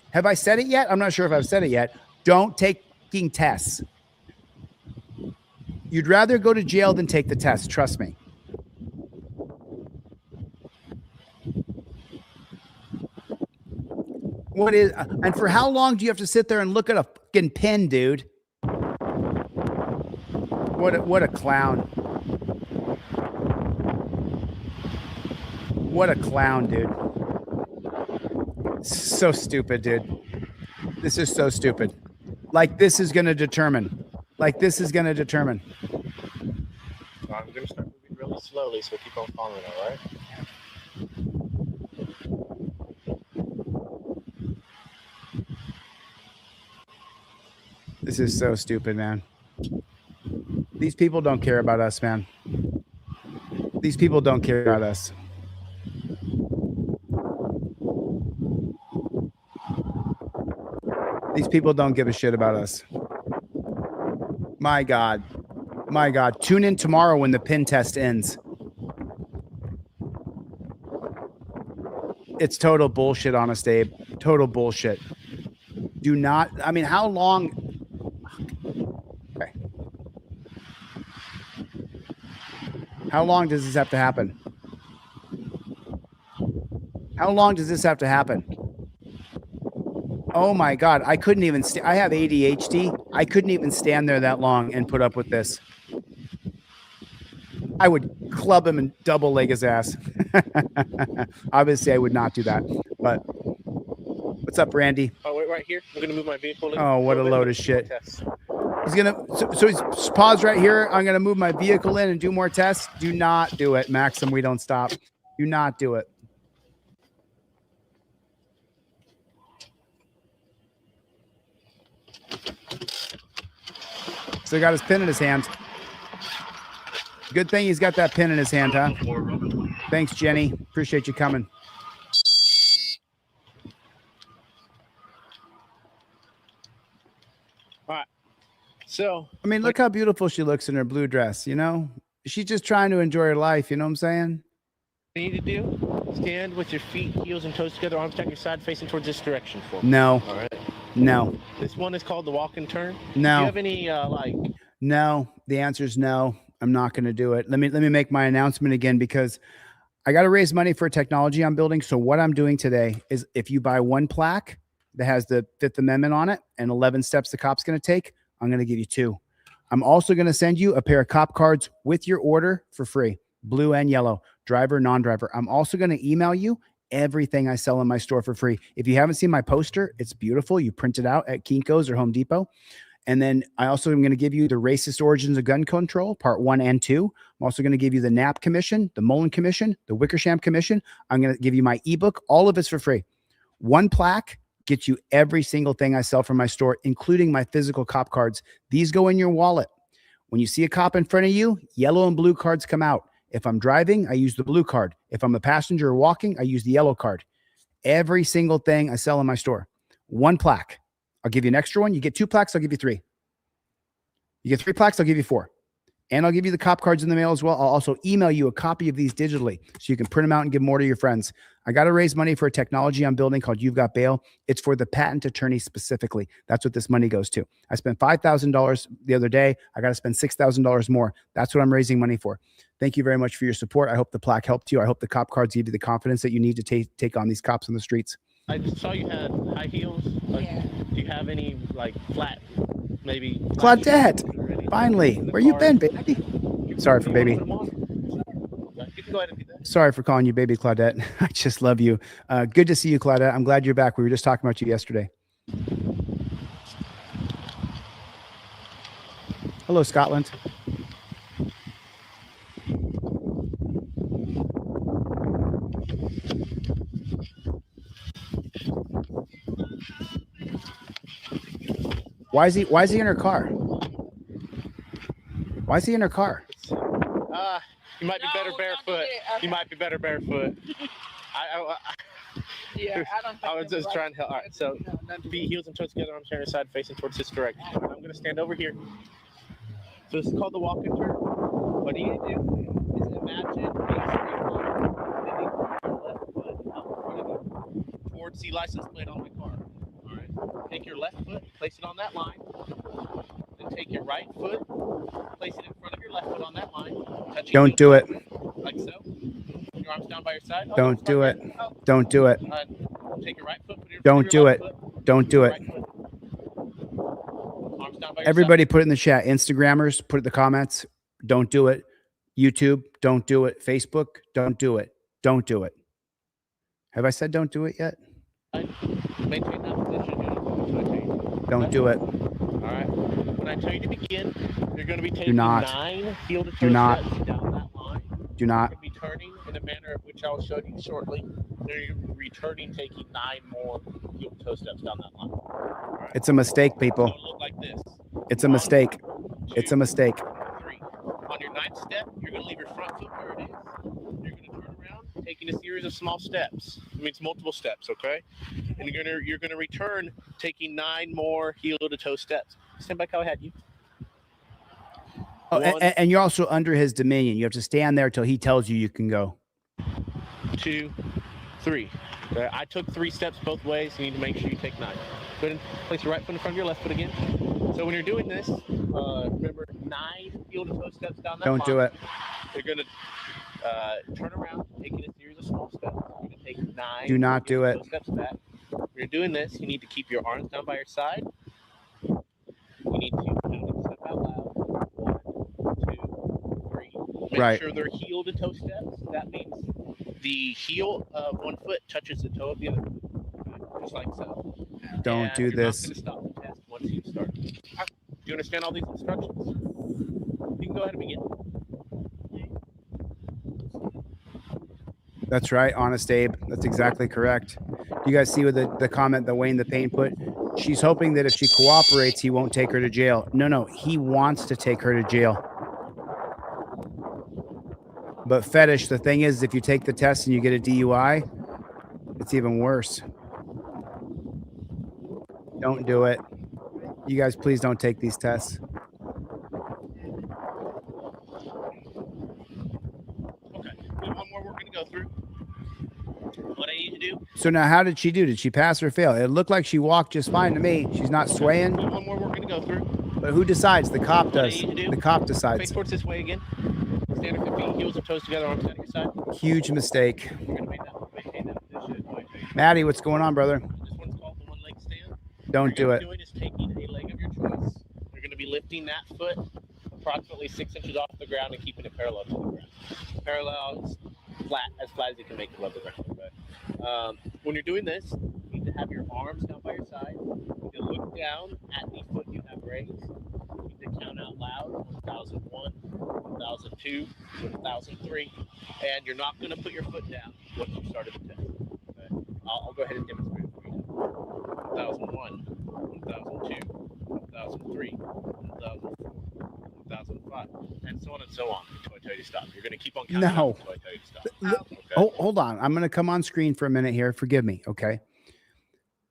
Have I said it yet? I'm not sure if I've said it yet. Don't taking tests. You'd rather go to jail than take the test. Trust me. What is, and for how long do you have to sit there and look at a fucking pin, dude? What a clown. What a clown, dude. So stupid, dude. This is so stupid. Like this is going to determine. Like this is going to determine. I'm going to start moving really slowly, so keep on following, all right? This is so stupid, man. These people don't care about us, man. These people don't care about us. These people don't give a shit about us. My God. My God. Tune in tomorrow when the pin test ends. It's total bullshit, honest Abe. Total bullshit. Do not, I mean, how long? Okay. How long does this have to happen? How long does this have to happen? Oh my God. I couldn't even, I have ADHD. I couldn't even stand there that long and put up with this. I would club him and double leg his ass. Obviously, I would not do that. But what's up, Randy? Oh, wait, right here. I'm going to move my vehicle in. Oh, what a load of shit. He's going to, so he's pause right here. I'm going to move my vehicle in and do more tests. Do not do it, Maxim. We don't stop. Do not do it. So he got his pin in his hand. Good thing he's got that pin in his hand, huh? Thanks, Jenny. Appreciate you coming. All right. So, I mean, look how beautiful she looks in her blue dress, you know? She's just trying to enjoy her life, you know what I'm saying? what you need to do, stand with your feet, heels, and toes together, arms down your side, facing towards this direction for me. No. All right. No. This one is called the walk and turn. No. Do you have any, like... No. The answer is no. I'm not going to do it. Let me make my announcement again, because I got to raise money for a technology I'm building. So what I'm doing today is, if you buy one plaque that has the Fifth Amendment on it and 11 steps the cop's going to take, I'm going to give you 2. I'm also going to send you a pair of cop cards with your order for free, blue and yellow, driver, non-driver. I'm also going to email you everything I sell in my store for free. If you haven't seen my poster, it's beautiful. You print it out at Kinko's or Home Depot. And then I also am going to give you the Racist Origins of Gun Control, part 1 and 2. I'm also going to give you the Knapp Commission, the Mullen Commission, the Wickersham Commission. I'm going to give you my ebook. All of it's for free. One plaque gets you every single thing I sell from my store, including my physical cop cards. These go in your wallet. When you see a cop in front of you, yellow and blue cards come out. If I'm driving, I use the blue card. If I'm a passenger or walking, I use the yellow card. Every single thing I sell in my store. One plaque. I'll give you an extra one. You get 2 plaques, I'll give you 3. You get 3 plaques, I'll give you 4. And I'll give you the cop cards in the mail as well. I'll also email you a copy of these digitally so you can print them out and give more to your friends. I got to raise money for a technology I'm building called You've Got Bail. It's for the patent attorney specifically. That's what this money goes to. I spent $5,000 the other day. I got to spend $6,000 more. That's what I'm raising money for. Thank you very much for your support. I hope the plaque helped you. I hope the cop cards give you the confidence that you need to take on these cops on the streets. I just saw you had high heels. Like, Yeah. Do you have any, like, flat, maybe? Claudette, finally. Where you been, baby? Sorry for baby. You can go ahead and do that. Sorry for calling you baby, Claudette. I just love you. Good to see you, Claudette. I'm glad you're back. We were just talking about you yesterday. Hello, Scotland. Why is he in her car? Why is he in her car? You might be better barefoot. You might be better barefoot. Yeah, I don't think I was just trying to help. All right, so feet, heels, and toes together, arms down your side, facing towards this direction. I'm going to stand over here. So this is called the walk and turn. What you need to do is imagine a straight line bending your left foot out in front of you towards the license plate on my car. All right. Take your left foot, place it on that line. Then take your right foot, place it in front of your left foot on that line. Don't do it. Like so. Your arms down by your side. Don't do it. Don't do it. Take your right foot, put it Don't do it. Don't do it. Everybody put it in the chat. Instagrammers, put it in the comments. Don't do it. YouTube, don't do it. Facebook, don't do it. Don't do it. Have I said don't do it yet? Maintain that position. Don't do it. All right. When I tell you to begin, you're going to be taking not. 9 heel-to-toe Do not. steps down that line. Do not. You're going to be turning in a manner which I'll show you shortly. Then you're going to be returning, taking 9 more heel-to-toe steps down that line. All right. It's a mistake, people. So it'll look like this. It's a mistake. It's a mistake. 3. On your 9th step, you're going to leave your front foot where it is. You're going to turn around, taking a series of small steps. It means multiple steps, okay? And you're gonna return, taking 9 more heel-to-toe steps. Stand back how I had you. Oh, 1, and you're also under his dominion. You have to stand there till he tells you can go. 2, 3. Okay, I took 3 steps both ways. You need to make sure you take 9. Go ahead and place your right foot in front of your left foot again. So when you're doing this, remember 9 heel-to-toe steps down that line. Don't do it. You're gonna turn around, taking a series of small steps. You're gonna take 9. Do not do it. Steps back. When you're doing this, you need to keep your arms down by your side. You need to step out loud. 1, 2, 3. Make Right. sure they're heel-to-toe steps. That means the heel of one foot touches the toe of the other. Okay? Just like so. Don't And do you're this. Not going to stop the test once you start. Do you understand all these instructions? You can go ahead and begin. That's right, Honest Abe. That's exactly correct. You guys see with the comment that Wayne the Pain put? She's hoping that if she cooperates, he won't take her to jail. No, he wants to take her to jail. But Fetish, the thing is, if you take the test and you get a DUI, it's even worse. Don't do it. You guys, please don't take these tests. Okay. There's one more we're going to go through. What I need to do. So now, how did she do? Did she pass or fail? It looked like she walked just fine to me. She's not swaying. There's one more we're going to go through. But who decides? The cop What I does. need to do. The cop Face decides. towards this way again. Stand at 50 heels and toes together, arms down at your side. Huge mistake. You're going to maintain that position. Maddie, what's going on, brother? This one's called the one leg stand. Don't do it. What you're doing is taking a leg of your choice. You're going to be lifting that foot approximately 6 inches off the ground and keeping it parallel to the ground. Parallel, flat as you can make it above the ground. Okay? When you're doing this, you need to have your arms down by your side. You need to look down at the foot you have raised. You need to count out loud 1001, 1002, 1003, and you're not going to put your foot down once you started the test. Okay? I'll go ahead and demonstrate it for you. 1001, 1002, 1003, 1004, 1005, and so on and so on until I tell you to stop. You're going to keep on counting No. until I tell you to stop. Okay? Oh, hold on. I'm going to come on screen for a minute here. Forgive me. Okay.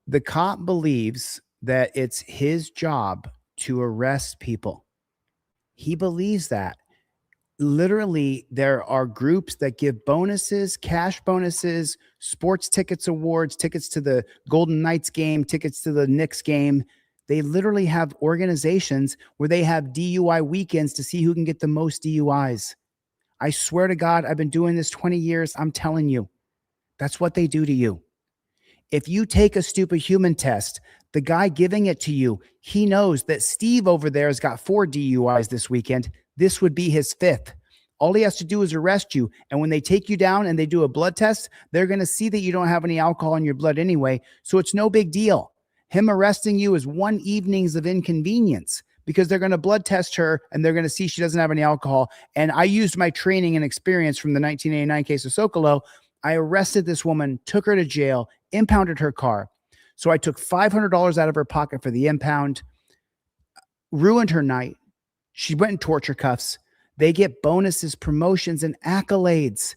The cop believes that it's his job to arrest people. He believes that. Literally, there are groups that give bonuses, cash bonuses, sports tickets awards, tickets to the Golden Knights game, tickets to the Knicks game. They literally have organizations where they have DUI weekends to see who can get the most DUIs. I swear to God, I've been doing this 20 years. I'm telling you, that's what they do to you. If you take a stupid human test, the guy giving it to you, he knows that Steve over there has got 4 DUIs this weekend. This would be his 5th. All he has to do is arrest you. And when they take you down and they do a blood test, they're going to see that you don't have any alcohol in your blood anyway. So it's no big deal. Him arresting you is 1 evening's of inconvenience because they're going to blood test her and they're going to see she doesn't have any alcohol. And I used my training and experience from the 1989 case of Socolow. I arrested this woman, took her to jail, impounded her car. So I took $500 out of her pocket for the impound, ruined her night. She went in torture cuffs. They get bonuses, promotions, and accolades.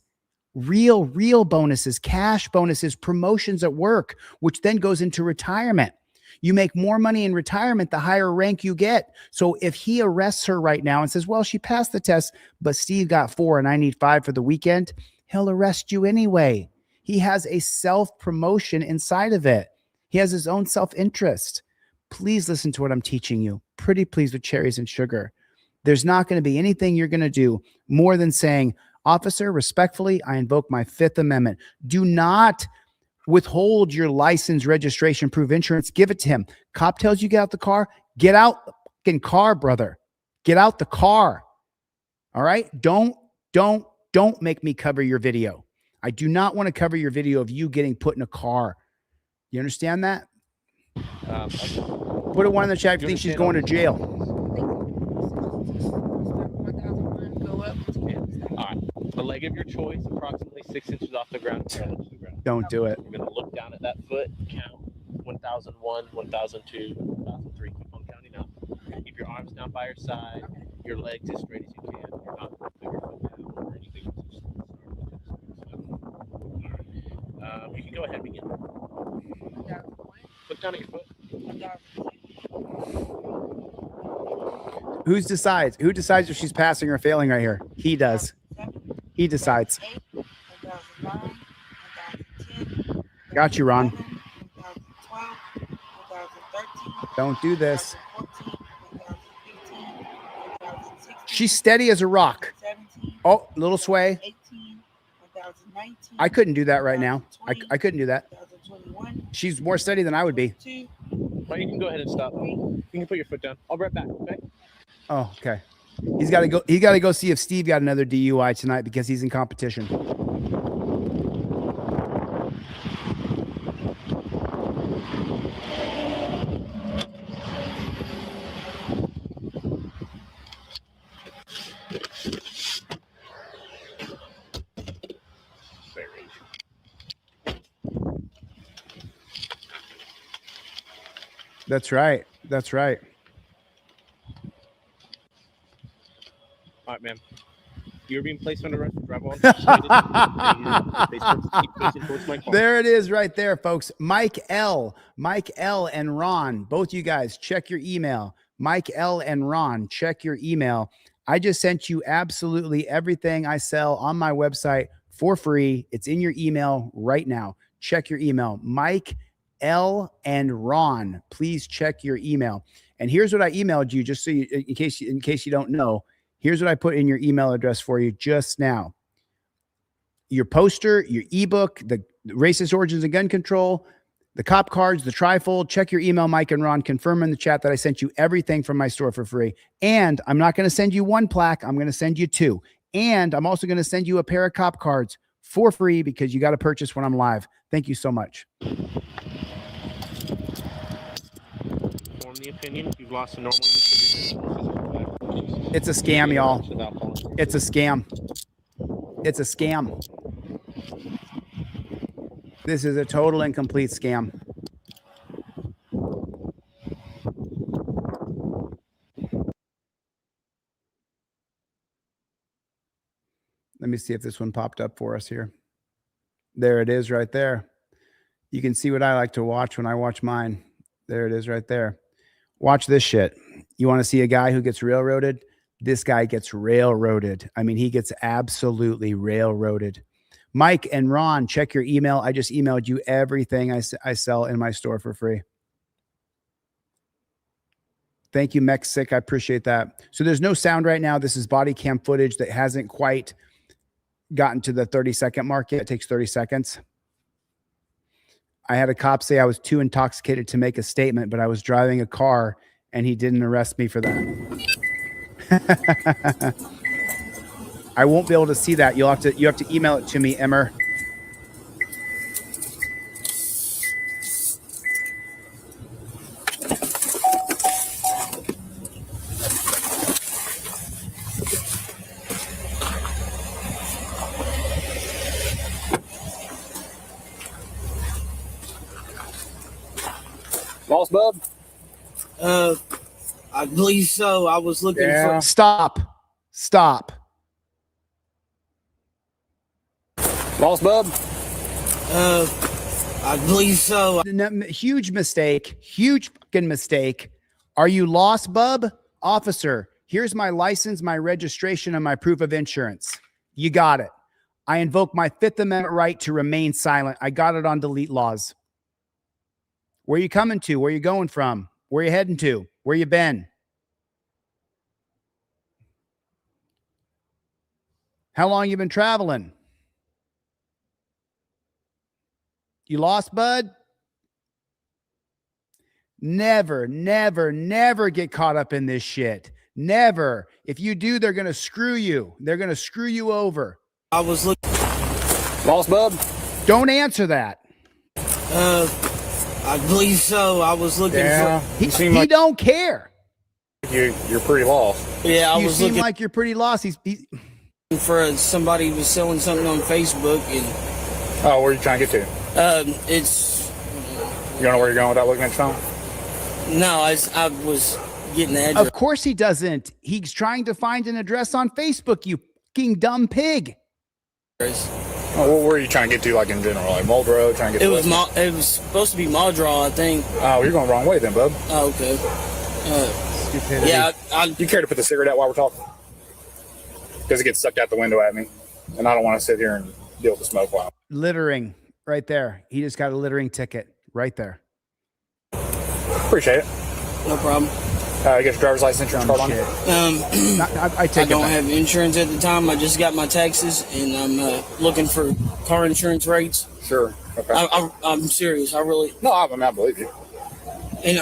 Real bonuses, cash bonuses, promotions at work, which then goes into retirement. You make more money in retirement the higher rank you get. So if he arrests her right now and says, well, she passed the test, but Steve got 4 and I need 5 for the weekend, he'll arrest you anyway. He has a self-promotion inside of it. He has his own self-interest. Please listen to what I'm teaching you. Pretty please with cherries and sugar. There's not going to be anything you're going to do more than saying, officer, respectfully, I invoke my 5th Amendment. Do not withhold your license, registration, proof, insurance, give it to him. Cop tells you get out the car, get out the fucking car, brother. Get out the car. All right? Don't make me cover your video. I do not want to cover your video of you getting put in a car. You understand that? Put a one in the chat if you think she's going to jail. All right. The leg of your choice, approximately 6 inches off the ground. Don't do it. You're going to look down at that foot, count 1001, 1002, 1003. Keep on counting up. Keep your arms down by your side, your legs as straight as you can. You're not going to put your foot down or anything. You can go ahead and begin. Look down at your foot. Who decides if she's passing or failing right here? He does. He decides. Got you, Ron. Don't do this. She's steady as a rock. Oh, little sway. I couldn't do that right now. I couldn't do that. She's more steady than I would be. Well, you can go ahead and stop. You can put your foot down. I'll be right back, okay? Oh, okay. He's got to go. He got to go see if Steve got another DUI tonight because he's in competition. That's right. That's right. All right, ma'am. You're being placed under arrest. Drive on. There it is right there, folks. Mike L, and Ron, both you guys, check your email. Mike L and Ron, check your email. I just sent you absolutely everything I sell on my website for free. It's in your email right now. Check your email. Mike L and Ron, please check your email. And here's what I emailed you, just so you, in case you don't know. Here's what I put in your email address for you just now. Your poster, your ebook, the Racist Origins of Gun Control, the cop cards, the trifold. Check your email, Mike and Ron. Confirm in the chat that I sent you everything from my store for free. And I'm not going to send you one plaque. I'm going to send you two. And I'm also going to send you a pair of cop cards for free because you got to purchase when I'm live. Thank you so much. Form the opinion. You've lost a normal use of your It's a scam, y'all. It's a scam. It's a scam. This is a total and complete scam. Let me see if this one popped up for us here. There it is right there. You can see what I like to watch when I watch mine. There it is right there. Watch this shit. You want to see a guy who gets railroaded? This guy gets railroaded. I mean, he gets absolutely railroaded. Mike and Ron, check your email. I just emailed you everything I sell in my store for free. Thank you, Mexic. I appreciate that. So there's no sound right now. This is body cam footage that hasn't quite gotten to the 30-second mark yet. It takes 30 seconds. I had a cop say I was too intoxicated to make a statement, but I was driving a car and he didn't arrest me for that. I won't be able to see that. You have to email it to me, Emmer. Boss Bub? I believe so. I was looking for. Stop. Boss Bub? I believe so. Huge mistake. Huge fucking mistake. Are you lost, bub? Officer, here's my license, my registration, and my proof of insurance. You got it. I invoke my Fifth Amendment right to remain silent. I got it on delete laws. Where you coming to? Where you going from? Where you heading to? Where you been? How long you been traveling? You lost, bud? Never, never, never get caught up in this shit. Never. If you do, they're going to screw you. They're going to screw you over. I was looking. Lost, bub? Don't answer that. I believe so. I was looking He don't care. You're pretty lost. Yeah, I You was seem looking like you're pretty lost. He's for somebody who was selling something on Facebook, and Oh, where are you trying to get to? it's You don't know where you're going without looking at your phone? no. I was getting the address. Of course he doesn't. He's trying to find an address on Facebook, you fucking dumb pig. Oh, where are you trying to get to, like in general? Like Muldrow, trying to get It to was it was supposed to be Maldraw, I think. Oh, you're going the wrong way then, bub. Oh, okay. Stupidity. Yeah, You care to put the cigarette out while we're talking? Because it gets sucked out the window at me. And I don't want to sit here and deal with the smoke while. Littering right there. He just got a littering ticket right there. Appreciate it. no problem. You get your driver's license, insurance card on you? I I take it don't back. have insurance at the time. I just got my taxes, and I'm looking for car insurance rates. Sure. Okay. I'm serious. I really, No, I mean, I believe you. and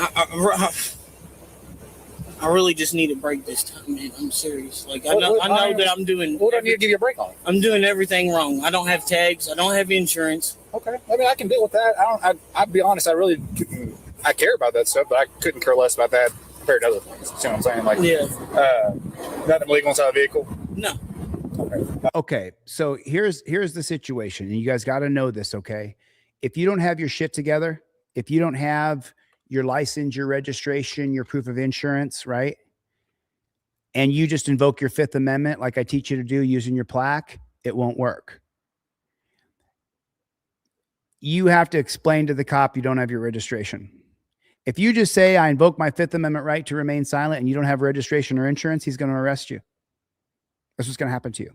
I really just need a break this time, man. I'm serious. Like I know that I'm doing. What do I need to give you a break on? I'm doing everything wrong. I don't have tags. I don't have insurance. Okay. I mean, I can deal with that. I'll be honest. I care about that stuff, but I couldn't care less about that compared to other things. See what I'm saying? Like, nothing illegal inside the vehicle. No. Okay, so here's the situation, and you guys got to know this, okay? If you don't have your shit together, if you don't have your license, your registration, your proof of insurance, right? And you just invoke your Fifth Amendment like I teach you to do using your plaque, it won't work. You have to explain to the cop you don't have your registration. If you just say, I invoke my Fifth Amendment right to remain silent, and you don't have registration or insurance, he's going to arrest you. That's what's going to happen to you.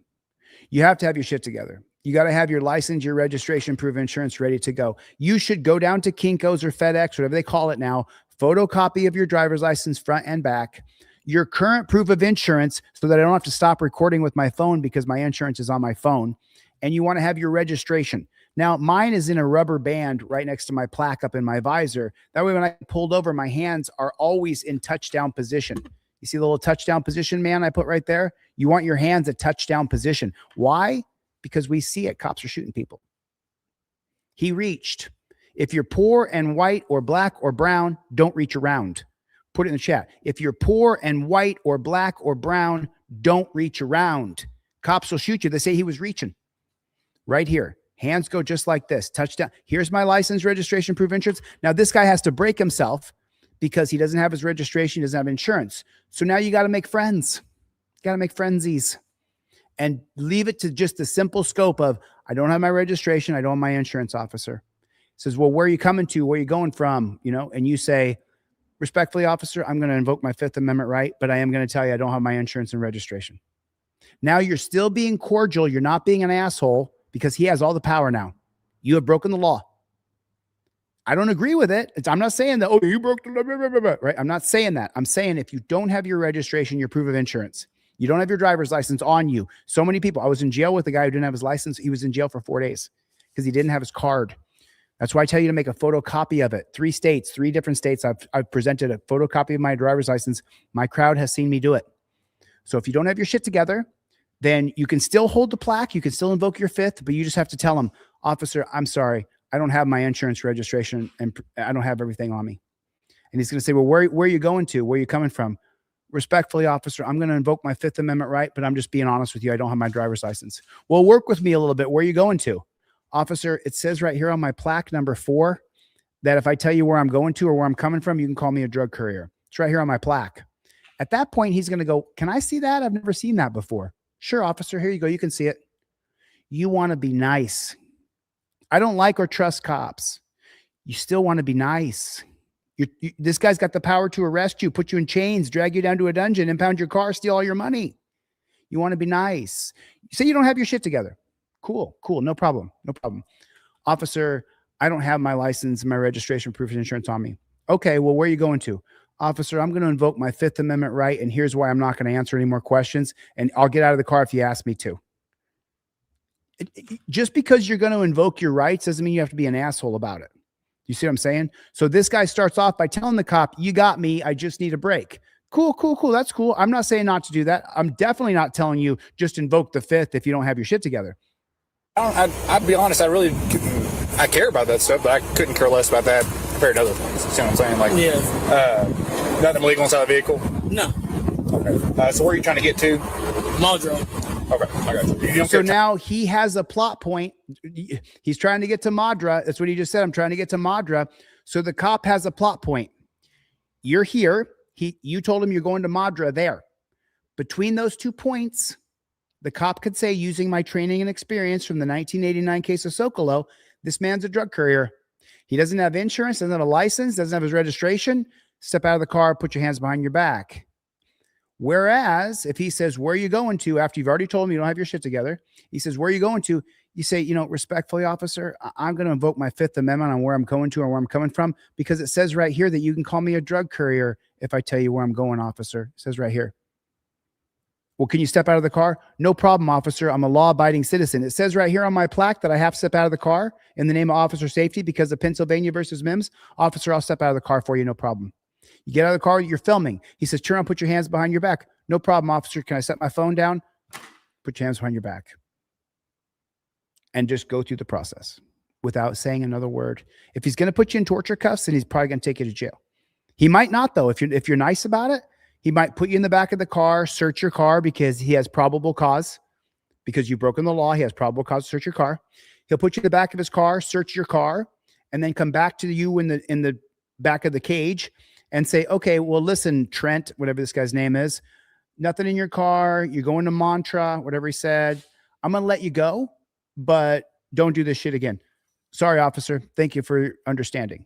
You have to have your shit together. You got to have your license, your registration, proof of insurance ready to go. You should go down to Kinko's or FedEx, whatever they call it now, photocopy of your driver's license front and back, your current proof of insurance so that I don't have to stop recording with my phone because my insurance is on my phone. And you want to have your registration. Now, mine is in a rubber band right next to my plaque up in my visor. That way, when I pulled over, my hands are always in touchdown position. You see the little touchdown position, man, I put right there? You want your hands at touchdown position. Why? Because we see it. Cops are shooting people. He reached. If you're poor and white or black or brown, don't reach around. Put it in the chat. If you're poor and white or black or brown, don't reach around. Cops will shoot you. They say he was reaching. Right here. Hands go just like this. Touchdown. Here's my license, registration, proof of insurance. Now, this guy has to break himself because he doesn't have his registration, he doesn't have insurance. So now you got to make friends. You got to make frenzies and leave it to just the simple scope of, I don't have my registration. I don't have my insurance officer. Says, well, where are you coming to? Where are you going from? You know, and you say, respectfully, officer, I'm going to invoke my Fifth Amendment right, but I am going to tell you I don't have my insurance and registration. Now you're still being cordial. You're not being an asshole because he has all the power now. You have broken the law. I don't agree with it. I'm not saying that, oh, you broke the law, right? I'm not saying that. I'm saying if you don't have your registration, your proof of insurance, you don't have your driver's license on you. So many people, I was in jail with a guy who didn't have his license. He was in jail for 4 days because he didn't have his card. That's why I tell you to make a photocopy of it. 3 states, 3 different states. I've presented a photocopy of my driver's license. My crowd has seen me do it. So if you don't have your shit together, then you can still hold the plaque. You can still invoke your Fifth, but you just have to tell him, officer, I'm sorry. I don't have my insurance registration and I don't have everything on me. And he's going to say, well, where are you going to? Where are you coming from? Respectfully, officer, I'm going to invoke my Fifth Amendment right, but I'm just being honest with you. I don't have my driver's license. Well, work with me a little bit. Where are you going to? Officer, it says right here on my plaque number 4 that if I tell you where I'm going to or where I'm coming from, you can call me a drug courier. It's right here on my plaque. At that point, he's going to go, can I see that? I've never seen that before. Sure, officer, here you go. You can see it. You want to be nice. I don't like or trust cops. You still want to be nice. This guy's got the power to arrest you, put you in chains, drag you down to a dungeon, impound your car, steal all your money. You want to be nice. You say you don't have your shit together. Cool. No problem. Officer, I don't have my license, my registration, proof of insurance on me. Okay, well, where are you going to? Officer, I'm going to invoke my Fifth Amendment right, and here's why I'm not going to answer any more questions, and I'll get out of the car if you ask me to. Just because you're going to invoke your rights doesn't mean you have to be an asshole about it. You see what I'm saying? So this guy starts off by telling the cop, you got me. I just need a break. Cool. That's cool. I'm not saying not to do that. I'm definitely not telling you just invoke the fifth if you don't have your shit together. I'd be honest. I care about that stuff, but I couldn't care less about that compared to other things. You see what I'm saying? Like, nothing illegal inside the vehicle. No. Okay. So where are you trying to get to? Muldrow. Okay, I got you. So now he has a plot point. He's trying to get to Madra. That's what he just said. I'm trying to get to Madra. So the cop has a plot point. You're here. You told him you're going to Madra there. Between those 2 points, the cop could say, using my training and experience from the 1989 case of Socolow, this man's a drug courier. He doesn't have insurance, doesn't have a license, doesn't have his registration. Step out of the car, put your hands behind your back. Whereas if he says, where are you going to, after you've already told him you don't have your shit together, he says, where are you going to? You say, respectfully, officer, I'm going to invoke my Fifth Amendment on where I'm going to or where I'm coming from, because it says right here that you can call me a drug courier if I tell you where I'm going, officer. It says right here. Well, can you step out of the car? No problem, officer. I'm a law-abiding citizen. It says right here on my plaque that I have to step out of the car in the name of officer safety because of Pennsylvania versus Mims. Officer, I'll step out of the car for you. No problem. You get out of the car, you're filming. He says, turn around, put your hands behind your back. No problem, officer. Can I set my phone down? Put your hands behind your back. And just go through the process without saying another word. If he's going to put you in torture cuffs, then he's probably going to take you to jail. He might not, though. If you're nice about it, he might put you in the back of the car, search your car because he has probable cause. Because you've broken the law, he has probable cause to search your car. He'll put you in the back of his car, search your car, and then come back to you in the back of the cage and say, okay, well, listen, Trent, whatever this guy's name is, nothing in your car. You're going to Mantra, whatever he said. I'm going to let you go, but don't do this shit again. Sorry, officer. Thank you for understanding.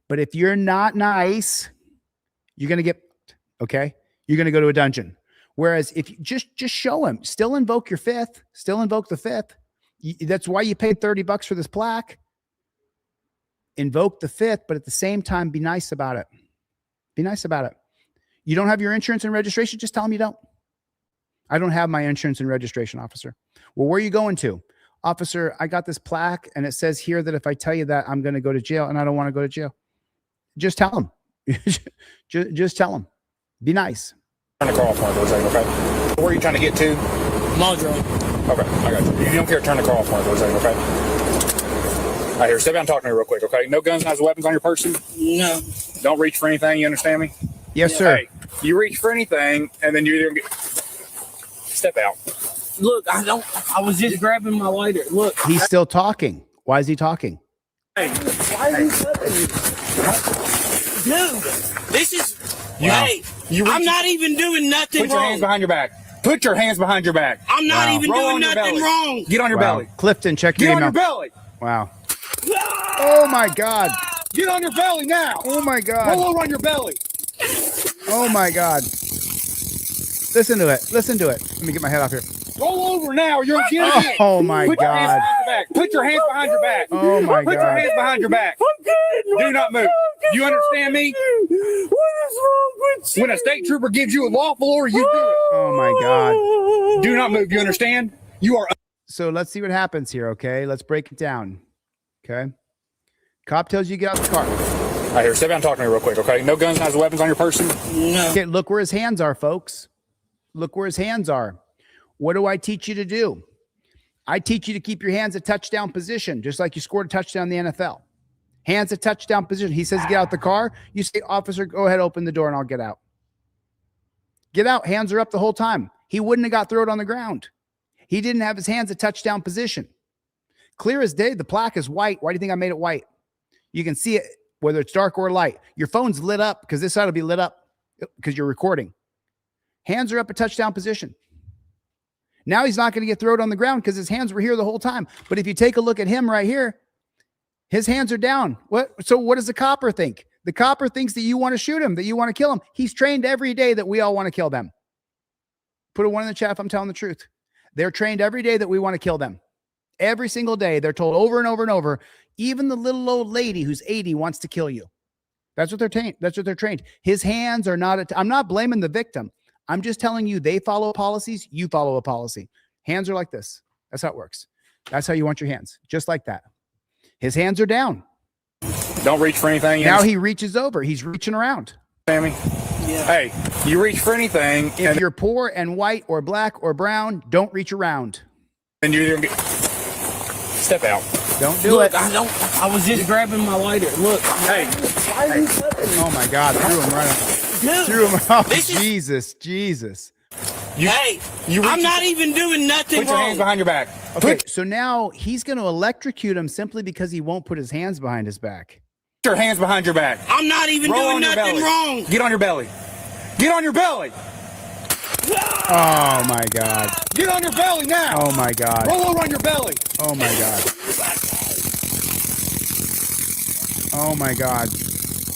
But if you're not nice, you're going to get, okay? You're going to go to a dungeon. Whereas if you just show him, still invoke your fifth, still invoke the fifth. That's why you paid $30 for this plaque. Invoke the fifth, but at the same time, be nice about it. Be nice about it. You don't have your insurance and registration? Just tell him you don't. I don't have my insurance and registration, officer. Well, where are you going to? Officer, I got this plaque and it says here that if I tell you that, I'm going to go to jail and I don't want to go to jail. Just tell him. just tell him. Be nice. Turn the car off for a second, okay? Where are you trying to get to? Muldrow. Okay, I got you. You don't care. Turn the car off for a second, okay? All right, here, step down and talk to me real quick, okay? No guns, no weapons on your person? No. Don't reach for anything, you understand me? Yes, sir. Hey, you reach for anything, and then you either get... Step out. Look, I was just grabbing my lighter. Look. He's still talking. Why is he talking? Hey, why are you flipping me? Dude, this is... Wow. Hey, I'm not even doing nothing wrong. Put your hands behind your back. Put your hands behind your back. I'm not even doing nothing wrong. Get on your belly. Clifton, check your email. Get on your belly. Wow. Oh, my God. Get on your belly now. Oh, my God. Roll over on your belly. Oh, my God. Listen to it. Listen to it. Let me get my head off here. Roll over now. You're a kid. Oh, my Put God. Your hands behind your back. Put your hands behind your back. Oh, my Put God. your hands behind your back. I'm good. Do not move. You understand me? What is wrong with you? When a state trooper gives you a lawful order, you do it. Oh, my God. Do not move. You understand? You are. So let's see what happens here, okay? Let's break it down, okay? Cop tells you to get out the car. All right, here, step down and talk to me real quick, okay? No guns, no weapons on your person? No. Okay, look where his hands are, folks. Look where his hands are. What do I teach you to do? I teach you to keep your hands at touchdown position, just like you scored a touchdown in the NFL. Hands at touchdown position. He says, get out the car. You say, officer, go ahead, open the door, and I'll get out. Get out. Hands are up the whole time. He wouldn't have got thrown on the ground. He didn't have his hands at touchdown position. Clear as day, the plaque is white. Why do you think I made it white? You can see it, whether it's dark or light. Your phone's lit up because this side will be lit up because you're recording. Hands are up at touchdown position. Now he's not going to get thrown on the ground because his hands were here the whole time. But if you take a look at him right here, his hands are down. So what does the copper think? The copper thinks that you want to shoot him, that you want to kill him. He's trained every day that we all want to kill them. Put a 1 in the chat if I'm telling the truth. They're trained every day that we want to kill them. Every single day. They're told over and over and over. Even the little old lady who's 80 wants to kill you. That's what they're trained. That's what they're trained. His hands are not. I'm not blaming the victim. I'm just telling you they follow policies. You follow a policy. Hands are like this. That's how it works. That's how you want your hands, just like that. His hands are down. Don't reach for anything. Now he reaches over. He's reaching around. Sammy. Yeah. Hey, you reach for anything, If you're poor and white or black or brown, don't reach around. and you're gonna get step out. Don't do Look, it. I was just grabbing my lighter. Look. Hey, Oh my God! Threw him right. Dude, Threw him. Oh, This is- Jesus. hey, you reach I'm not even doing nothing Put your hands wrong. behind your back. Okay, so now he's going to electrocute him simply because he won't put his hands behind his back. Put your hands behind your back. I'm not even Roll doing on your nothing belly. wrong. Get on your belly. Get on your belly. Oh my God! Get on your belly now. Oh my God! Roll over on your belly. Oh my God! Oh my God!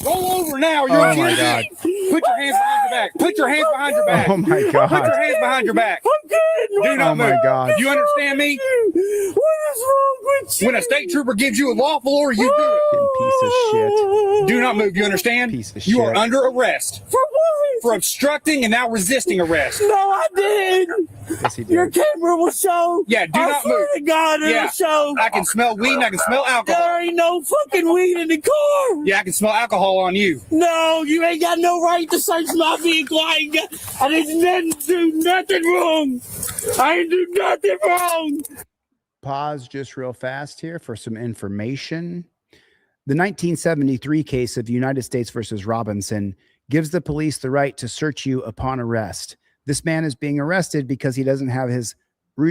Roll over now. You're Oh on my your God! Put your hands behind your back. Put your hands behind your back. Oh my Put God! your hands behind your back. Do not Oh my move. God! You understand me? What is wrong with you? When a state trooper gives you a lawful order, you do it. Fucking piece of shit! Do not move. You understand? Piece of You are shit. under arrest For what? for obstructing and now resisting arrest. No, I didn't. Yes, he Your did. camera will show. Yeah, do I not swear move. to God, it'll Yeah. show. I can smell weed and I can smell alcohol. There ain't no fucking weed in the car. Yeah, I can smell alcohol on you. No, you ain't got no right to search my vehicle. I didn't do nothing wrong. I didn't do nothing wrong. Pause just real fast here for some information. The 1973 case of United States versus Robinson gives the police the right to search you upon arrest. This man is being arrested because he doesn't have his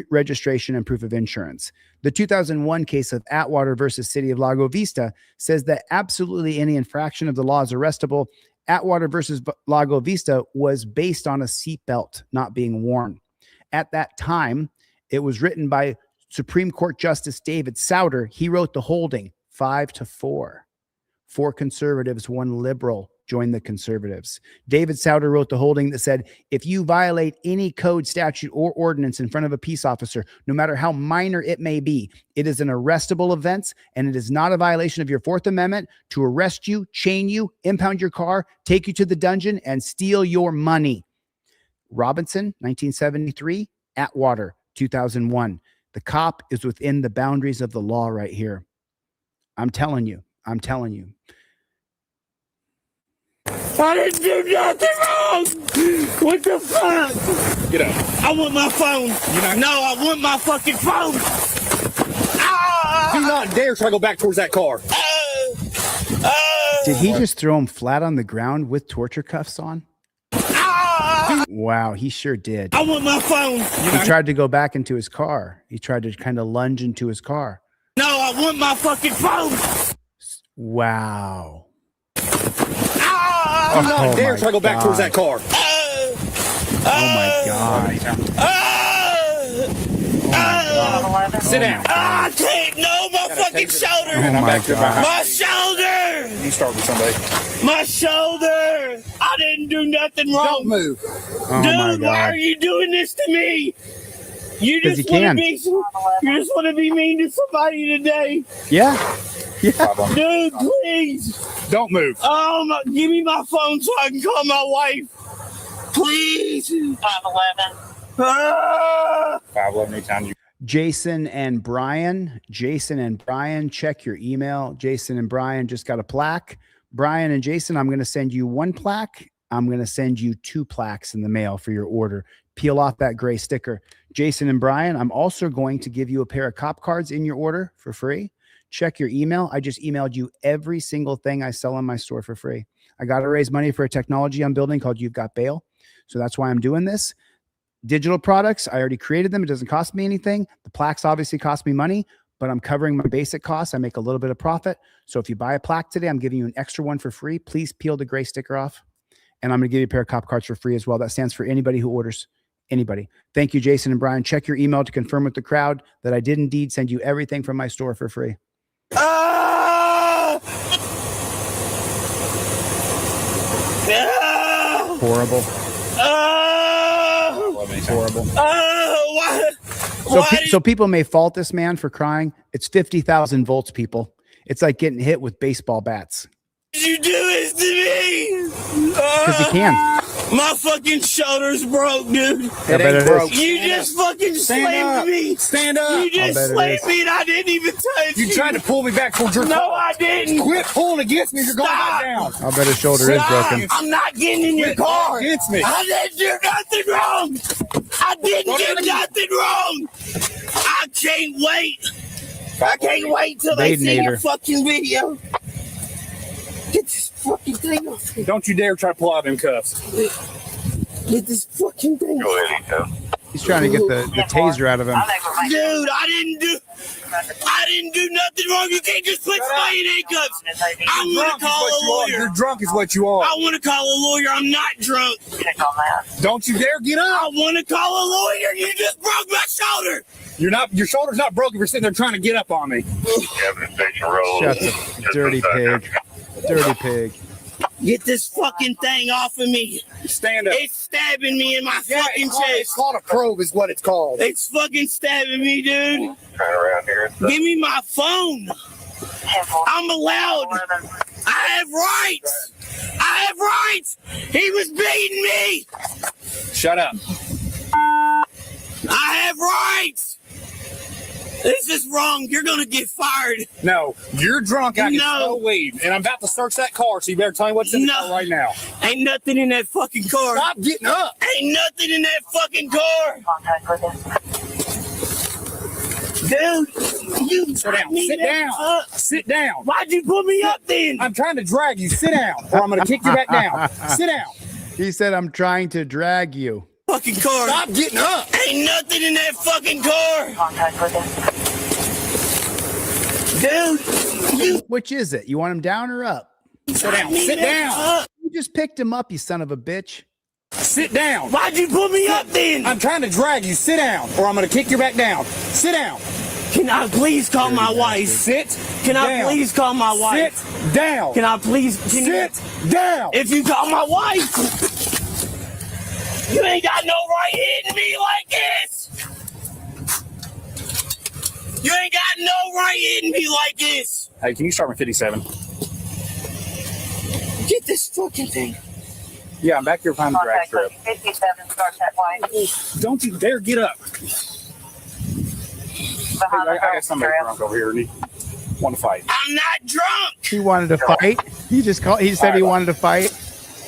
registration and proof of insurance. The 2001 case of Atwater versus City of Lago Vista says that absolutely any infraction of the law is arrestable. Atwater versus Lago Vista was based on a seatbelt not being worn. At that time, it was written by Supreme Court Justice David Souter. He wrote the holding 5-4. 4 conservatives, 1 liberal joined the conservatives. David Souter wrote the holding that said, if you violate any code, statute, or ordinance in front of a peace officer, no matter how minor it may be, it is an arrestable offense, and it is not a violation of your Fourth Amendment to arrest you, chain you, impound your car, take you to the dungeon, and steal your money. Robinson, 1973, Atwater, 2001. The cop is within the boundaries of the law right here. I'm telling you. I didn't do nothing wrong. What the fuck? Get up. I want my phone. No, I want my fucking phone. Do not dare try to go back towards that car. Did he just throw him flat on the ground with torture cuffs on? Wow, he sure did. I want my phone. He tried to go back into his car. He tried to kind of lunge into his car. No, I want my fucking phone. Wow. Do not dare try to go back towards that car. Oh my God. Sit down. I can't. No, my fucking shoulder. Oh my God. My shoulder. You start with somebody. My shoulder. I didn't do nothing wrong. Don't move. Oh my Dude, why God. are you doing this to me? You 'Cause just you want can. to be mean to somebody today. Yeah. Dude, please. Don't move. Give me my phone so I can call my wife. Please. 511. 511 anytime you. Jason and Brian, check your email. Jason and Brian just got a plaque. Brian and Jason, I'm going to send you 1 plaque. I'm going to send you 2 plaques in the mail for your order. Peel off that gray sticker. Jason and Brian, I'm also going to give you a pair of cop cards in your order for free. Check your email. I just emailed you every single thing I sell in my store for free. I got to raise money for a technology I'm building called You've Got Bail. So that's why I'm doing this. Digital products, I already created them. It doesn't cost me anything. The plaques obviously cost me money, but I'm covering my basic costs. I make a little bit of profit. So if you buy a plaque today, I'm giving you an extra one for free. Please peel the gray sticker off. And I'm going to give you a pair of cop cards for free as well. That stands for anybody who orders. Anybody. Thank you, Jason and Brian. Check your email to confirm with the crowd that I did indeed send you everything from my store for free. Horrible. Horrible. So people may fault this man for crying. It's 50,000 volts, people. It's like getting hit with baseball bats. Did you do this to me? Because you can. My fucking shoulder's broke, dude. I bet it is. You just fucking slammed me. Stand up. You just bet it slammed is. me and I didn't even touch you. You tried to pull me back towards your No, car. I didn't. Quit pulling against me. You're going back down. I'll bet his shoulder is Stop. broken. I'm not getting in your car. Against me. I didn't do nothing wrong. I didn't do nothing wrong. I can't wait. I can't wait till they see your Baitinator. fucking video. Get this fucking thing off me. Don't you dare try to pull out them cuffs. Get this fucking thing off. He's trying to get the taser out of him. Dude, I didn't do nothing wrong. You can't just put somebody in handcuffs. I'm gonna call a lawyer. You're drunk is what you are. I want to call a lawyer. I'm not drunk. Don't you dare get I up. want to call a lawyer. You just broke my shoulder. You're not. Your shoulder's not broken. You're sitting there trying to get up on me. Shut the dirty pig. Dirty pig. Get this fucking thing off of me. Stand up. It's stabbing me in my Yeah, fucking it's chest. called a probe, is what it's called. It's fucking stabbing me, dude. Turn around here. Give me my phone. I'm allowed. I have rights. I have rights. He was beating me. Shut up. I have rights. This is wrong. You're gonna get fired. No, you're drunk. I can No. smell weed, and I'm about to search that car. So you better tell me what's in the No. car right now. Ain't nothing in that fucking car. Stop getting up. Ain't nothing in that fucking car. Dude, you Sit down. me Sit that down. up. Sit down. Why'd you put me up then? I'm trying to drag you. Sit down, or I'm going to kick you back down. Sit down. He said, I'm trying to drag you. Fucking car. Stop getting up. Ain't nothing in that fucking car. Dude, you Which is it? You want him down or up? Sit down. me Sit that down. up. You just picked him up, you son of a bitch. Sit down. Why'd you put me up then? I'm trying to drag you. Sit down, or I'm going to kick you back down. Sit down. Can I please call my wife? Sit. Can I down. please call my wife? Sit down. Can I please? Can you- Sit down. If you call my wife, you ain't got no right hitting me like this. You ain't got no right hitting me like this. Hey, can you start with 57? Get this fucking thing. Yeah, I'm back here behind the drag strip. 57 starts that way. Don't you dare get up. I got somebody drunk over here and he want to fight. I'm not drunk. He wanted to fight. He just called. He said he wanted to fight.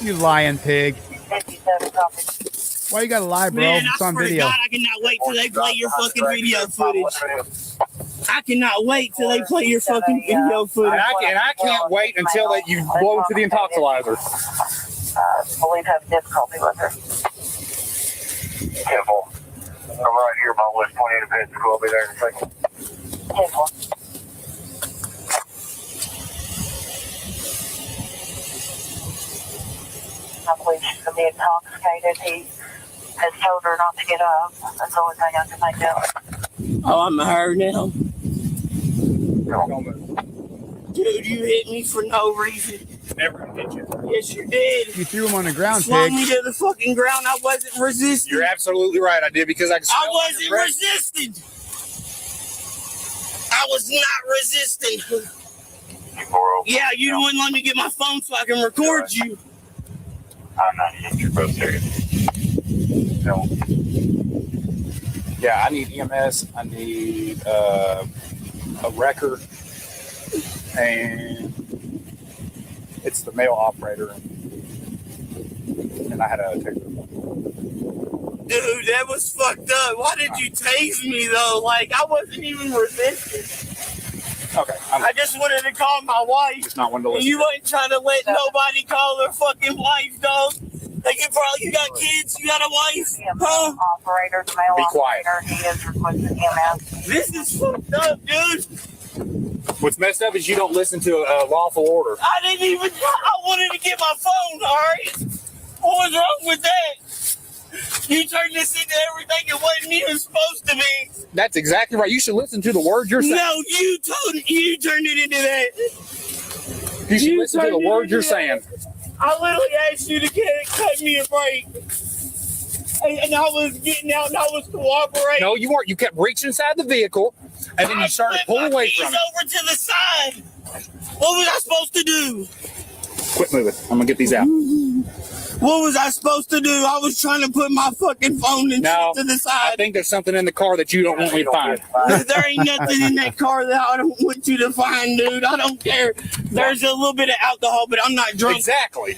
You lying pig. 57 copy. Why you gotta lie, bro? Man, It's I on swear to video. God, I cannot wait till they play your fucking video footage. I cannot wait till they play your fucking video footage. And I can't wait until that you blow to the intoxilizer. Believe have difficulty with her. Careful. I'm right here, my West 28 event. I'll be there in a second. Careful. I believe she's going to be intoxicated. He has told her not to get up. That's the only thing I can think of. Oh, I'm hurt now. Don't move. Dude, you hit me for no reason. Never gonna hit you. Yes, you did. You threw him on the ground, Swung pig. me to the fucking ground. I wasn't resisting. You're absolutely right. I did because I could I smell wasn't your breath. resisting. I was not resisting. Yeah, you wouldn't let me get my phone so I can record you. I'm not hitting you both serious. No. Yeah, I need EMS. I need a wrecker, and it's the male operator. And I had a ticket. Dude, that was fucked up. Why did you tase me though? Like I wasn't even resisting. Okay, I just wanted to call my wife. just not one to And listen. you wasn't trying to let nobody call their fucking wife, dog. Like you got kids, you got a wife, huh? Operator, the male Be quiet. operator, he is requesting EMS. This is fucked up, dude. What's messed up is you don't listen to a lawful order. I didn't even. I wanted to get my phone. All right. What was wrong with that? You turned this into everything it wasn't even supposed to be. That's exactly right. You should listen to the words you're saying. No, you turned it into that. You should you listen to the turned it words into you're that. saying. I literally asked you to cut me a break. And I was getting out and I was cooperating. No, you weren't. You kept reaching inside the vehicle, and then you started pulling away from it. over to the side. What was I supposed to do? Quit moving. I'm gonna get these out. What was I supposed to do? I was trying to put my fucking phone and No, shit to the I side. think there's something in the car that you don't want me to find. There ain't nothing in that car that I don't want you to find, dude. I don't care. There's a little bit of alcohol, but I'm not drunk. Exactly.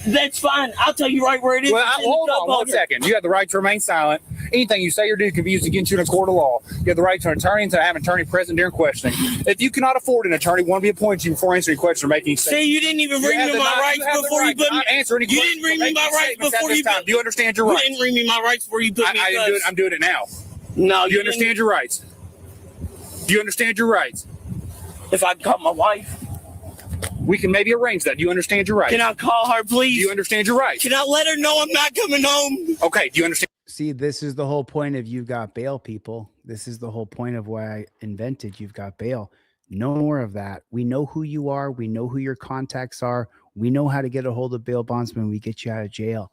That's fine. I'll tell you right where it is. Well, It's in the hold cup on 1 holder. second. You have the right to remain silent. Anything you say or do can be used against you in a court of law. You have the right to an attorney and to have an attorney present during questioning. If you cannot afford an attorney, one be appointed to you before answering questions or making See, statements. you didn't even bring me my rights before you put me. Answer any You questions didn't bring or me make my any rights statements at before this you time. put. Do you understand your You rights? didn't bring me my rights before you put me. I didn't do it. I'm doing it now. No, Do you understand your rights? Do you understand your rights? If I call my wife, we can maybe arrange that. Do you understand your rights? can I call her, please? Do you understand your rights? Can I let her know I'm not coming home? Okay. Do you understand? See, this is the whole point of You've Got Bail, people. This is the whole point of why I invented You've Got Bail. No more of that. We know who you are. We know who your contacts are. We know how to get a hold of bail bondsman. We get you out of jail.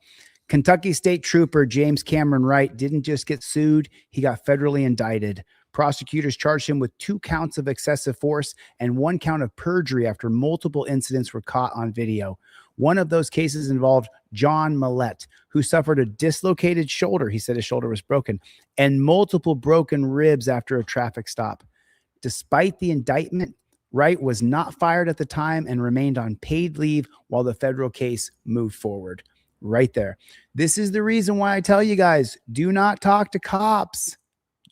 Kentucky State Trooper James Cameron Wright didn't just get sued. He got federally indicted. Prosecutors charged him with 2 counts of excessive force and 1 count of perjury after multiple incidents were caught on video. One of those cases involved John Millett, who suffered a dislocated shoulder. He said his shoulder was broken, and multiple broken ribs after a traffic stop. Despite the indictment, Wright was not fired at the time and remained on paid leave while the federal case moved forward. Right there. This is the reason why I tell you guys, do not talk to cops.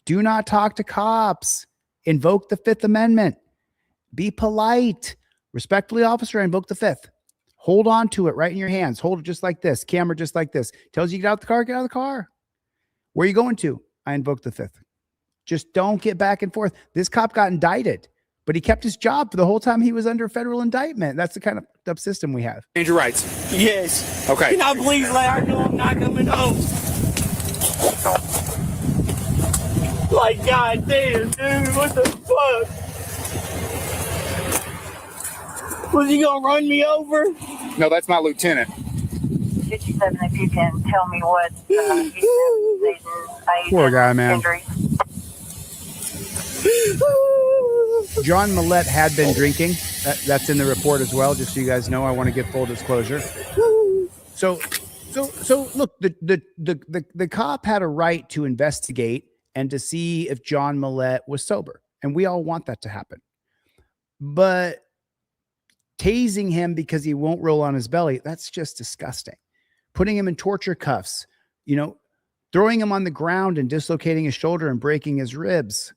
Do not talk to cops. Invoke the 5th Amendment. Be polite. Respectfully, officer, invoke the 5th. Hold on to it right in your hands. Hold it just like this. Camera just like this. Tells you to get out of the car, get out of the car. Where are you going to? I invoke the 5th. Just don't get back and forth. This cop got indicted, but he kept his job for the whole time he was under federal indictment. That's the kind of up system we have. And your rights. Yes. Okay. Can I please let her know I'm not coming home? Like, goddamn, dude, what the fuck? Was he gonna run me over? No, that's my lieutenant. 57, if you can tell me what Poor guy, man. injury. John Millett had been drinking. That's in the report as well, just so you guys know. I want to give full disclosure. So look, the cop had a right to investigate and to see if John Millett was sober, and we all want that to happen. But tasing him because he won't roll on his belly, that's just disgusting. Putting him in torture cuffs, throwing him on the ground and dislocating his shoulder and breaking his ribs.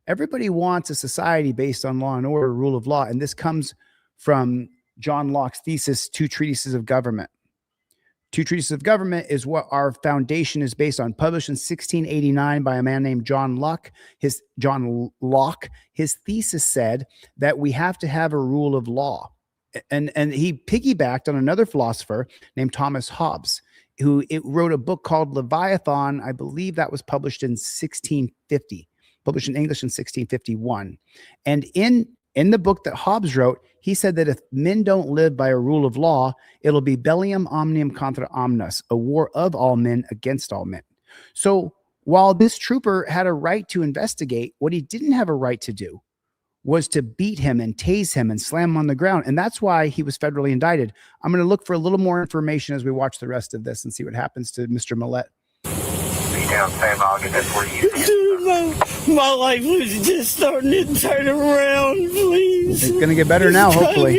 Everybody wants a society based on law and order, rule of law. And this comes from John Locke's thesis, 2 Treatises of Government. 2 Treatises of Government is what our foundation is based on, published in 1689 by a man named John Locke. His thesis said that we have to have a rule of law. And he piggybacked on another philosopher named Thomas Hobbes, who wrote a book called Leviathan. I believe that was published in 1650. Published in English in 1651. And in the book that Hobbes wrote, he said that if men don't live by a rule of law, it'll be bellium omnium contra omnes, a war of all men against all men. So while this trooper had a right to investigate, what he didn't have a right to do was to beat him and tase him and slam him on the ground. And that's why he was federally indicted. I'm going to look for a little more information as we watch the rest of this and see what happens to Mr. Millett. Down, Sam, I'll get that for you. Dude, my life was just starting to turn around, please. It's going to get better now, hopefully.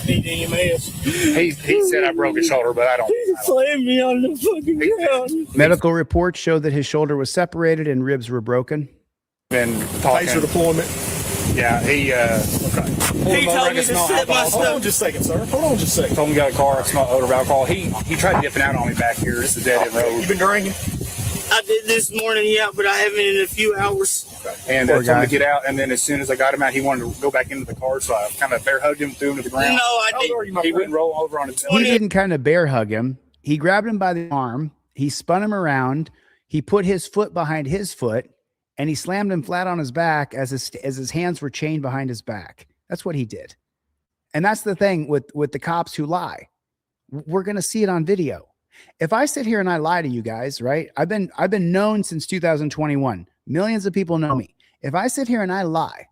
Need EMS. He said I broke his shoulder, but I don't. He slammed me on the fucking ground. Medical reports show that his shoulder was separated and ribs were broken. Been talking. Taser deployment. Yeah, he He told me to sit my Hold on stuff. just a second, sir. Hold on just a second. told me he got a car, smelled odor of alcohol. He tried dipping out on me back here. This is dead end road. You been drinking? I did this morning, yeah, but I haven't in a few hours. And Poor told guy. him to get out. And then as soon as I got him out, he wanted to go back into the car. So I kind of bear hugged him, threw him to the No, ground. I How old are didn't. you, my He friend? wouldn't roll over on his He belly. didn't kind of bear hug him. He grabbed him by the arm. He spun him around. He put his foot behind his foot and he slammed him flat on his back as his hands were chained behind his back. That's what he did. And that's the thing with the cops who lie. We're going to see it on video. If I sit here and I lie to you guys, right? I've been known since 2021. Millions of people know me. If I sit here and I lie,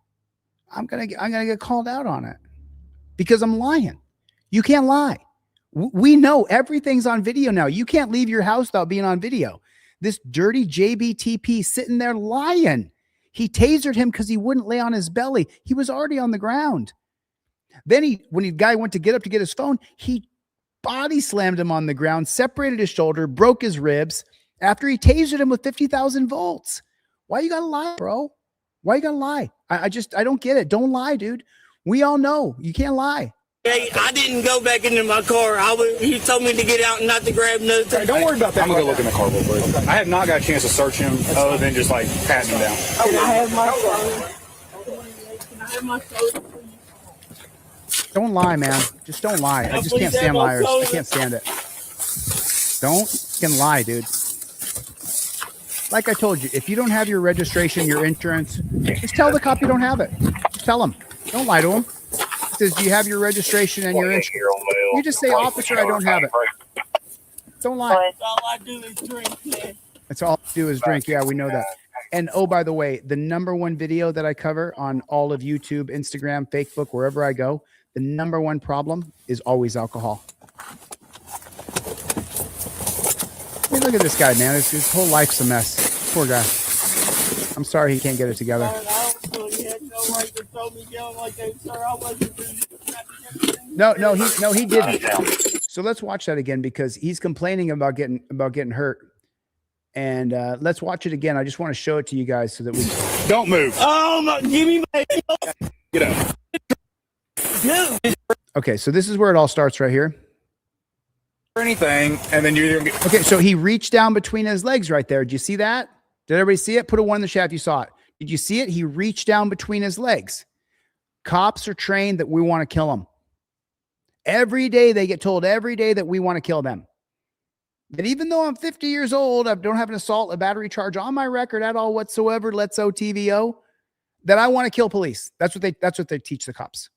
I'm going to get called out on it because I'm lying. You can't lie. We know everything's on video now. You can't leave your house without being on video. This dirty JBTP sitting there lying. He tasered him because he wouldn't lay on his belly. He was already on the ground. Then when the guy went to get up to get his phone, he body slammed him on the ground, separated his shoulder, broke his ribs after he tasered him with 50,000 volts. Why you gotta lie, bro? Why you gotta lie? I don't get it. Don't lie, dude. We all know you can't lie. Hey, I didn't go back into my car. He told me to get out and not to grab nothing. Hey, don't worry about that. I'm gonna go look in the car real quick. I have not got a chance to search him other than just like patting him down. Can I have my phone? Can I have my phone? Don't lie, man. Just don't lie. I just can't stand liars. I can't stand it. Don't fucking lie, dude. Like I told you, if you don't have your registration, your insurance, just tell the cop you don't have it. Just tell him. Don't lie to him. It says, do you have your registration and your insurance? You just say, officer, I don't have it. Don't lie. All I do is drink, man. That's all I do is drink. Yeah, we know that. And oh, by the way, the #1 video that I cover on all of YouTube, Instagram, Facebook, wherever I go, the #1 problem is always alcohol. Hey, look at this guy, man. His whole life's a mess. Poor guy. I'm sorry he can't get it together. No, he didn't. So let's watch that again because he's complaining about getting hurt. And let's watch it again. I just want to show it to you guys so that we don't move. Oh my! Give me my. Get up. Dude. Okay, so this is where it all starts right here. Anything, and then you get. Okay, so he reached down between his legs right there. Did you see that? Did everybody see it? Put a 1 in the chat if you saw it. Did you see it? He reached down between his legs. Cops are trained that we want to kill them. Every day they get told every day that we want to kill them. That even though I'm 50 years old, I don't have an assault, a battery charge on my record at all whatsoever. Let's OTVO. That I want to kill police. That's what they teach the cops.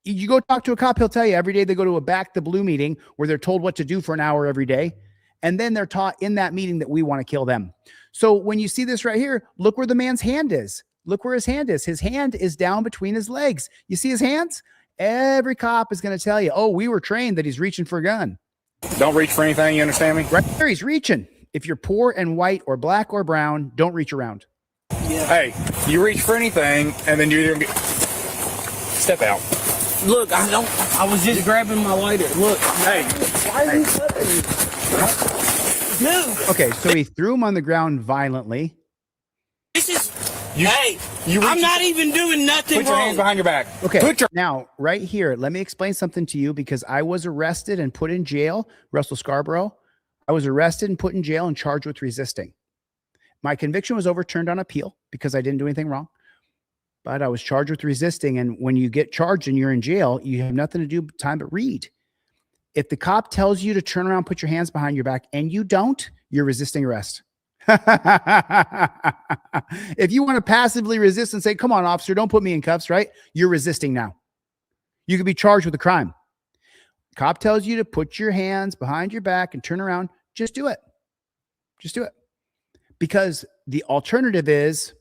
You go talk to a cop, he'll tell you every day they go to a Back the Blue meeting where they're told what to do for an hour every day. And then they're taught in that meeting that we want to kill them. So when you see this right here, look where the man's hand is. Look where his hand is. His hand is down between his legs. You see his hands? Every cop is going to tell you, oh, we were trained that he's reaching for a gun. Don't reach for anything. You understand me? Right there, he's reaching. If you're poor and white or black or brown, don't reach around. Yeah. Hey, you reach for anything, and then you get... Step out. Look, I was just grabbing my lighter. Look, hey, why are you touching me? Dude. Okay, so he threw him on the ground violently. This is. I'm not even doing nothing wrong. Put your hands behind your back. Okay, now right here, let me explain something to you because I was arrested and put in jail. Russell Scarborough, I was arrested and put in jail and charged with resisting. My conviction was overturned on appeal because I didn't do anything wrong. But I was charged with resisting. And when you get charged and you're in jail, you have nothing to do time but read. If the cop tells you to turn around, put your hands behind your back, and you don't, you're resisting arrest. If you want to passively resist and say, come on, officer, don't put me in cuffs, right? You're resisting now. You could be charged with a crime. Cop tells you to put your hands behind your back and turn around. Just do it. Just do it. Because the alternative is,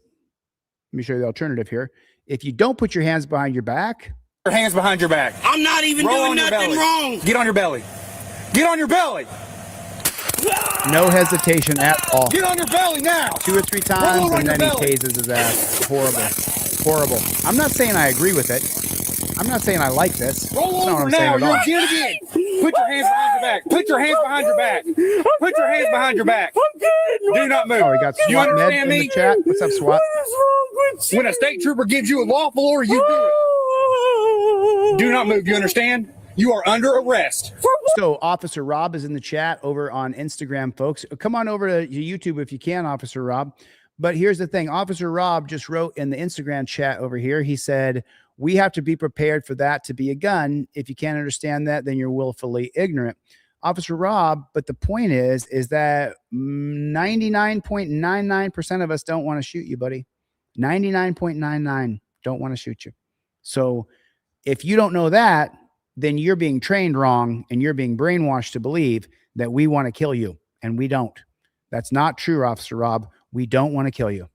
let me show you the alternative here. If you don't put your hands behind your back. Your hands behind your back. I'm not even doing nothing wrong. Get on your belly. Get on your belly. No hesitation at all. Get on your belly now. 2 or 3 times and then he tases his ass. Horrible. Horrible. I'm not saying I agree with it. I'm not saying I like this. Roll over now. You're again. Put your hands behind your back. Put your hands behind your back. Put your hands behind your back. I'm good. Do not move. Oh, we got SWAT med in the chat. What's up, SWAT? What is wrong with you? When a state trooper gives you a lawful order, you do it. Do not move. You understand? You are under arrest. So Officer Rob is in the chat over on Instagram, folks. Come on over to YouTube if you can, Officer Rob. But here's the thing. Officer Rob just wrote in the Instagram chat over here. He said, we have to be prepared for that to be a gun. If you can't understand that, then you're willfully ignorant. Officer Rob, but the point is that 99.99% of us don't want to shoot you, buddy. 99.99 don't want to shoot you. So if you don't know that, then you're being trained wrong and you're being brainwashed to believe that we want to kill you, and we don't. That's not true, Officer Rob. We don't want to kill you.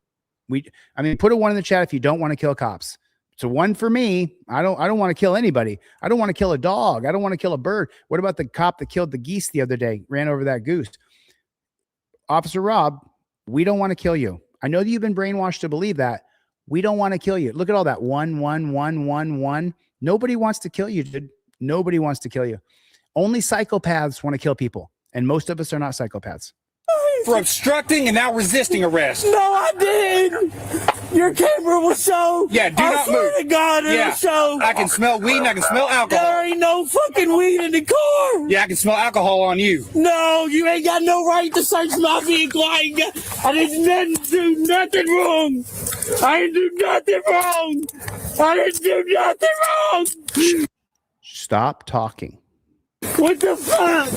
Put a 1 in the chat if you don't want to kill cops. So one for me. I don't want to kill anybody. I don't want to kill a dog. I don't want to kill a bird. What about the cop that killed the geese the other day, ran over that goose? Officer Rob, we don't want to kill you. I know that you've been brainwashed to believe that. We don't want to kill you. Look at all that 1, 1, 1, 1, 1. Nobody wants to kill you, dude. Nobody wants to kill you. Only psychopaths want to kill people. And most of us are not psychopaths. For obstructing and now resisting arrest. No, I didn't. Your camera will show. Yeah, do not swear move. to God, it'll show. I can smell weed and I can smell alcohol. There ain't no fucking weed in the car. Yeah, I can smell alcohol on you. No, you ain't got no right to search my vehicle. I didn't do nothing wrong. I didn't do nothing wrong. I didn't do nothing wrong. Stop talking. What the fuck?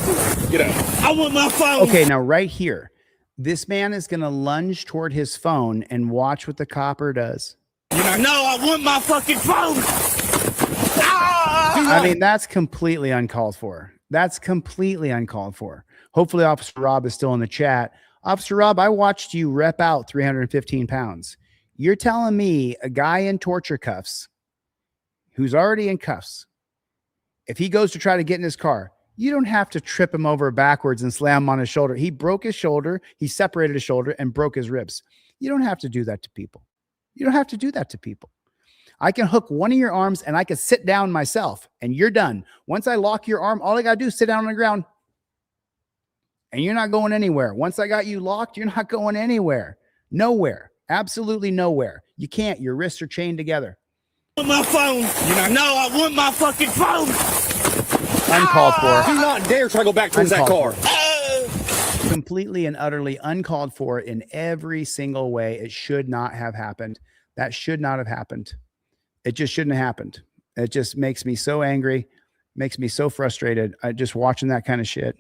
Get up. I want my phone. Okay, now right here, this man is going to lunge toward his phone and watch what the copper does. No, I want my fucking phone. I mean, that's completely uncalled for. That's completely uncalled for. Hopefully, Officer Rob is still in the chat. Officer Rob, I watched you rep out 315 pounds. You're telling me a guy in torture cuffs who's already in cuffs, if he goes to try to get in his car, you don't have to trip him over backwards and slam him on his shoulder. He broke his shoulder. He separated his shoulder and broke his ribs. You don't have to do that to people. You don't have to do that to people. I can hook one of your arms and I can sit down myself and you're done. Once I lock your arm, all I got to do is sit down on the ground and you're not going anywhere. Once I got you locked, you're not going anywhere. Nowhere. Absolutely nowhere. You can't. Your wrists are chained together. My phone. I want my fucking phone. Uncalled for. Do not dare try to go back towards that car. Completely and utterly uncalled for in every single way. It should not have happened. That should not have happened. It just shouldn't have happened. It just makes me so angry, makes me so frustrated. Just watching that kind of shit.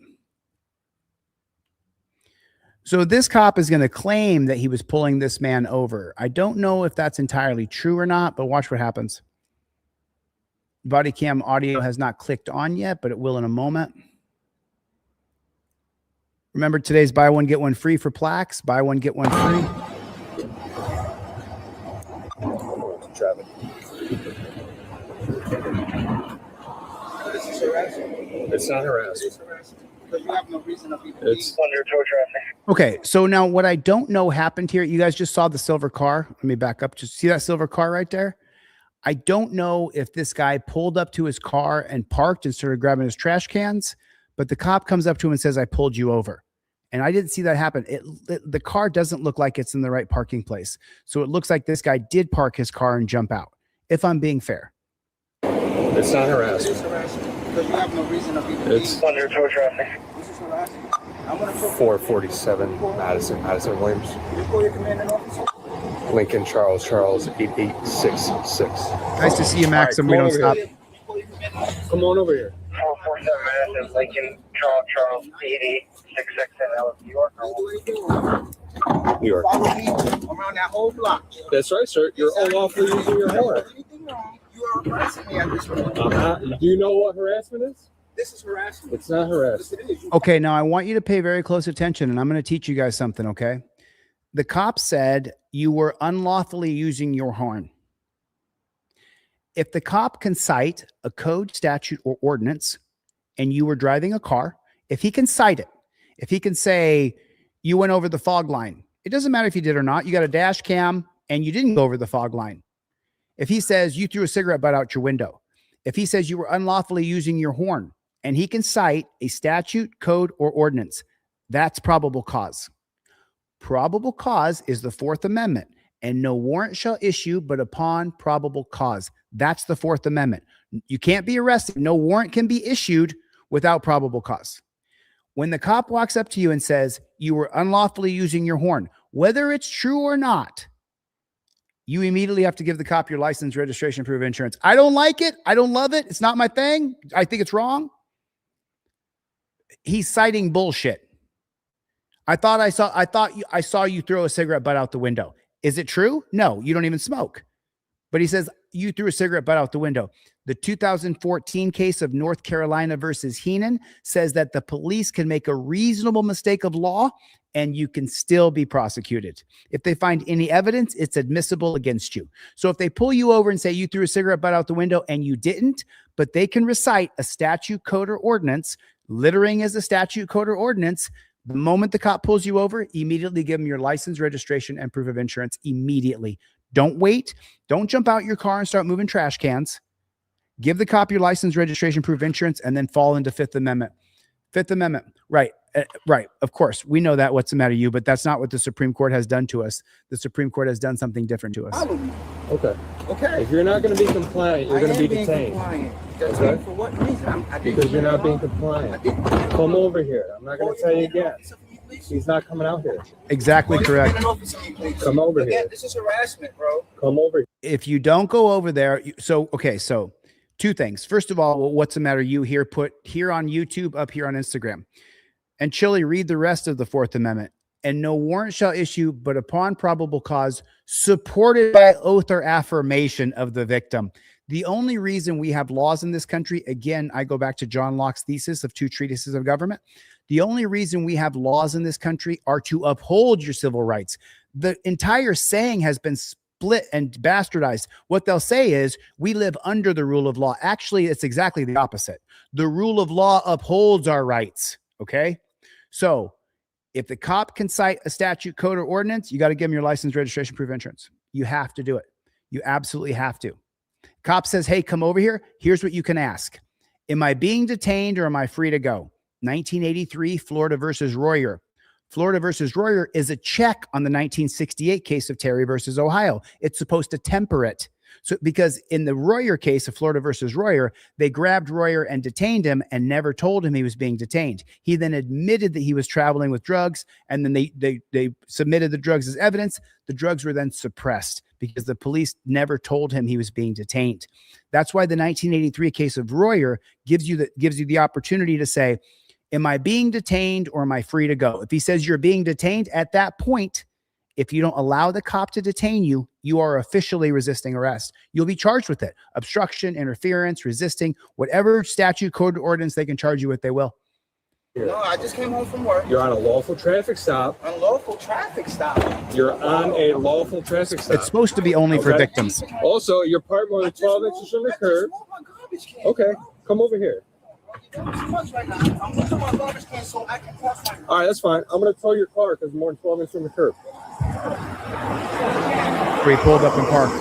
So this cop is going to claim that he was pulling this man over. I don't know if that's entirely true or not, but watch what happens. Body cam audio has not clicked on yet, but it will in a moment. Remember, today's buy one, get one free for plaques. Buy one, get one free. Traffic. It's not harassment. It's under tow traffic. Okay, so now what I don't know happened here, you guys just saw the silver car. Let me back up. Just see that silver car right there? I don't know if this guy pulled up to his car and parked and started grabbing his trash cans, but the cop comes up to him and says, I pulled you over. And I didn't see that happen. The car doesn't look like it's in the right parking place. So it looks like this guy did park his car and jump out, if I'm being fair. It's not harassment. It's Under tow traffic. 447 Madison Williams. Lincoln Charles 8866. Nice to see you, Max, and we don't stop. Come on over here. 447 Madison, Lincoln, Charles, 8866 in Ellis, New York. New York. Around that whole block. That's right, sir. You're unlawfully using your horn. You are harassing me at this point. Do you know what harassment is? This is harassment. It's not harassment. Okay, now I want you to pay very close attention, and I'm going to teach you guys something, okay? The cop said you were unlawfully using your horn. If the cop can cite a code, statute, or ordinance, and you were driving a car, if he can cite it, if he can say you went over the fog line, it doesn't matter if you did or not. You got a dash cam and you didn't go over the fog line. If he says you threw a cigarette butt out your window, if he says you were unlawfully using your horn, and he can cite a statute, code, or ordinance, that's probable cause. Probable cause is the Fourth Amendment, and no warrant shall issue but upon probable cause. That's the Fourth Amendment. You can't be arrested. No warrant can be issued without probable cause. When the cop walks up to you and says you were unlawfully using your horn, whether it's true or not, you immediately have to give the cop your license, registration, proof of insurance. I don't like it. I don't love it. It's not my thing. I think it's wrong. He's citing bullshit. I saw you throw a cigarette butt out the window. Is it true? No, you don't even smoke. But he says you threw a cigarette butt out the window. The 2014 case of North Carolina versus Heenan says that the police can make a reasonable mistake of law and you can still be prosecuted. If they find any evidence, it's admissible against you. So if they pull you over and say you threw a cigarette butt out the window and you didn't, but they can recite a statute, code, or ordinance, littering is a statute, code, or ordinance. The moment the cop pulls you over, immediately give them your license, registration, and proof of insurance immediately. Don't wait. Don't jump out your car and start moving trash cans. Give the cop your license, registration, proof of insurance, and then fall into Fifth Amendment. Fifth Amendment. Right. Right. Of course. We know that. What's the matter, you? But that's not what the Supreme Court has done to us. The Supreme Court has done something different to us. Okay. Okay. If you're not going to be compliant, you're going to be detained. Okay. For what reason? Because you're not being compliant. Come over here. I'm not going to tell you again. He's not coming out here. Exactly correct. Come over here. Again, this is harassment, bro. Come over here. If you don't go over there, so two things. First of all, what's the matter? You here, put here on YouTube, up here on Instagram. And Chili, read the rest of the Fourth Amendment. And no warrant shall issue, but upon probable cause, supported by oath or affirmation of the victim. The only reason we have laws in this country, again, I go back to John Locke's thesis of 2 treatises of government. The only reason we have laws in this country are to uphold your civil rights. The entire saying has been split and bastardized. What they'll say is we live under the rule of law. Actually, it's exactly the opposite. The rule of law upholds our rights. Okay. So if the cop can cite a statute, code, or ordinance, you got to give them your license, registration, proof of insurance. You have to do it. You absolutely have to. Cop says, hey, come over here. Here's what you can ask. Am I being detained or am I free to go? 1983, Florida versus Royer. Florida versus Royer is a check on the 1968 case of Terry versus Ohio. It's supposed to temper it. So because in the Royer case of Florida versus Royer, they grabbed Royer and detained him and never told him he was being detained. He then admitted that he was traveling with drugs, and then they submitted the drugs as evidence. The drugs were then suppressed because the police never told him he was being detained. That's why the 1983 case of Royer gives you the opportunity to say, am I being detained or am I free to go? If he says you're being detained, at that point, if you don't allow the cop to detain you, you are officially resisting arrest. You'll be charged with it. Obstruction, interference, resisting, whatever statute, code, or ordinance they can charge you with, they will. No, I just came home from work. You're on a lawful traffic stop. Unlawful traffic stop. You're on a lawful traffic stop. It's supposed to be only for victims. Also, you're parked more than 12 inches from the curb. Okay, come over here. All right, that's fine. I'm going to tow your car because more than 12 inches from the curb. Where he pulled up and parked.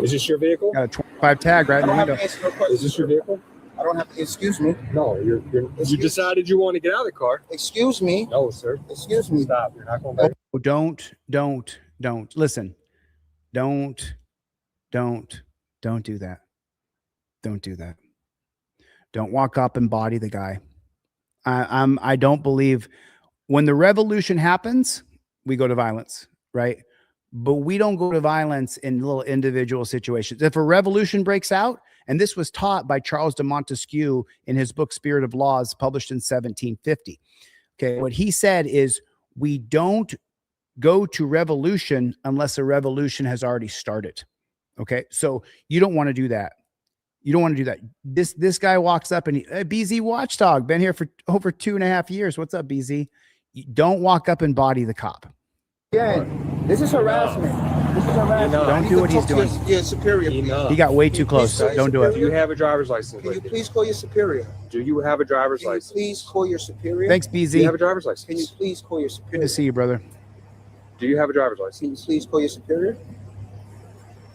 Is this your vehicle? Got a 25 tag right in the window. Is this your vehicle? I don't have to. Excuse me. No, you decided you want to get out of the car. Excuse me. No, sir. Excuse me. Stop. You're not going back. Oh, don't. Listen. Don't do that. Don't do that. Don't walk up and body the guy. I don't believe when the revolution happens, we go to violence, right? But we don't go to violence in little individual situations. If a revolution breaks out, and this was taught by Charles de Montesquieu in his book, Spirit of Laws, published in 1750. Okay. What he said is we don't go to revolution unless a revolution has already started. Okay. So you don't want to do that. You don't want to do that. This guy walks up and BZ Watchdog, been here for over 2.5 years. What's up, BZ? You don't walk up and body the cop. Again, this is harassment. This is harassment. Don't do what he's doing. Your superior. He got way too close. Don't do it. Do you have a driver's license? Can you please call your superior? Do you have a driver's Can you license? please call your superior? Thanks, Do you BZ. have a driver's license? Can you please call your Good superior? to see you, brother. Do you have a driver's license? Can you please call your superior?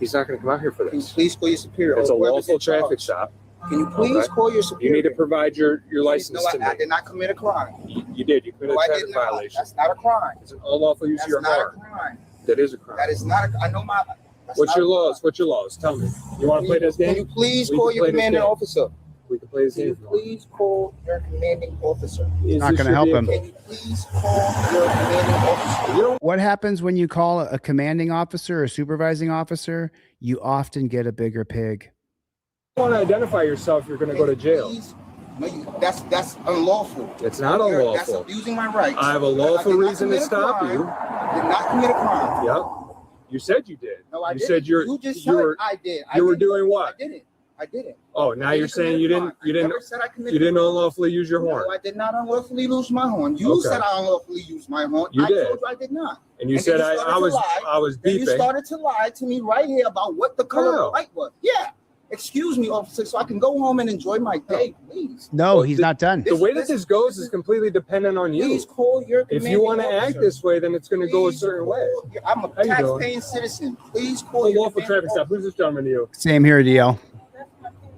He's not going to come out here for Can you this. please call your superior? It's a Or whoever's lawful in charge. traffic stop. Can you please Okay. call your You superior? need to provide your license No, to me. I did not commit a crime. You did. You committed No, a I traffic did not. violation. That's not a crime. It's an unlawful use of That's your not a car. crime. That is a crime. That is not a. I know my. that's What's not your a laws? crime. What's your laws? Tell me. You want to play this Can game? you please We call can your play this commanding game. officer? We can play this Can game. you if you want. please call your commanding officer? Is Not this gonna your help him. vehicle? Can you please call your commanding officer? You don't What happens when you call a commanding officer or supervising officer? You often get a bigger pig. want to identify yourself. You're going to go to jail. Please No, that's unlawful. It's not That's unlawful. abusing my rights. I have a lawful I did not reason to commit a stop crime. you. Did not commit a crime. Yep. You said you did. No, I you didn't. said You just said I did. You were doing what? I didn't. I didn't. Oh, now you're saying you didn't never said I committed you didn't a crime. unlawfully use your horn. No, I did not unlawfully use my horn. You Okay. said I unlawfully used my horn. You I did. told you I did not. And you then said started I to was lie. Then you beeping. started to lie to me right here about what the color of the light was. Yeah. Excuse me, officer, so I can go home and enjoy my day, please. No, he's not done. The way that this goes is completely dependent on you. Please call your If you want to commanding act officer. this way, then it's going to go a certain way. I'm a How you doing? tax-paying citizen. Please call Oh, your lawful traffic stop. Who's this gentleman to you? Same here, DL.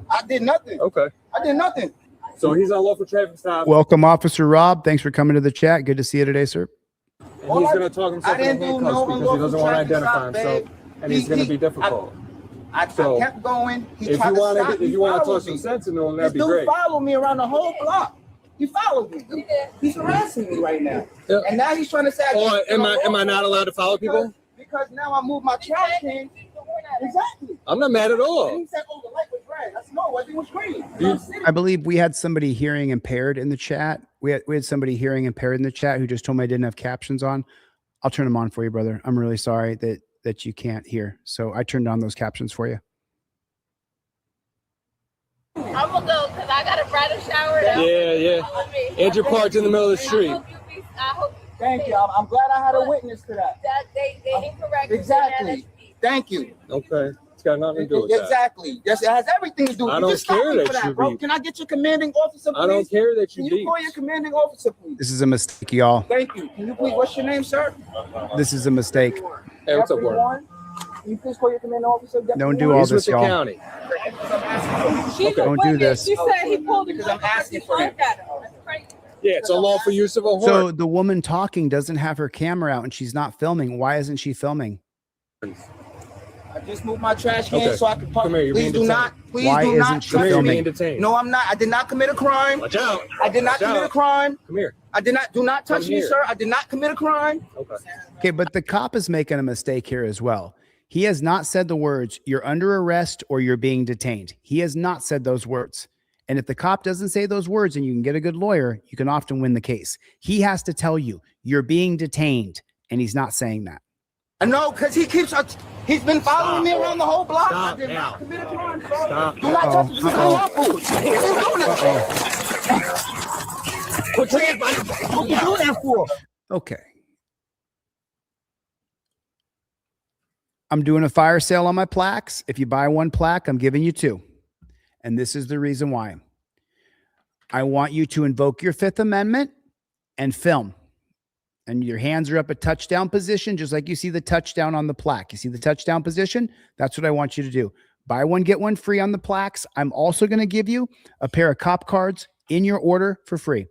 I did nothing. Okay. I did nothing. So he's on lawful traffic stop. Welcome, Officer Rob. Thanks for coming to the chat. Good to see you today, sir. And he's going to talk himself I didn't into do handcuffs no because he unlawful doesn't want to traffic identify stop, himself, babe. and he's going to be difficult. I So, kept going. He if tried you to want stop to, me, if you want to follow talk some me. sense into him, This that'd be dude great. followed me around the whole block. He followed me. He's harassing me right now. Yeah. And now he's trying to say, Oh, am I not allowed to follow people? Because now I moved my trash can. Exactly. I'm not mad at And all. he said, oh, the light was red. I said, no, it was green. I believe we had somebody hearing impaired in the chat. We had somebody hearing impaired in the chat who just told me I didn't have captions on. I'll turn them on for you, brother. I'm really sorry that you can't hear. So I turned on those captions for you. I'm gonna go because I got a bridal shower. Yeah. And your car's in the middle of the street. Thank you. I'm glad I had a witness to that. They incorrect. Exactly. Thank you. Okay. It's got nothing to do with that. Exactly. Yes, it has everything to do with it. I You don't just stopped care me that for that, you bro. beat. Can I get your commanding officer, please? I don't care that Can you you call your commanding officer, please? This is a mistake, y'all. Thank you. Can you please, what's your name, sir? This is a mistake. Hey, what's up, Warren? Everyone, can you please call your commanding officer? Don't do all He's with this, the y'all. county. Don't do this. She said he pulled because I'm asking for him. Yeah, it's unlawful use of a horn. So the woman talking doesn't have her camera out and she's not filming. Why isn't she filming? I just moved my trash can Okay. so I can park. Come here, you're Please being do not. detained. Please Why do isn't not she touch filming? me. Being detained. No, I'm not. I did not commit a crime. Watch out. I did not Watch commit out. a crime. Come here. I did not. Do not touch Come me, here. sir. I did not commit a crime. Okay. Okay, but the cop is making a mistake here as well. He has not said the words, you're under arrest or you're being detained. He has not said those words. And if the cop doesn't say those words and you can get a good lawyer, you can often win the case. He has to tell you, you're being detained. And he's not saying that. I know, because he's been following me around the whole block. Stop I did now. not commit a crime, sir. Stop. Do not touch me. This is unlawful. What you doing that for? Okay. I'm doing a fire sale on my plaques. If you buy one plaque, I'm giving you two. And this is the reason why. I want you to invoke your Fifth Amendment and film. And your hands are up at touchdown position, just like you see the touchdown on the plaque. You see the touchdown position? That's what I want you to do. Buy one, get one free on the plaques. I'm also going to give you a pair of cop cards in your order for free.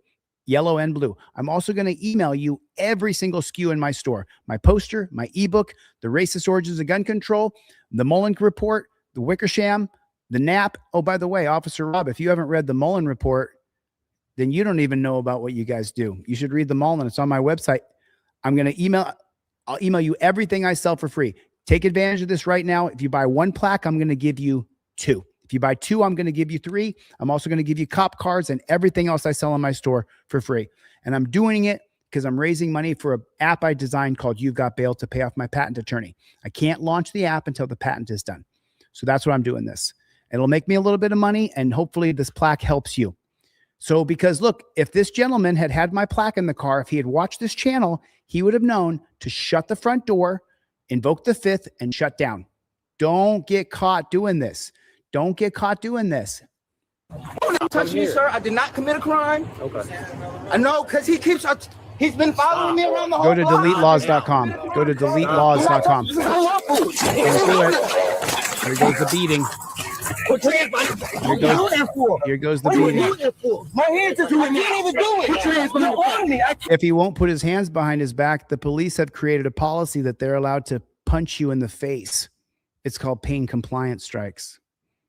Yellow and blue. I'm also going to email you every single SKU in my store. My poster, my ebook, the racist origins of gun control, the Mullen report, the Wickersham, the NAP. Oh, by the way, Officer Rob, if you haven't read the Mullen report, then you don't even know about what you guys do. You should read the Mullen. It's on my website. I'll email you everything I sell for free. Take advantage of this right now. If you buy one plaque, I'm going to give you two. If you buy two, I'm going to give you three. I'm also going to give you cop cards and everything else I sell in my store for free. And I'm doing it because I'm raising money for an app I designed called You've Got Bail to pay off my patent attorney. I can't launch the app until the patent is done. So that's what I'm doing this. It'll make me a little bit of money, and hopefully this plaque helps you. So because look, if this gentleman had had my plaque in the car, if he had watched this channel, he would have known to shut the front door, invoke the fifth, and shut down. Don't get caught doing this. Don't get caught doing this. Don't touch me, sir. I did not commit a crime. Okay. I know, because he's been following me around the whole Go to block. deletelaws.com. Go to deletelaws.com. This is unlawful. Don't do it. Here goes the beating. What you doing that for? Here goes the What are you beating. doing that for? My hands are doing it. I can't even do it. Put your hands behind me. If he won't put his hands behind his back, the police have created a policy that they're allowed to punch you in the face. It's called pain compliance strikes.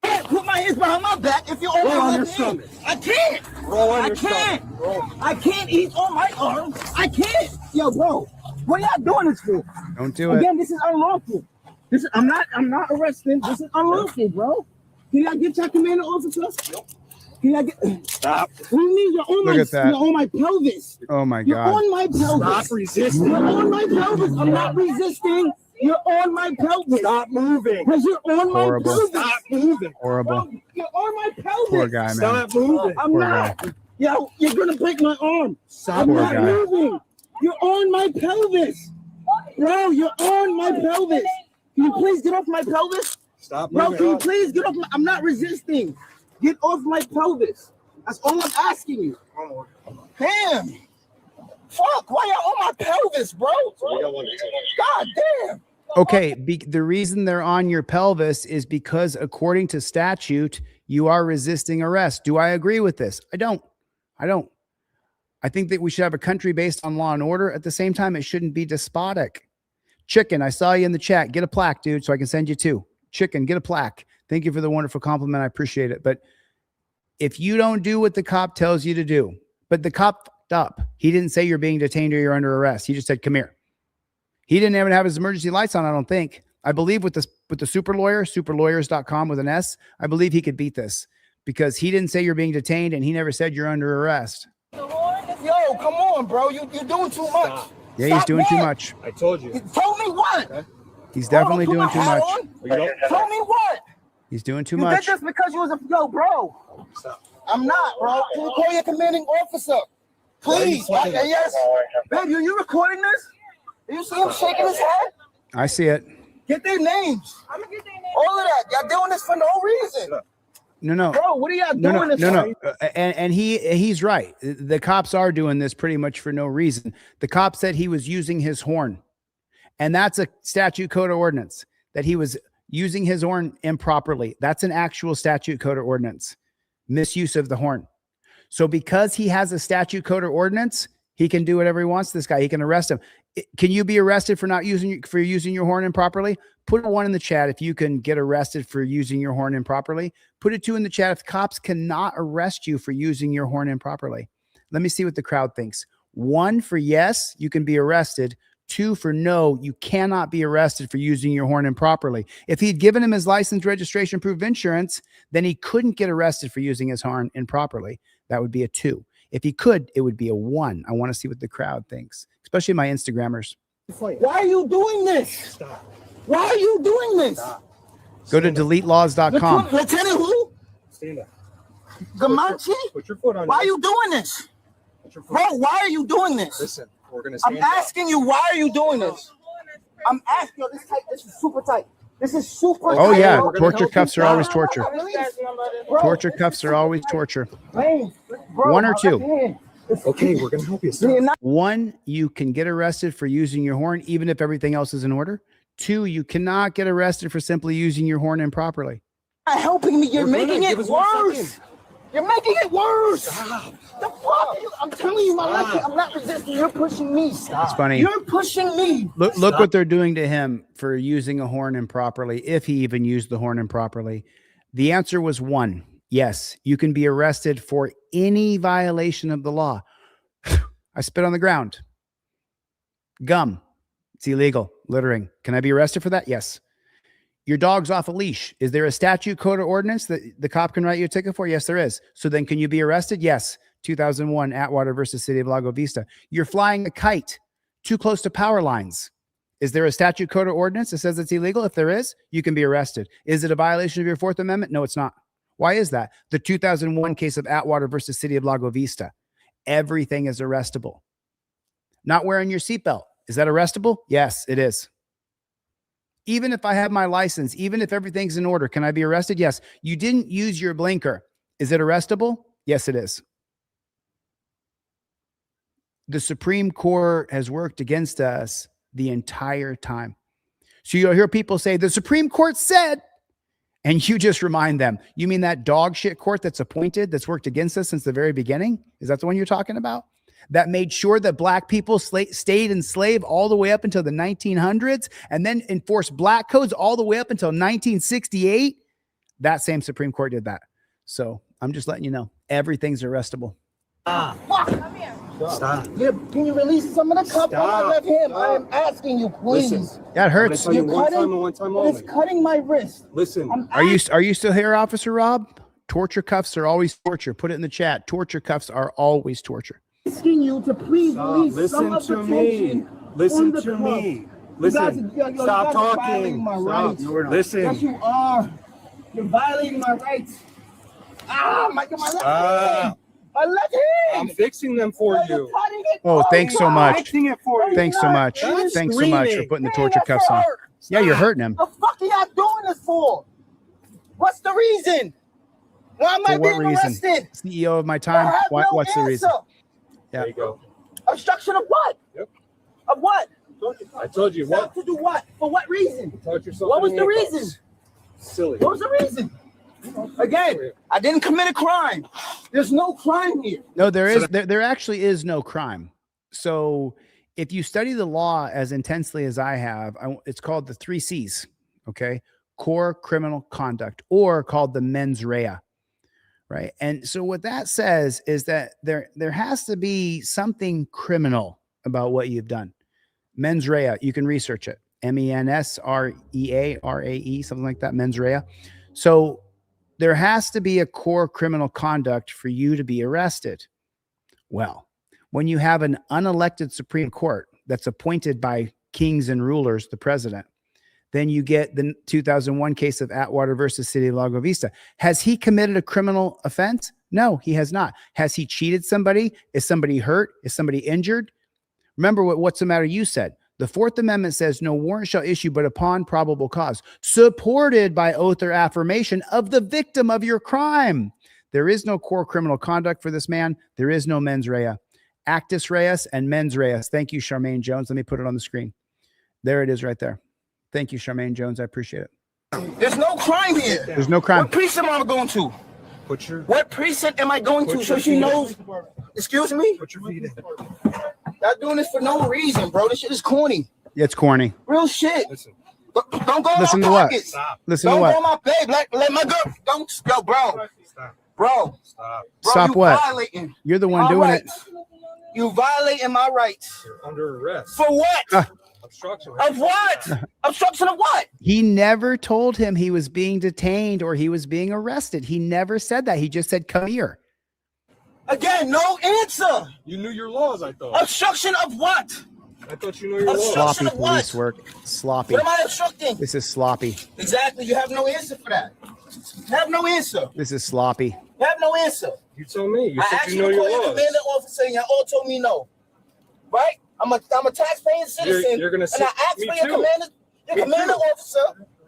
I can't put my hands behind my back if you're Roll on my your hand. stomach. I can't. Roll on I your can't. stomach. Roll. I can't eat on my arms. I can't. Yo, bro, what are y'all doing this for? Don't do it. Again, this is unlawful. This is I'm not arresting. This is unlawful, bro. Can y'all get your commanding officer? Can I get? Stop. What do you mean you're on Look my? at that. You're on my pelvis. Oh my You're God. on my pelvis. Stop resisting. You're on my pelvis. I'm not resisting. You're on my pelvis. Stop moving. Because you're on Horrible. my pelvis. Stop moving. Horrible. Bro, you're on my pelvis. Poor guy, man. Stop moving. I'm Poor not. guy. Yo, you're gonna break my arm. I'm Poor not guy. moving. You're on my pelvis. Bro, you're on my pelvis. Can you please get off my pelvis? Stop Bro, moving. can you please get off my... I'm not resisting. Get off my pelvis. That's all I'm asking you. Damn. Fuck, why y'all on my pelvis, bro? God damn. Okay, the reason they're on your pelvis is because according to statute, you are resisting arrest. Do I agree with this? I don't. I think that we should have a country based on law and order. At the same time, it shouldn't be despotic. Chicken, I saw you in the chat. Get a plaque, dude, so I can send you two. Chicken, get a plaque. Thank you for the wonderful compliment. I appreciate it. But if you don't do what the cop tells you to do, but the cop fucked up. He didn't say you're being detained or you're under arrest. He just said, come here. He didn't even have his emergency lights on, I don't think. I believe with the super lawyer, superlawyers.com with an S, I believe he could beat this because he didn't say you're being detained and he never said you're under arrest. Yo, come on, bro. You're doing too much. Stop. Yeah, he's doing too much. I told you. You told me what? Okay. He's definitely doing too much. Told me what? He's doing too You much. did this because you was a bro. Stop. I'm not, bro. Can you call your commanding officer? Please. Yes. Babe, you recording this? You see him shaking his head? I see it. Get their names. I'm gonna get their names. All of that. Y'all doing this for no reason. No. Bro, what are y'all doing this No. for? And he's right. The cops are doing this pretty much for no reason. The cop said he was using his horn. And that's a statute code of ordinance that he was using his horn improperly. That's an actual statute code of ordinance. Misuse of the horn. So because he has a statute code or ordinance, he can do whatever he wants to this guy. He can arrest him. Can you be arrested for using your horn improperly? Put a 1 in the chat if you can get arrested for using your horn improperly. Put a 2 in the chat if cops cannot arrest you for using your horn improperly. Let me see what the crowd thinks. 1 for yes, you can be arrested. 2 for no, you cannot be arrested for using your horn improperly. If he'd given him his license, registration, proof of insurance, then he couldn't get arrested for using his horn improperly. That would be a 2. If he could, it would be a 1. I want to see what the crowd thinks, especially my Instagrammers. Why are you doing this? Stop. Why are you doing this? Stop. Go to deletelaws.com. Lieutenant who? Stand up. Gamanchi? Put your foot on. Why are you doing this? Bro, why are you doing this? Listen, we're gonna I'm stand up. asking you, why are you doing this? I'm asking you, this is super tight. This is super Oh tight. yeah, bro. torture cuffs are always torture. Bro, Torture cuffs are always torture. man, bro, 1 or my 2? hand. Okay, we're gonna help you. You're not 1, you can get arrested for using your horn, even if everything else is in order. 2, you cannot get arrested for simply using your horn improperly. helping me. You're We're gonna making it give us 1 worse. second. You're making it worse. Stop. The fuck? I'm telling you, I'm not resisting. You're pushing me. It's funny. You're pushing me. Look what they're doing to him for using a horn improperly, if he even used the horn improperly. The answer was 1. Yes, you can be arrested for any violation of the law. I spit on the ground. Gum. It's illegal. Littering. Can I be arrested for that? Yes. Your dog's off a leash. Is there a statute, code, or ordinance that the cop can write you a ticket for? Yes, there is. So then can you be arrested? Yes. 2001 Atwater versus City of Lago Vista. You're flying a kite too close to power lines. Is there a statute, code, or ordinance that says it's illegal? If there is, you can be arrested. Is it a violation of your 4th Amendment? No, it's not. Why is that? The 2001 case of Atwater versus City of Lago Vista. Everything is arrestable. Not wearing your seatbelt. Is that arrestable? Yes, it is. Even if I have my license, even if everything's in order, can I be arrested? Yes. You didn't use your blinker. Is it arrestable? Yes, it is. The Supreme Court has worked against us the entire time. So you'll hear people say, the Supreme Court said, and you just remind them, you mean that dog shit court that's appointed, that's worked against us since the very beginning? Is that the one you're talking about? That made sure that black people stayed enslaved all the way up until the 1900s and then enforced black codes all the way up until 1968? That same Supreme Court did that. So I'm just letting you know, everything's arrestable. Stop. Yeah, can you release some of the cup while I left him? I am asking you, please. Listen. That hurts. I'm gonna tell you one time and one time only. It's cutting my wrist. Listen. Are you still here, Officer Rob? Torture cuffs are always torture. Put it in the chat. Torture cuffs are always torture. Asking you to please release some Listen of to the me. tension on Listen the to club. me. You guys Listen. are- you Stop guys are violating talking. my Stop. rights. No, we're not. Listen. Yes, you are. You're violating my rights. My left hand. My left I'm hand. fixing them for You're you. cutting it Oh, off. thanks so much. Fixing it for you. Thanks so much. Stop Thanks so much for screaming. putting the Man, torture that's cuffs so on. hurt. Yeah, you're hurting him. The fuck are y'all doing this for? What's the reason? Why am I For what being reason? arrested? CEO of my I time. have no What's the reason? answer. Yeah. There you go. Obstruction of what? Yep. Of what? I told you what. To do what? For what reason? Touch yourself What in was the the handcuffs. reason? Silly. What was the reason? Again, I didn't commit a crime. There's no crime here. No, there actually is no crime. So if you study the law as intensely as I have, it's called the 3 C's. Okay. Core criminal conduct, or called the mens rea. Right. And so what that says is that there has to be something criminal about what you've done. Mens rea. You can research it. MENSREARAE, something like that. Mens rea. So there has to be a core criminal conduct for you to be arrested. Well, when you have an unelected Supreme Court that's appointed by kings and rulers, the president, then you get the 2001 case of Atwater versus City of Lago Vista. Has he committed a criminal offense? No, he has not. Has he cheated somebody? Is somebody hurt? Is somebody injured? Remember what's the matter you said. The Fourth Amendment says no warrant shall issue but upon probable cause, supported by oath or affirmation of the victim of your crime. There is no core criminal conduct for this man. There is no mens rea. Actus reus and mens reus. Thank you, Charmaine Jones. Let me put it on the screen. There it is right there. Thank you, Charmaine Jones. I appreciate it. There's no crime here. There's no crime. What precinct am I going to? What precinct am I going to so she knows? Excuse me? Put your feet in. Y'all doing this for no reason, bro. This shit is corny. It's corny. Real shit. Listen. Don't go Listen in to my what? pockets. Stop. Listen Don't to go what? on my babe. Let my girl. Don't. Yo, bro. Stop. Bro. Stop. Bro, Stop you what? Violating You're the one my doing it. rights. You violating my rights. You're under arrest. For what? Obstruction. Of what? Obstruction of what? He never told him he was being detained or he was being arrested. He never said that. He just said, come here. Again, no answer. You knew your laws, I thought. Obstruction of what? I thought you knew your laws. Sloppy of what? police work. Sloppy. What am I obstructing? This is sloppy. Exactly. You have no answer for that. You have no answer. This is sloppy. You have no answer. You told me. You I said asked you you know to your call your laws. commanding officer, and y'all all told me no. Right? I'm a taxpaying citizen. You're gonna and sit- I asked me for your too. commanding Me too. officer.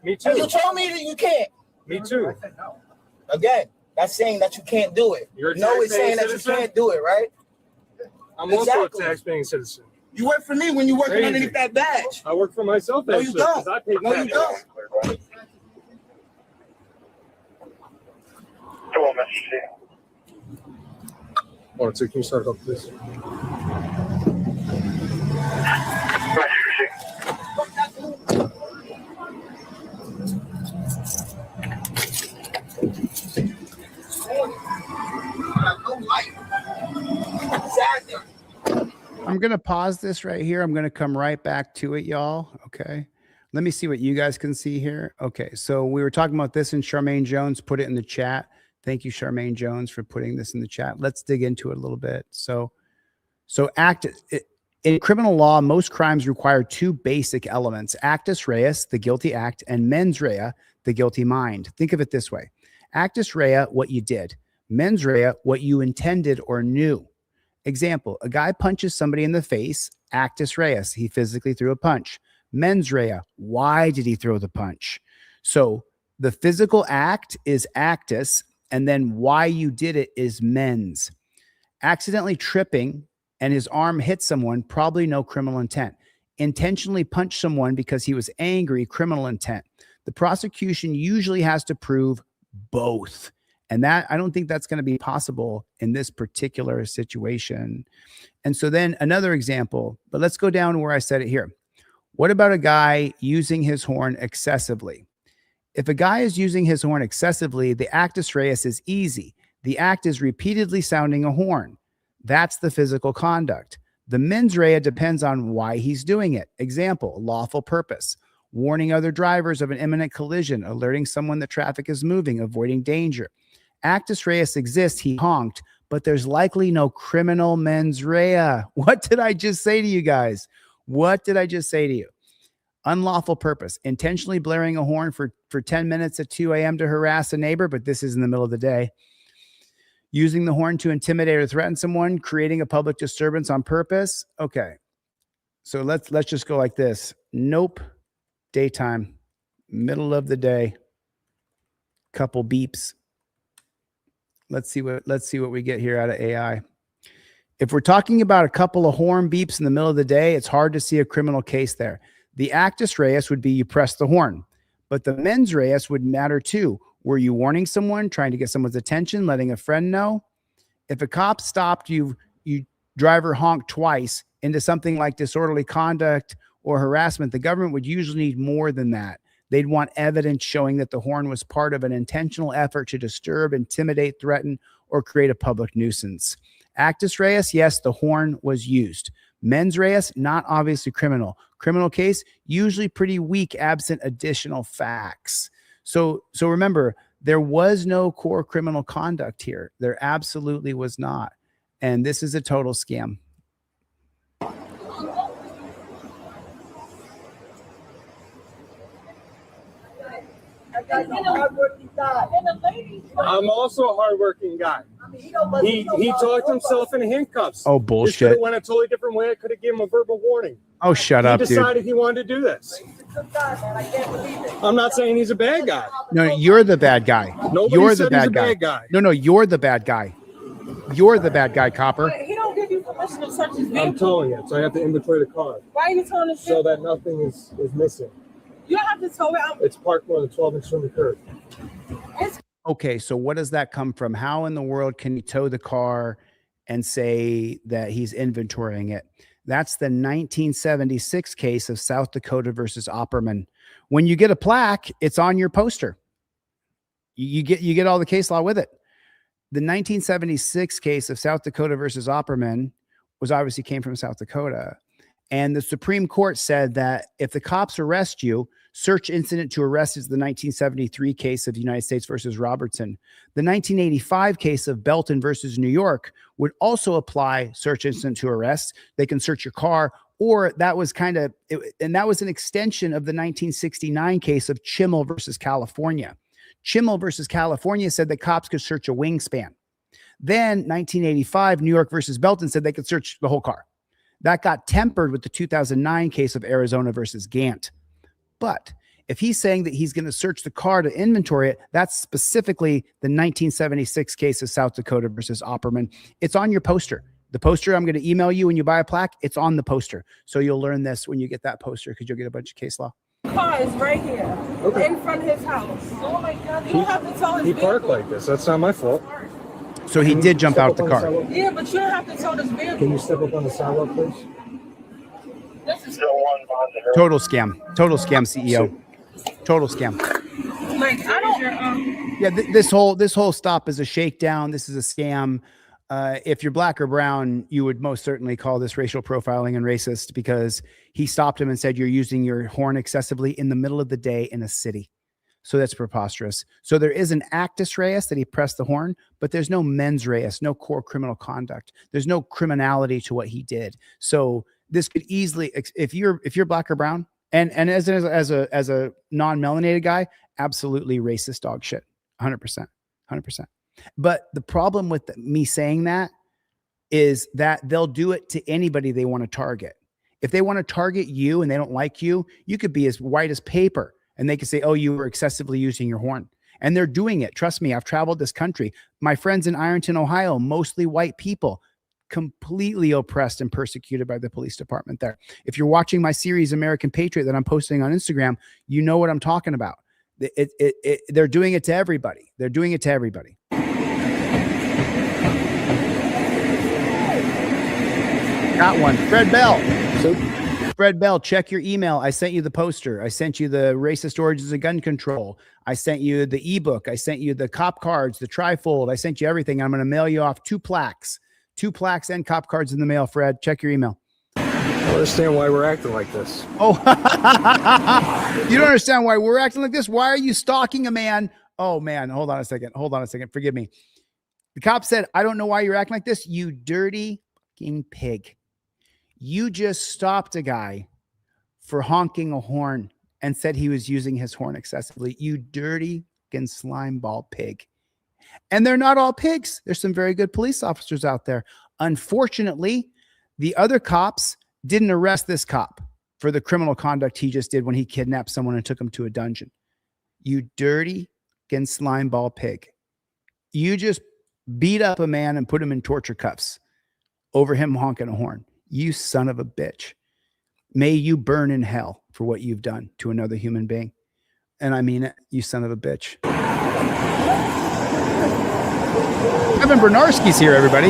Me And you too. told me that you can't. Me too. Again, that's saying that you can't do it. You're a No, it's taxpaying saying that you citizen? can't do it, right? I'm also Exactly. a taxpaying citizen. You work for me when you're working Crazy. underneath that badge. I work for myself. No, you actually, don't. 'cause I pay No, you taxes. don't. Come on, Mr. C. Hold on, so can you start up, please? I'm going to pause this right here. I'm going to come right back to it, y'all. Okay. Let me see what you guys can see here. Okay. So we were talking about this, and Charmaine Jones put it in the chat. Thank you, Charmaine Jones, for putting this in the chat. Let's dig into it a little bit. So in criminal law, most crimes require two basic elements: actus reus, the guilty act, and mens rea, the guilty mind. Think of it this way: actus rea, what you did; mens rea, what you intended or knew. Example: a guy punches somebody in the face. Actus reus, he physically threw a punch. Mens rea, why did he throw the punch? So the physical act is actus, and then why you did it is mens. Accidentally tripping and his arm hit someone, probably no criminal intent. Intentionally punch someone because he was angry, criminal intent. The prosecution usually has to prove both. And that, I don't think that's going to be possible in this particular situation. And so then another example, but let's go down to where I said it here. What about a guy using his horn excessively? If a guy is using his horn excessively, the actus reus is easy. The act is repeatedly sounding a horn. That's the physical conduct. The mens rea depends on why he's doing it. Example: lawful purpose, warning other drivers of an imminent collision, alerting someone that traffic is moving, avoiding danger. Actus reus exists. He honked, but there's likely no criminal mens rea. What did I just say to you guys? What did I just say to you? Unlawful purpose, intentionally blaring a horn for 10 minutes at 2 a.m. to harass a neighbor, but this is in the middle of the day. Using the horn to intimidate or threaten someone, creating a public disturbance on purpose. Okay. So let's just go like this. Nope. Daytime, middle of the day, couple beeps. Let's see what we get here out of AI. If we're talking about a couple of horn beeps in the middle of the day, it's hard to see a criminal case there. The actus reus would be you press the horn, but the mens reus would matter too. Were you warning someone, trying to get someone's attention, letting a friend know? If a cop stopped you driver honked twice into something like disorderly conduct or harassment, the government would usually need more than that. They'd want evidence showing that the horn was part of an intentional effort to disturb, intimidate, threaten, or create a public nuisance. Actus reus, yes, the horn was used. Mens reus, not obviously criminal. Criminal case, usually pretty weak, absent additional facts. So remember, there was no core criminal conduct here. There absolutely was not. And this is a total scam. I'm also a hardworking guy. He talked himself in handcuffs. Oh, This could bullshit. have went a totally different way. I could have given him a verbal warning. Oh, shut up, He dude. decided he wanted to do this. I'm not saying he's a bad guy. No, you're the bad guy. Nobody You're said the he's a bad bad guy. guy. No, you're the bad guy. You're the bad guy, Copper. He don't give you permission to search his I'm vehicle. towing it, so I have to inventory the car Why are you towing the so shit? that nothing is missing. You don't have to tow it out. It's parked more than 12 inches from the curb. Okay, so what does that come from? How in the world can he tow the car and say that he's inventorying it? That's the 1976 case of South Dakota versus Opperman. When you get a plaque, it's on your poster. You get all the case law with it. The 1976 case of South Dakota versus Opperman was obviously came from South Dakota. And the Supreme Court said that if the cops arrest you, search incident to arrest is the 1973 case of the United States versus Robertson. The 1985 case of Belton versus New York would also apply search incident to arrest. They can search your car, or that was and that was an extension of the 1969 case of Chimmel versus California. Chimmel versus California said that cops could search a wingspan. Then 1985, New York versus Belton said they could search the whole car. That got tempered with the 2009 case of Arizona versus Gant. But if he's saying that he's going to search the car to inventory it, that's specifically the 1976 case of South Dakota versus Opperman. It's on your poster. The poster I'm going to email you when you buy a plaque, it's on the poster. So you'll learn this when you get that poster because you'll get a bunch of case law. Car is right here, in front of his house. Oh my God! You don't have to tow his He vehicle. parked like this. That's not my fault. So he did jump out the car. Yeah, but you don't have to tow this vehicle. Can you step up on the sidewalk, please? This is Total scam. Total scam, CEO. Total scam. like I don't. Yeah, this whole stop is a shakedown. This is a scam. If you're black or brown, you would most certainly call this racial profiling and racist because he stopped him and said, you're using your horn excessively in the middle of the day in a city. So that's preposterous. So there is an actus reus that he pressed the horn, but there's no mens reus, no core criminal conduct. There's no criminality to what he did. So this could easily, if you're black or brown, and as a non-melanated guy, absolutely racist dog shit, 100%. But the problem with me saying that is that they'll do it to anybody they want to target. If they want to target you and they don't like you, you could be as white as paper and they could say, oh, you were excessively using your horn. And they're doing it. Trust me, I've traveled this country. My friends in Ironton, Ohio, mostly white people, completely oppressed and persecuted by the police department there. If you're watching my series, American Patriot, that I'm posting on Instagram, you know what I'm talking about. They're doing it to everybody. They're doing it to everybody. Got one. Fred Bell. Fred Bell, check your email. I sent you the poster. I sent you the racist origins of gun control. I sent you the ebook. I sent you the cop cards, the trifold. I sent you everything. I'm going to mail you off 2 plaques and cop cards in the mail. Fred, check your email. I don't understand why we're acting like this. Oh, you don't understand why we're acting like this? Why are you stalking a man Oh man, hold on a second. Forgive me. The cop said, I don't know why you're acting like this, you dirty fucking pig. You just stopped a guy for honking a horn and said he was using his horn excessively. You dirty fucking slime ball pig. And they're not all pigs. There's some very good police officers out there. Unfortunately, the other cops didn't arrest this cop for the criminal conduct he just did when he kidnapped someone and took him to a dungeon. You dirty fucking slime ball pig. You just beat up a man and put him in torture cuffs over him honking a horn. You son of a bitch. May you burn in hell for what you've done to another human being. And I mean it, you son of a bitch. Evan Bernarski's here, everybody.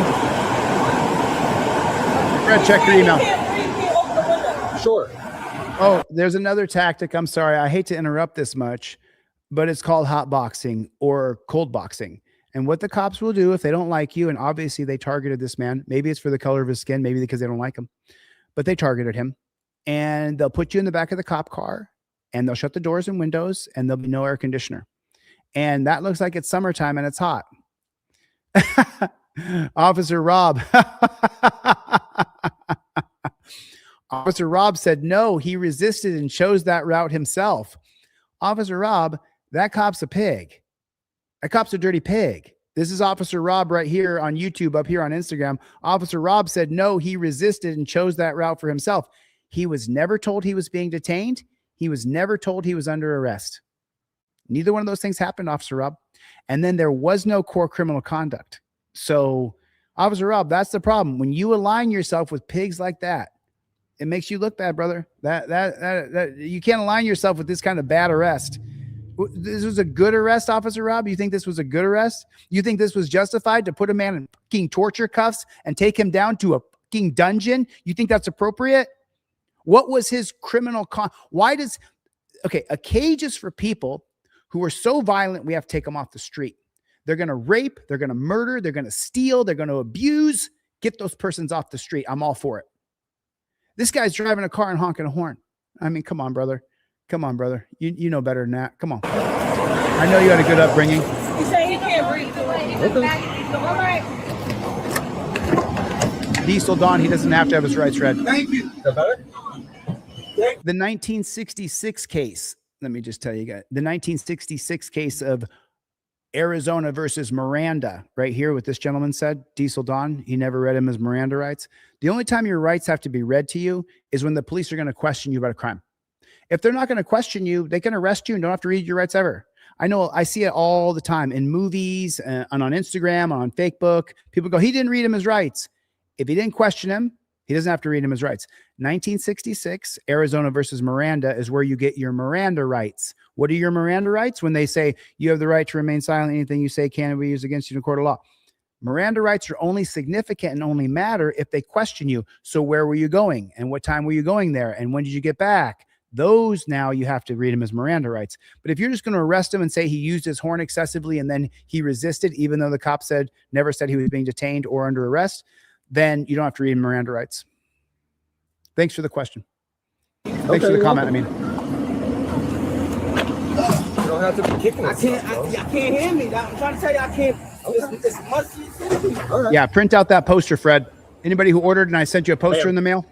Fred, check your email. Sure. Oh, there's another tactic. I'm sorry. I hate to interrupt this much, but it's called hot boxing or cold boxing. And what the cops will do if they don't like you, and obviously they targeted this man, maybe it's for the color of his skin, maybe because they don't like him, but they targeted him, and they'll put you in the back of the cop car and they'll shut the doors and windows and there'll be no air conditioner. And that looks like it's summertime and it's hot. Officer Rob. Officer Rob said, no, he resisted and chose that route himself. Officer Rob, that cop's a pig. That cop's a dirty pig. This is Officer Rob right here on YouTube, up here on Instagram. Officer Rob said, no, he resisted and chose that route for himself. He was never told he was being detained. He was never told he was under arrest. Neither one of those things happened, Officer Rob. And then there was no core criminal conduct. So, Officer Rob, that's the problem. When you align yourself with pigs like that, it makes you look bad, brother. That you can't align yourself with this kind of bad arrest. This was a good arrest, Officer Rob? You think this was a good arrest? You think this was justified to put a man in fucking torture cuffs and take him down to a fucking dungeon? You think that's appropriate? What was his criminal okay, a cage is for people who are so violent we have to take them off the street. They're going to rape, they're going to murder, they're going to steal, they're going to abuse. Get those persons off the street. I'm all for it. This guy's driving a car and honking a horn. I mean, come on, brother. Come on, brother. You know better than that. Come on. I know you had a good upbringing. He said he can't breathe. All right. Diesel Don, he doesn't have to have his rights read. Thank you. The 1966 case, let me just tell you guys, the 1966 case of Arizona versus Miranda, right here, what this gentleman said, Diesel Don, he never read him his Miranda rights. The only time your rights have to be read to you is when the police are going to question you about a crime. If they're not going to question you, they can arrest you and don't have to read your rights ever. I know, I see it all the time in movies and on Instagram, and on Facebook. People go, he didn't read him his rights. If he didn't question him, he doesn't have to read him his rights. 1966, Arizona versus Miranda is where you get your Miranda rights. What are your Miranda rights? When they say you have the right to remain silent, anything you say can be used against you in a court of law. Miranda rights are only significant and only matter if they question you. So where were you going? And what time were you going there? And when did you get back? Those now you have to read him as Miranda rights. But if you're just going to arrest him and say he used his horn excessively and then he resisted, even though the cop never said he was being detained or under arrest, then you don't have to read him Miranda rights. Thanks for the question. Thanks for the comment. I mean, You don't have to be kicking us. I can't hear me. I'm trying to tell you, I can't. It's musty. All right. yeah, print out that poster, Fred. Anybody who ordered and I sent you a poster in the mail?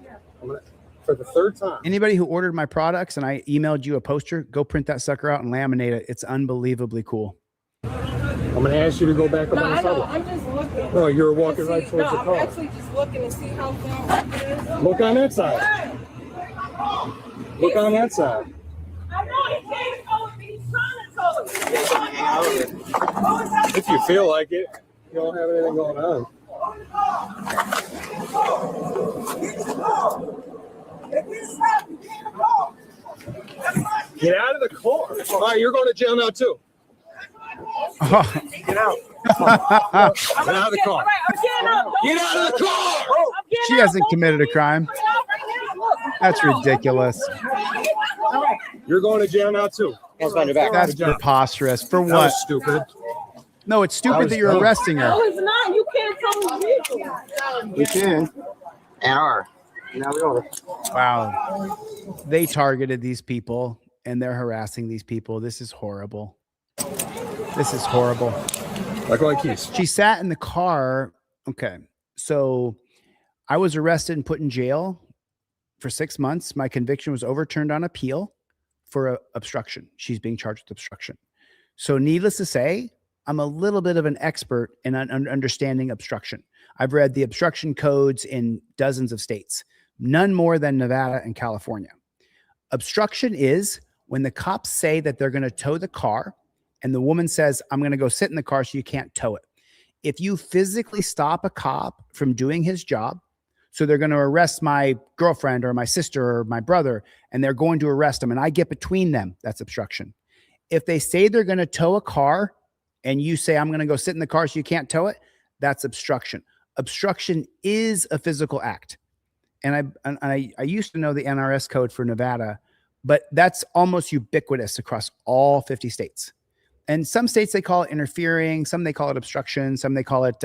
For the third time. Anybody who ordered my products and I emailed you a poster, go print that sucker out and laminate it. It's unbelievably cool. I'm going to ask you to go back up No, on the I know. sidewalk. I'm just looking. No, you're walking to right see- towards the I'm car. actually just looking to see how far it is. Look on that side. Look on that side. I know he can't go with me. He's trying to go. If you feel like it, you don't have anything going on. Get out of the car. All right, you're going to jail now too. Get out. Get out of the car. Get out of the car. She hasn't committed a crime. That's ridiculous. You're going to jail now too. That's preposterous. For That what? was stupid. No, it's stupid that you're dumb. arresting her. No, it's not. You can't tell me vehicle. We can. And are. Now we are. Wow. They targeted these people and they're harassing these people. This is horrible. This is horrible. Like all keys. She sat in the car. Okay. So I was arrested and put in jail for 6 months. My conviction was overturned on appeal for obstruction. She's being charged with obstruction. So needless to say, I'm a little bit of an expert in understanding obstruction. I've read the obstruction codes in dozens of states, none more than Nevada and California. Obstruction is when the cops say that they're going to tow the car and the woman says, I'm going to go sit in the car so you can't tow it. If you physically stop a cop from doing his job, so they're going to arrest my girlfriend or my sister or my brother, and they're going to arrest them, and I get between them, that's obstruction. If they say they're going to tow a car and you say, I'm going to go sit in the car so you can't tow it, that's obstruction. Obstruction is a physical act. And I used to know the NRS code for Nevada, but that's almost ubiquitous across all 50 states. And some states, they call it interfering. Some they call it obstruction. Some they call it,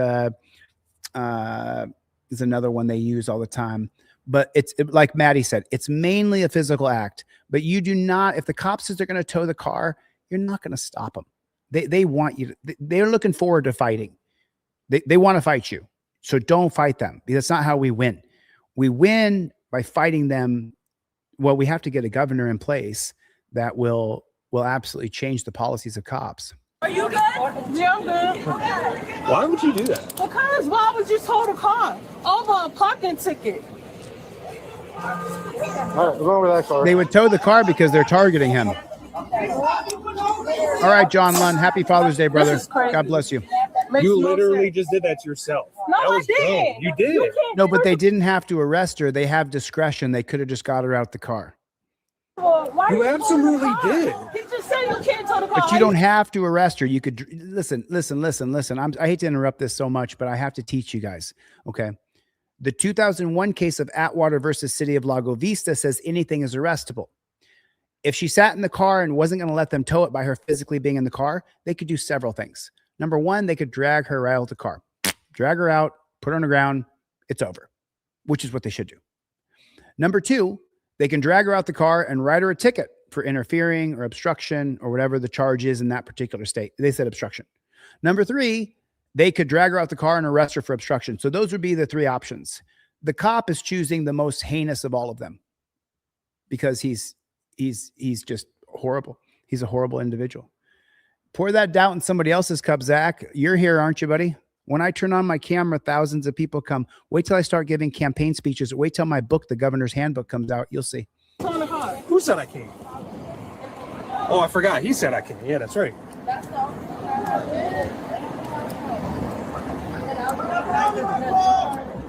is another one they use all the time. But like Maddie said, it's mainly a physical act. But you do not, if the cop says they're going to tow the car, you're not going to stop them. They want you to, they're looking forward to fighting. They want to fight you. So don't fight them, because that's not how we win. We win by fighting them. Well, we have to get a governor in place that will absolutely change the policies of cops. Are you good? Yeah, I'm good. Why would you do that? Because why would you tow the car over a parking ticket? All right, we're over that car. They would tow the car because they're targeting him. All right, John Lund. Happy Father's Day, brother. God bless you. You literally just did that to yourself. No, that was I didn't. dumb. You did. No, but they didn't have to arrest her. They have discretion. They could have just got her out the car. You absolutely did. He just said you can't tow the car. But you don't have to arrest her. You could listen. I hate to interrupt this so much, but I have to teach you guys. Okay. The 2001 case of Atwater versus City of Lago Vista says anything is arrestable. If she sat in the car and wasn't going to let them tow it by her physically being in the car, they could do several things. Number one, they could drag her right out of the car, drag her out, put her on the ground. It's over, which is what they should do. Number two, they can drag her out the car and write her a ticket for interfering or obstruction or whatever the charge is in that particular state. They said obstruction. Number three, they could drag her out the car and arrest her for obstruction. So those would be the three options. The cop is choosing the most heinous of all of them because he's just horrible. He's a horrible individual. Pour that doubt in somebody else's cup, Zach. You're here, aren't you, buddy? When I turn on my camera, thousands of people come. Wait till I start giving campaign speeches. Wait till my book, The Governor's Handbook, comes out. You'll see. Who said I can't? Oh, I forgot. He said I can. Yeah, that's right.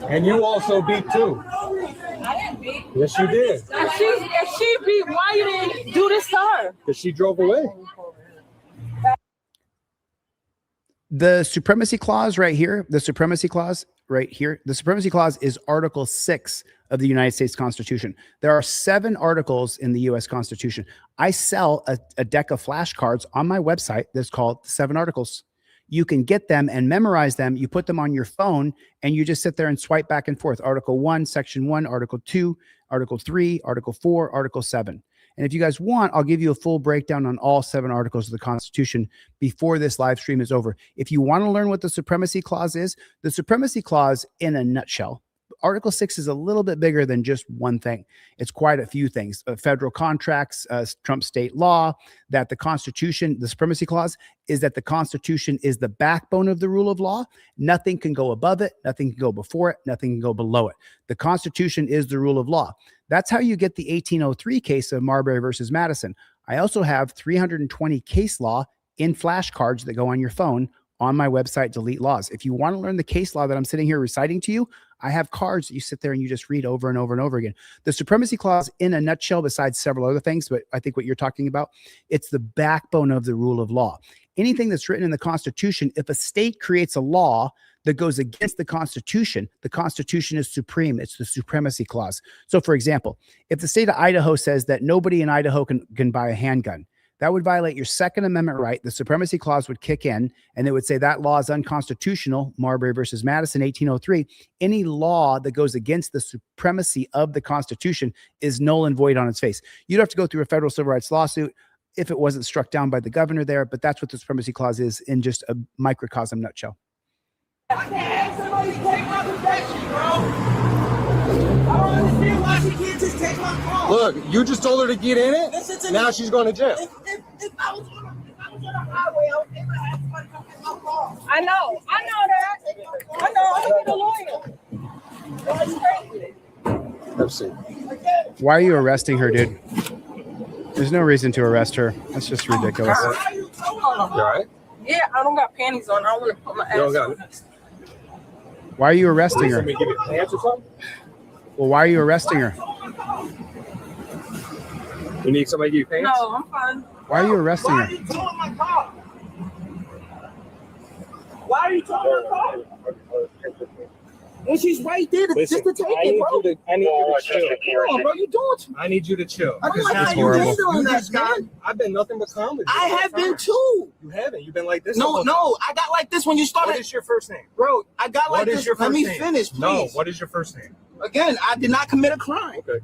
And you also beat too. I didn't beat. Yes, you did. If she beat, why you didn't do this to her? Because she drove away. The supremacy clause right here, the supremacy clause is Article 6 of the United States Constitution. There are 7 articles in the U.S. Constitution. I sell a deck of flashcards on my website that's called 7 Articles. You can get them and memorize them. You put them on your phone and you just sit there and swipe back and forth. Article 1, Section 1, Article 2, Article 3, Article 4, Article 7. And if you guys want, I'll give you a full breakdown on all 7 articles of the Constitution before this live stream is over. If you want to learn what the Supremacy Clause is, the Supremacy Clause in a nutshell, Article 6 is a little bit bigger than just one thing. It's quite a few things. Federal contracts, Trump state law, that the Constitution, the Supremacy Clause, is that the Constitution is the backbone of the rule of law. Nothing can go above it. Nothing can go before it. Nothing can go below it. The Constitution is the rule of law. That's how you get the 1803 case of Marbury versus Madison. I also have 320 case law in flashcards that go on your phone on my website, Delete Laws. If you want to learn the case law that I'm sitting here reciting to you, I have cards that you sit there and you just read over and over and over again. The Supremacy Clause in a nutshell, besides several other things, but I think what you're talking about, it's the backbone of the rule of law. Anything that's written in the Constitution, if a state creates a law that goes against the Constitution is supreme. It's the Supremacy Clause. So for example, if the state of Idaho says that nobody in Idaho can buy a handgun, that would violate your Second Amendment right. The Supremacy Clause would kick in and it would say that law is unconstitutional. Marbury versus Madison, 1803. Any law that goes against the supremacy of the Constitution is null and void on its face. You'd have to go through a federal civil rights lawsuit. if it wasn't struck down by the governor there, but that's what the supremacy clause is in just a microcosm nutshell. I can't have somebody take my possession, bro. I don't understand why she can't just take my car. Look, you just told her to get in it. Listen to Now me. she's going to jail. If I was on the highway, I would never have somebody come get my car. I know that. I know. I'm gonna be the lawyer. That's crazy. Let's see. Why are you arresting her, dude? There's no reason to arrest her. That's just ridiculous. You all right? Yeah, I don't got panties on. I don't want to put my ass You don't got on. Why are you arresting her? Somebody give you pants or something? Well, why are you arresting her? You need somebody to give you pants? No, I'm fine. Why are you arresting Why her? are you towing my car? Why are you towing my car? And she's right there to, Listen, just to take I it, need bro. you to chill. Come on, bro. You doing too I need you to chill. I don't Because like now how That's you horrible. handling that, just got- man. I've been nothing but calm with you. I the whole have been time. too. You haven't. You've been like this. the No, whole no. time. I got like this when you started. What is your first name? Bro, I got like What is this. your first Let me name? finish, please. No, what is your first name? Again, I did not commit a crime. Okay.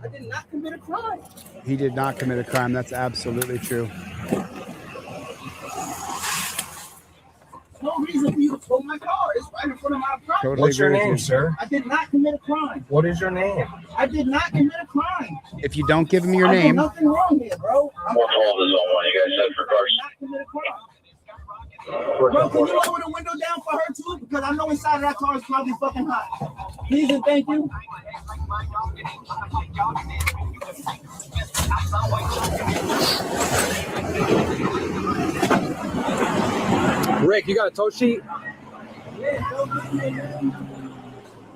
I did not commit a crime. He did not commit a crime. That's absolutely true. No reason for you to tow my car. It's right in front of my property. Totally What's your agree with name, you. sir? I did not commit a crime. What is your name? I did not commit a crime. If you don't give him your I did name, nothing wrong here, bro. I did 412 is on one. You guys set for cars. not commit a crime. Bro, can you lower the window down for her too? Because I know inside of that car is probably fucking hot. Please and thank you. Rick, you got a tow sheet? Yeah,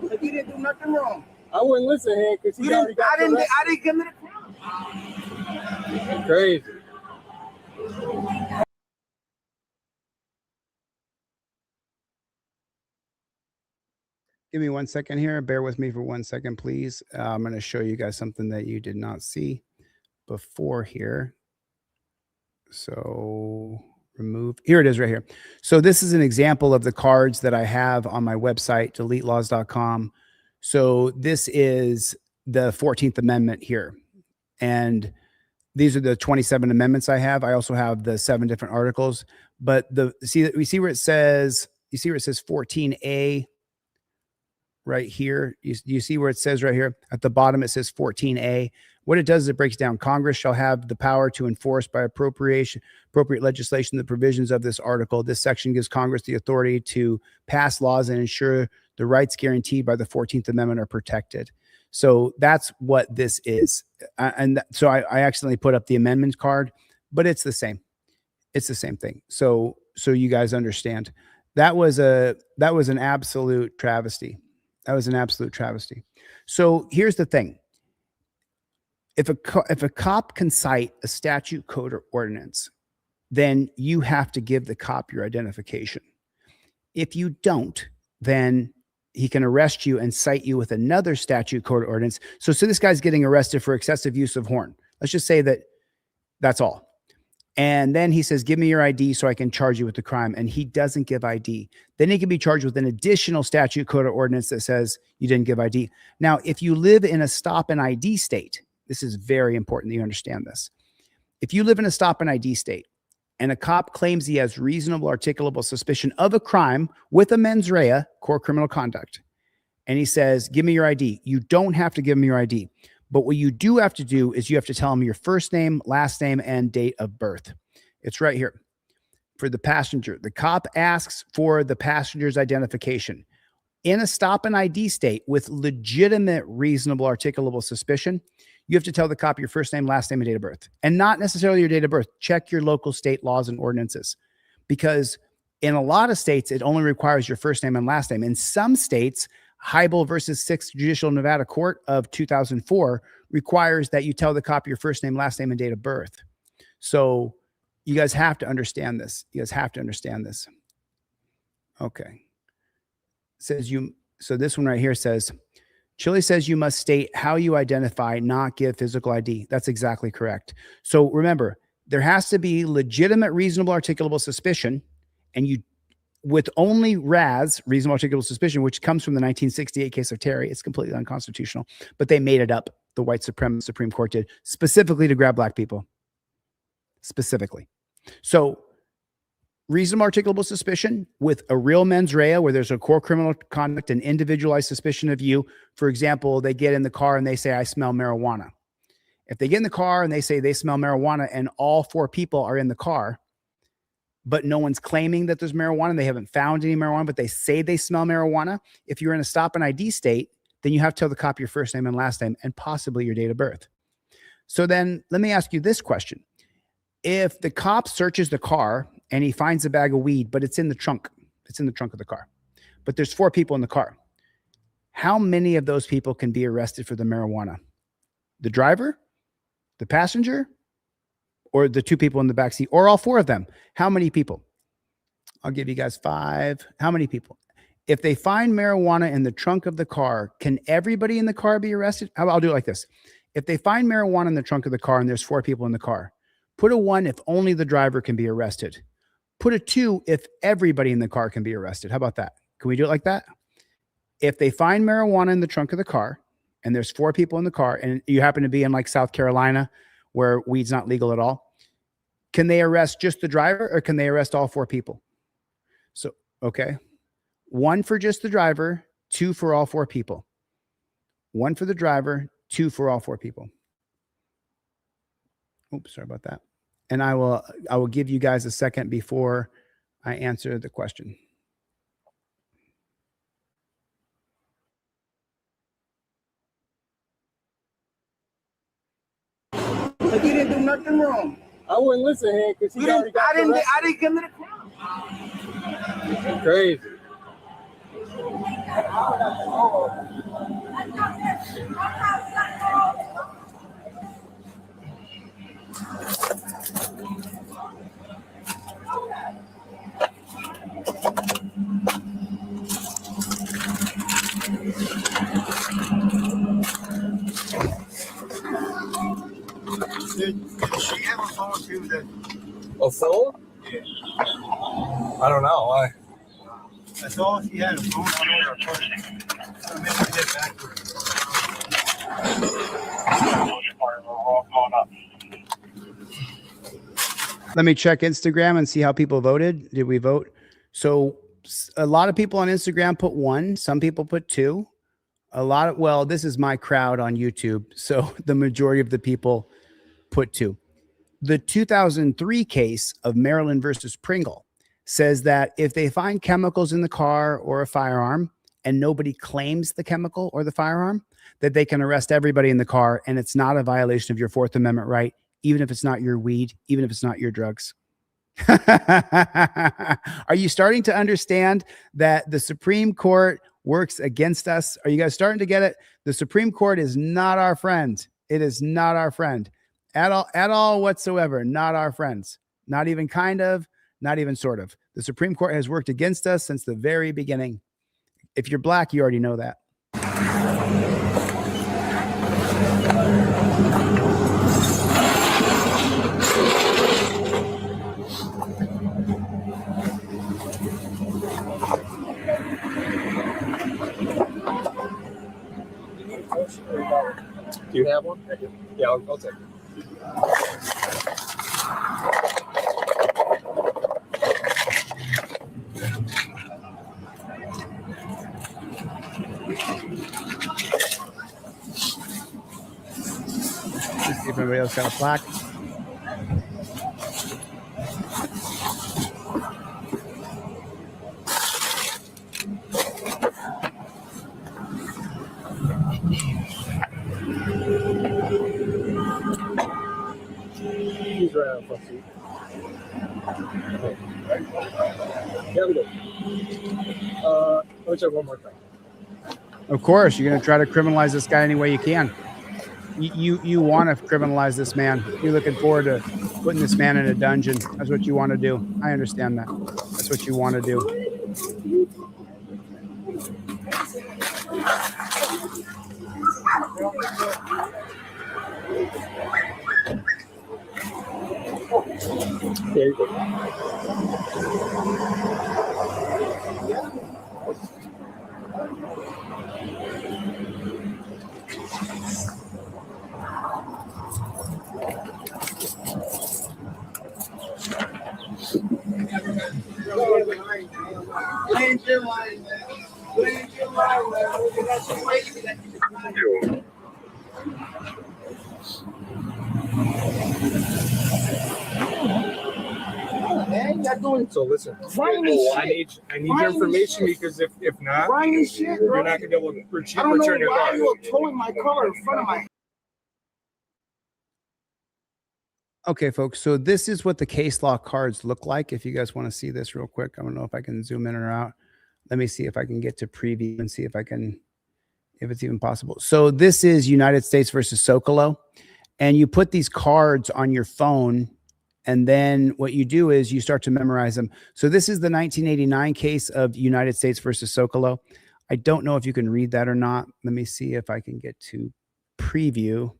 like you didn't do nothing wrong. I wouldn't listen to him because he already got I didn't commit a crime. crazy. give me 1 second here. Bear with me for 1 second, please. I'm going to show you guys something that you did not see before here. So remove. Here it is right here. So this is an example of the cards that I have on my website, deletelaws.com. So this is the 14th Amendment here. And these are the 27 amendments I have. I also have the 7 different articles. But we see where it says, 14A right here. You see where it says right here at the bottom, it says 14A. What it does is it breaks down. Congress shall have the power to enforce by appropriate legislation the provisions of this article. This section gives Congress the authority to pass laws and ensure the rights guaranteed by the 14th Amendment are protected. So that's what this is. So I accidentally put up the amendment card, but it's the same. It's the same thing. So you guys understand. That was an absolute travesty. That was an absolute travesty. So here's the thing. If a cop can cite a statute, code, or ordinance, then you have to give the cop your identification. If you don't, then he can arrest you and cite you with another statute, code, or ordinance. So this guy's getting arrested for excessive use of horn. Let's just say that's all. And then he says, give me your ID so I can charge you with the crime. And he doesn't give ID. Then he can be charged with an additional statute, code, or ordinance that says you didn't give ID. Now, if you live in a stop and ID state, this is very important that you understand this. If you live in a stop and ID state and a cop claims he has reasonable articulable suspicion of a crime with a mens rea, core criminal conduct, and he says, give me your ID, you don't have to give him your ID. But what you do have to do is you have to tell him your first name, last name, and date of birth. It's right here. For the passenger, the cop asks for the passenger's identification. In a stop and ID state with legitimate, reasonable, articulable suspicion, you have to tell the cop your first name, last name, and date of birth. And not necessarily your date of birth. Check your local state laws and ordinances. Because in a lot of states, it only requires your first name and last name. In some states, Heibel versus 6th Judicial Nevada Court of 2004 requires that you tell the cop your first name, last name, and date of birth. So you guys have to understand this. You guys have to understand this. Okay. So this one right here says, Chile says you must state how you identify, not give physical ID. That's exactly correct. So remember, there has to be legitimate, reasonable, articulable suspicion, and you with only RAS, reasonable articulable suspicion, which comes from the 1968 case of Terry. It's completely unconstitutional, but they made it up. The white supremacist Supreme Court did, specifically to grab black people. specifically. So reasonable articulable suspicion with a real mens rea where there's a core criminal conduct and individualized suspicion of you. For example, they get in the car and they say, I smell marijuana. If they get in the car and they say they smell marijuana and all 4 people are in the car, but no one's claiming that there's marijuana, they haven't found any marijuana, but they say they smell marijuana. If you're in a stop and ID state, then you have to tell the cop your first name and last name and possibly your date of birth. So then let me ask you this question. If the cop searches the car and he finds a bag of weed, but it's in the trunk of the car, but there's 4 people in the car, how many of those people can be arrested for the marijuana? The driver, the passenger, or the 2 people in the back seat, or all 4 of them? How many people? I'll give you guys 5. How many people? If they find marijuana in the trunk of the car, can everybody in the car be arrested? I'll do it like this. If they find marijuana in the trunk of the car and there's 4 people in the car, put a 1 if only the driver can be arrested. Put a 2 if everybody in the car can be arrested. How about that? Can we do it like that? If they find marijuana in the trunk of the car and there's 4 people in the car and you happen to be in like South Carolina where weed's not legal at all, can they arrest just the driver or can they arrest all 4 people? So, okay. 1 for just the driver, 2 for all 4 people. 1 for the driver, 2 for all 4 people. Oops, sorry about that. And I will give you guys a second before I answer the question. But he didn't do nothing wrong. I wouldn't listen to him because he already got I didn't come to the crowd. crazy. Did she have a phone too? A phone? Yeah. I don't know. Why? I saw she had a phone on her person. So maybe we did backwards. Let me check Instagram and see how people voted. Did we vote? So a lot of people on Instagram put 1. Some people put 2. Well, this is my crowd on YouTube. So the majority of the people put 2. The 2003 case of Maryland versus Pringle says that if they find chemicals in the car or a firearm and nobody claims the chemical or the firearm, that they can arrest everybody in the car and it's not a violation of your 4th Amendment right, even if it's not your weed, even if it's not your drugs. Are you starting to understand that the Supreme Court works against us? Are you guys starting to get it? The Supreme Court is not our friend. It is not our friend at all whatsoever. Not our friends. Not even kind of, not even sort of. The Supreme Court has worked against us since the very beginning. If you're black, you already know that. Do you have one? Yeah, I'll take it. Let's see if anybody else got a plaque. He's right out front seat. Yeah, we do. Let me check one more thing. Of course, you're going to try to criminalize this guy any way you can. You want to criminalize this man. You're looking forward to putting this man in a dungeon. That's what you want to do. I understand that. That's what you want to do. There you go. Man, you're doing So listen, grimy I shit. need your information because if not, Grimy shit, you're bro. not gonna be able to I don't know return your why car. you are towing my car in front of my. Okay, folks. So this is what the case law cards look like. If you guys want to see this real quick, I don't know if I can zoom in or out. Let me see if I can get to preview and see if I can, if it's even possible. So this is United States versus Socolow. And you put these cards on your phone. And then what you do is you start to memorize them. So this is the 1989 case of United States versus Socolow. I don't know if you can read that or not. Let me see if I can get to preview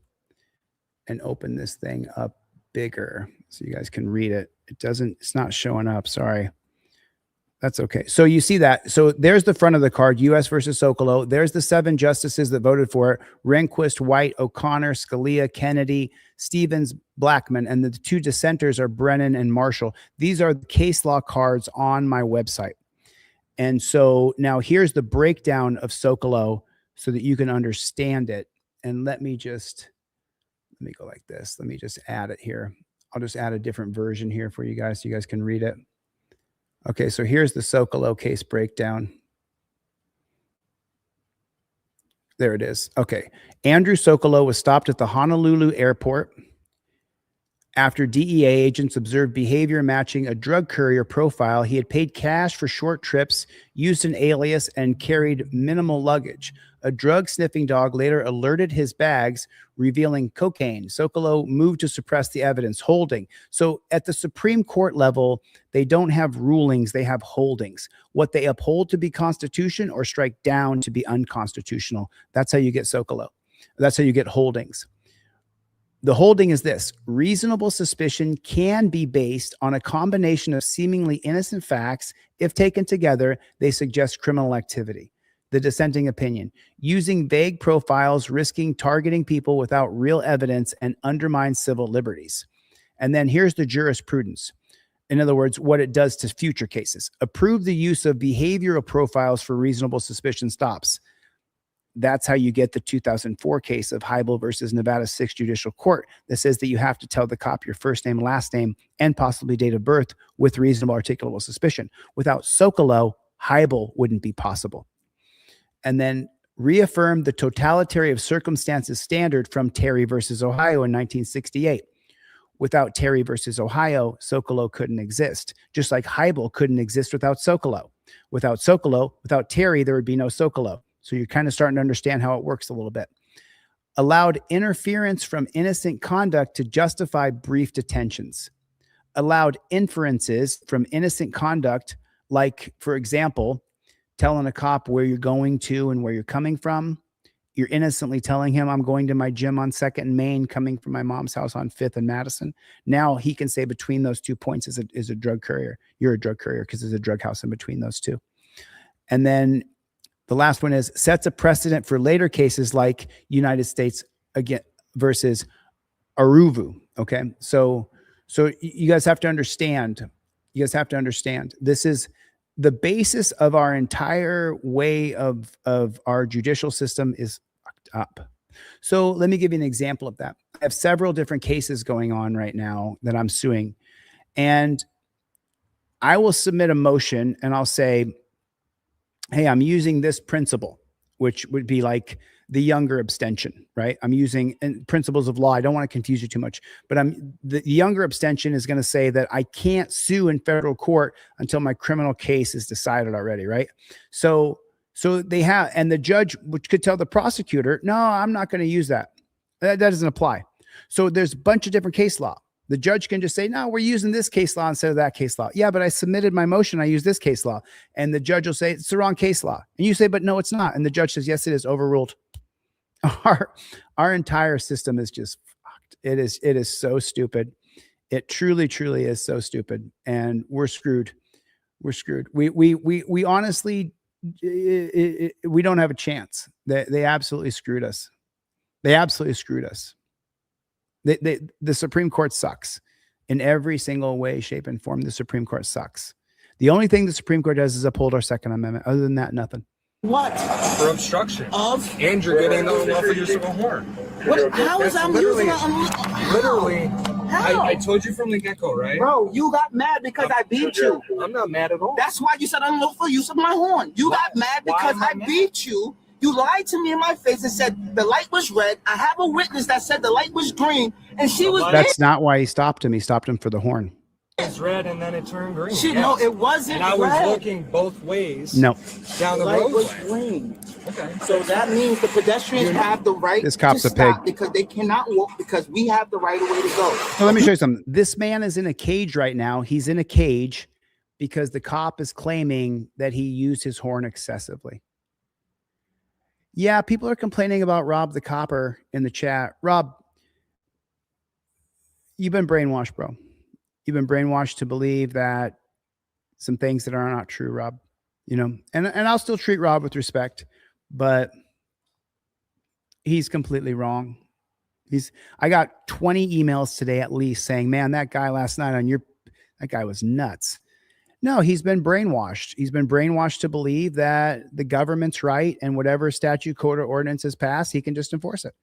and open this thing up bigger so you guys can read it. It's not showing up. Sorry. That's okay. So you see that. So there's the front of the card, U.S. versus Socolow. There's the 7 justices that voted for it: Rehnquist, White, O'Connor, Scalia, Kennedy, Stevens, Blackmun. And the 2 dissenters are Brennan and Marshall. These are the case law cards on my website. And so now here's the breakdown of Socolow so that you can understand it. And let me go like this. Let me just add it here. I'll just add a different version here for you guys so you guys can read it. Okay, so here's the Socolow case breakdown. There it is. Okay. Andrew Socolow was stopped at the Honolulu airport after DEA agents observed behavior matching a drug courier profile. He had paid cash for short trips, used an alias, and carried minimal luggage. A drug sniffing dog later alerted his bags, revealing cocaine. Socolow moved to suppress the evidence, holding. So at the Supreme Court level, they don't have rulings, they have holdings. What they uphold to be constitution or strike down to be unconstitutional. That's how you get Socolow. That's how you get holdings. The holding is this: reasonable suspicion can be based on a combination of seemingly innocent facts. If taken together, they suggest criminal activity. The dissenting opinion: using vague profiles, risking targeting people without real evidence, and undermines civil liberties. And then here's the jurisprudence. In other words, what it does to future cases. Approve the use of behavioral profiles for reasonable suspicion stops. That's how you get the 2004 case of Heibel versus Nevada 6th Judicial Court that says that you have to tell the cop your first name, last name, and possibly date of birth with reasonable articulable suspicion. Without Socolow, Heibel wouldn't be possible. And then reaffirm the totality of circumstances standard from Terry versus Ohio in 1968. Without Terry versus Ohio, Socolow couldn't exist. Just like Heibel couldn't exist without Socolow. Without Socolow, without Terry, there would be no Socolow. So you're kind of starting to understand how it works a little bit. Allowed interference from innocent conduct to justify brief detentions. Allowed inferences from innocent conduct, like, for example, telling a cop where you're going to and where you're coming from. You're innocently telling him, I'm going to my gym on 2nd and Main, coming from my mom's house on 5th and Madison. Now he can say between those 2 points is a drug courier. You're a drug courier because there's a drug house in between those 2. And then the last one is sets a precedent for later cases like United States again versus Aruvu. Okay. So you guys have to understand, this is the basis of our entire way of our judicial system is fucked up. So let me give you an example of that. I have several different cases going on right now that I'm suing, and I will submit a motion and I'll say, hey, I'm using this principle, which would be like the Younger abstention, right? I'm using principles of law. I don't want to confuse you too much, but the Younger abstention is going to say that I can't sue in federal court until my criminal case is decided already, right? So they have, and the judge, which could tell the prosecutor, no, I'm not going to use that. That doesn't apply. So there's a bunch of different case law. The judge can just say, no, we're using this case law instead of that case law. Yeah, but I submitted my motion. I use this case law. And the judge will say, it's the wrong case law. And you say, but no, it's not. And the judge says, yes, it is, overruled. Our entire system is just fucked. It is so stupid. It truly, truly is so stupid. And we're screwed. We're screwed. We honestly, we don't have a chance. They absolutely screwed us. They absolutely screwed us. The Supreme Court sucks in every single way, shape, and form. The Supreme Court sucks. The only thing the Supreme Court does is uphold our Second Amendment. Other than that, nothing. What? For obstruction. Of? And you're getting the unlawful use of a horn. What? How is I'm using Literally. How? I told you from the get-go, right? Bro, you got mad because I beat you. I'm not mad at all. That's why you said unlawful use of my horn. You got mad because I beat you. You lied to me in my face and said the light was red. I have a witness that said the light was green, and she was. That's not why he stopped him. He stopped him for the horn. It's red and then it turned green. No, it wasn't. And I was red. looking both ways. No. Down the light road. was green. Okay. So that means the pedestrians have the right This cop's to a pig. stop because they cannot walk because we have the right of way to go. So let me show you something. This man is in a cage right now. He's in a cage because the cop is claiming that he used his horn excessively. Yeah, people are complaining about Rob the Copper in the chat. Rob, you've been brainwashed, bro. You've been brainwashed to believe that some things that are not true, Rob. You know, and I'll still treat Rob with respect, but he's completely wrong. I got 20 emails today at least saying, man, that guy last night that guy was nuts. No, he's been brainwashed. He's been brainwashed to believe that the government's right and whatever statute, code, or ordinance is passed, he can just enforce it.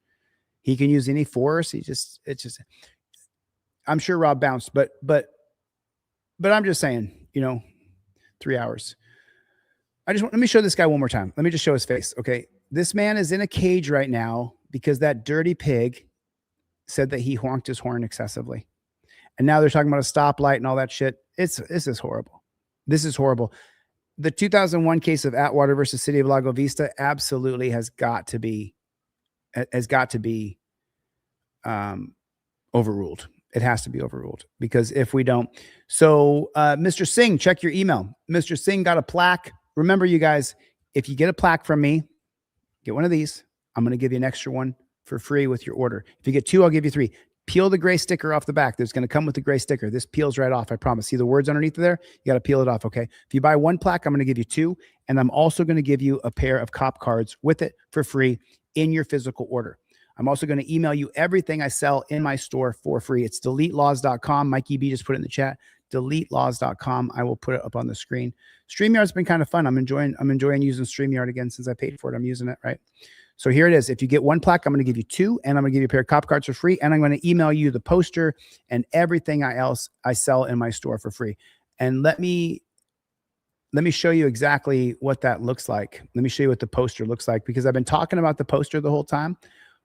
He can use any force. I'm sure Rob bounced, but I'm just saying, 3 hours. Let me show this guy one more time. Let me just show his face. Okay. This man is in a cage right now because that dirty pig said that he honked his horn excessively. And now they're talking about a stoplight and all that shit. This is horrible. This is horrible. The 2001 case of Atwater versus City of Lago Vista absolutely has got to be overruled. It has to be overruled because if we don't. So Mr. Singh, check your email. Mr. Singh got a plaque. Remember, you guys, if you get a plaque from me, get one of these. I'm going to give you an extra one for free with your order. If you get 2, I'll give you 3. Peel the gray sticker off the back. There's going to come with the gray sticker. This peels right off. I promise. See the words underneath there? You got to peel it off. Okay. If you buy 1 plaque, I'm going to give you 2. And I'm also going to give you a pair of cop cards with it for free in your physical order. I'm also going to email you everything I sell in my store for free. It's deletelaws.com. Mikey B just put it in the chat. Deletelaws.com. I will put it up on the screen. StreamYard's been kind of fun. I'm enjoying using StreamYard again since I paid for it. I'm using it, right? So here it is. If you get 1 plaque, I'm going to give you 2, and I'm going to give you a pair of cop cards for free, and I'm going to email you the poster and everything else I sell in my store for free. And let me show you exactly what that looks like. Let me show you what the poster looks like because I've been talking about the poster the whole time,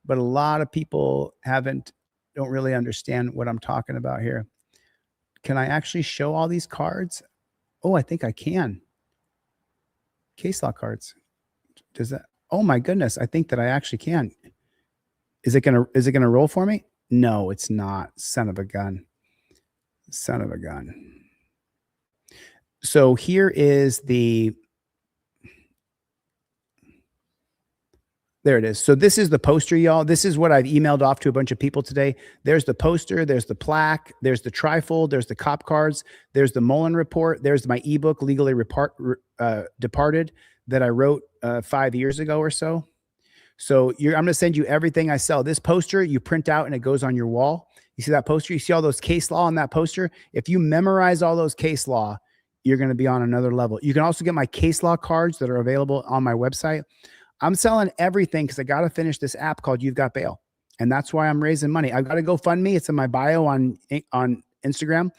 but a lot of people don't really understand what I'm talking about here. Can I actually show all these cards? Oh, I think I can. Case law cards. Does that? Oh my goodness, I think that I actually can. Is it gonna roll for me? No, it's not. Son of a gun. Son of a gun. So here is there it is. So this is the poster, y'all. This is what I've emailed off to a bunch of people today. There's the poster, there's the plaque, there's the trifold, there's the cop cards, there's the Mullen report, there's my ebook, Legally Departed, that I wrote 5 years ago or so. So I'm going to send you everything I sell. This poster you print out and it goes on your wall. You see that poster? You see all those case law on that poster? If you memorize all those case law, you're going to be on another level. You can also get my case law cards that are available on my website. I'm selling everything because I got to finish this app called You've Got Bail. And that's why I'm raising money. I've got to GoFundMe. It's in my bio on Instagram.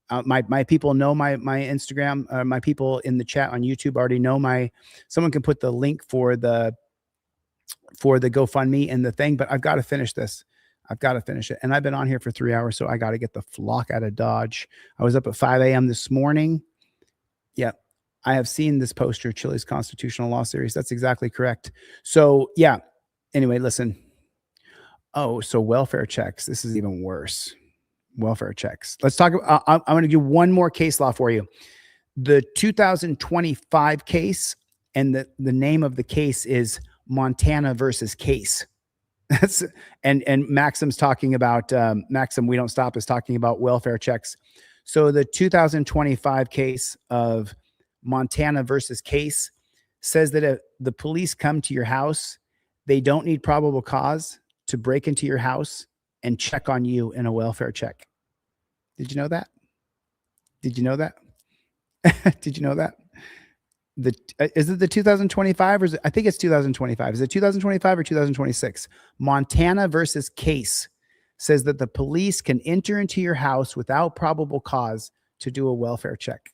My people know my Instagram. My people in the chat on YouTube already know someone can put the link for the GoFundMe and the thing, but I've got to finish this. I've got to finish it. And I've been on here for 3 hours, so I got to get the flock out of Dodge. I was up at 5 a.m. this morning. Yeah. I have seen this poster, Chile's Constitutional Law Series. That's exactly correct. So yeah. Anyway, listen. Oh, so welfare checks. This is even worse. Welfare checks. Let's talk about, I'm going to do one more case law for you. The 2025 case, and the name of the case is Montana versus Case. That's and Maxim's talking about Maxim We Don't Stop is talking about welfare checks. So the 2025 case of Montana versus Case says that if the police come to your house, they don't need probable cause to break into your house and check on you in a welfare check. Did you know that? Did you know that? Did you know that? is it the 2025 or I think it's 2025. Is it 2025 or 2026? Montana versus Case says that the police can enter into your house without probable cause to do a welfare check.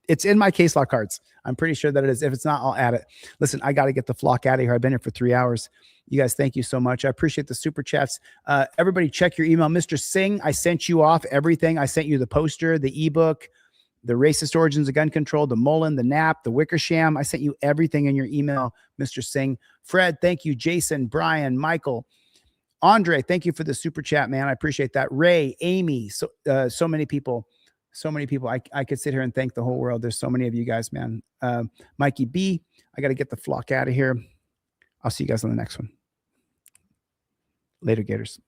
It's in my case law cards. I'm pretty sure that it is. If it's not, I'll add it. Listen, I got to get the flock out of here. I've been here for 3 hours. You guys, thank you so much. I appreciate the super chats. Everybody check your email. Mr. Singh, I sent you off everything. I sent you the poster, the ebook, the racist origins of gun control, the Mullen, the Nap, the Wickersham. I sent you everything in your email, Mr. Singh. Fred, thank you. Jason, Brian, Michael, Andre, thank you for the super chat, man. I appreciate that. Ray, Amy, so many people. So many people. I could sit here and thank the whole world. There's so many of you guys, man. Mikey B, I got to get the flock out of here. I'll see you guys on the next one. Later, Gators.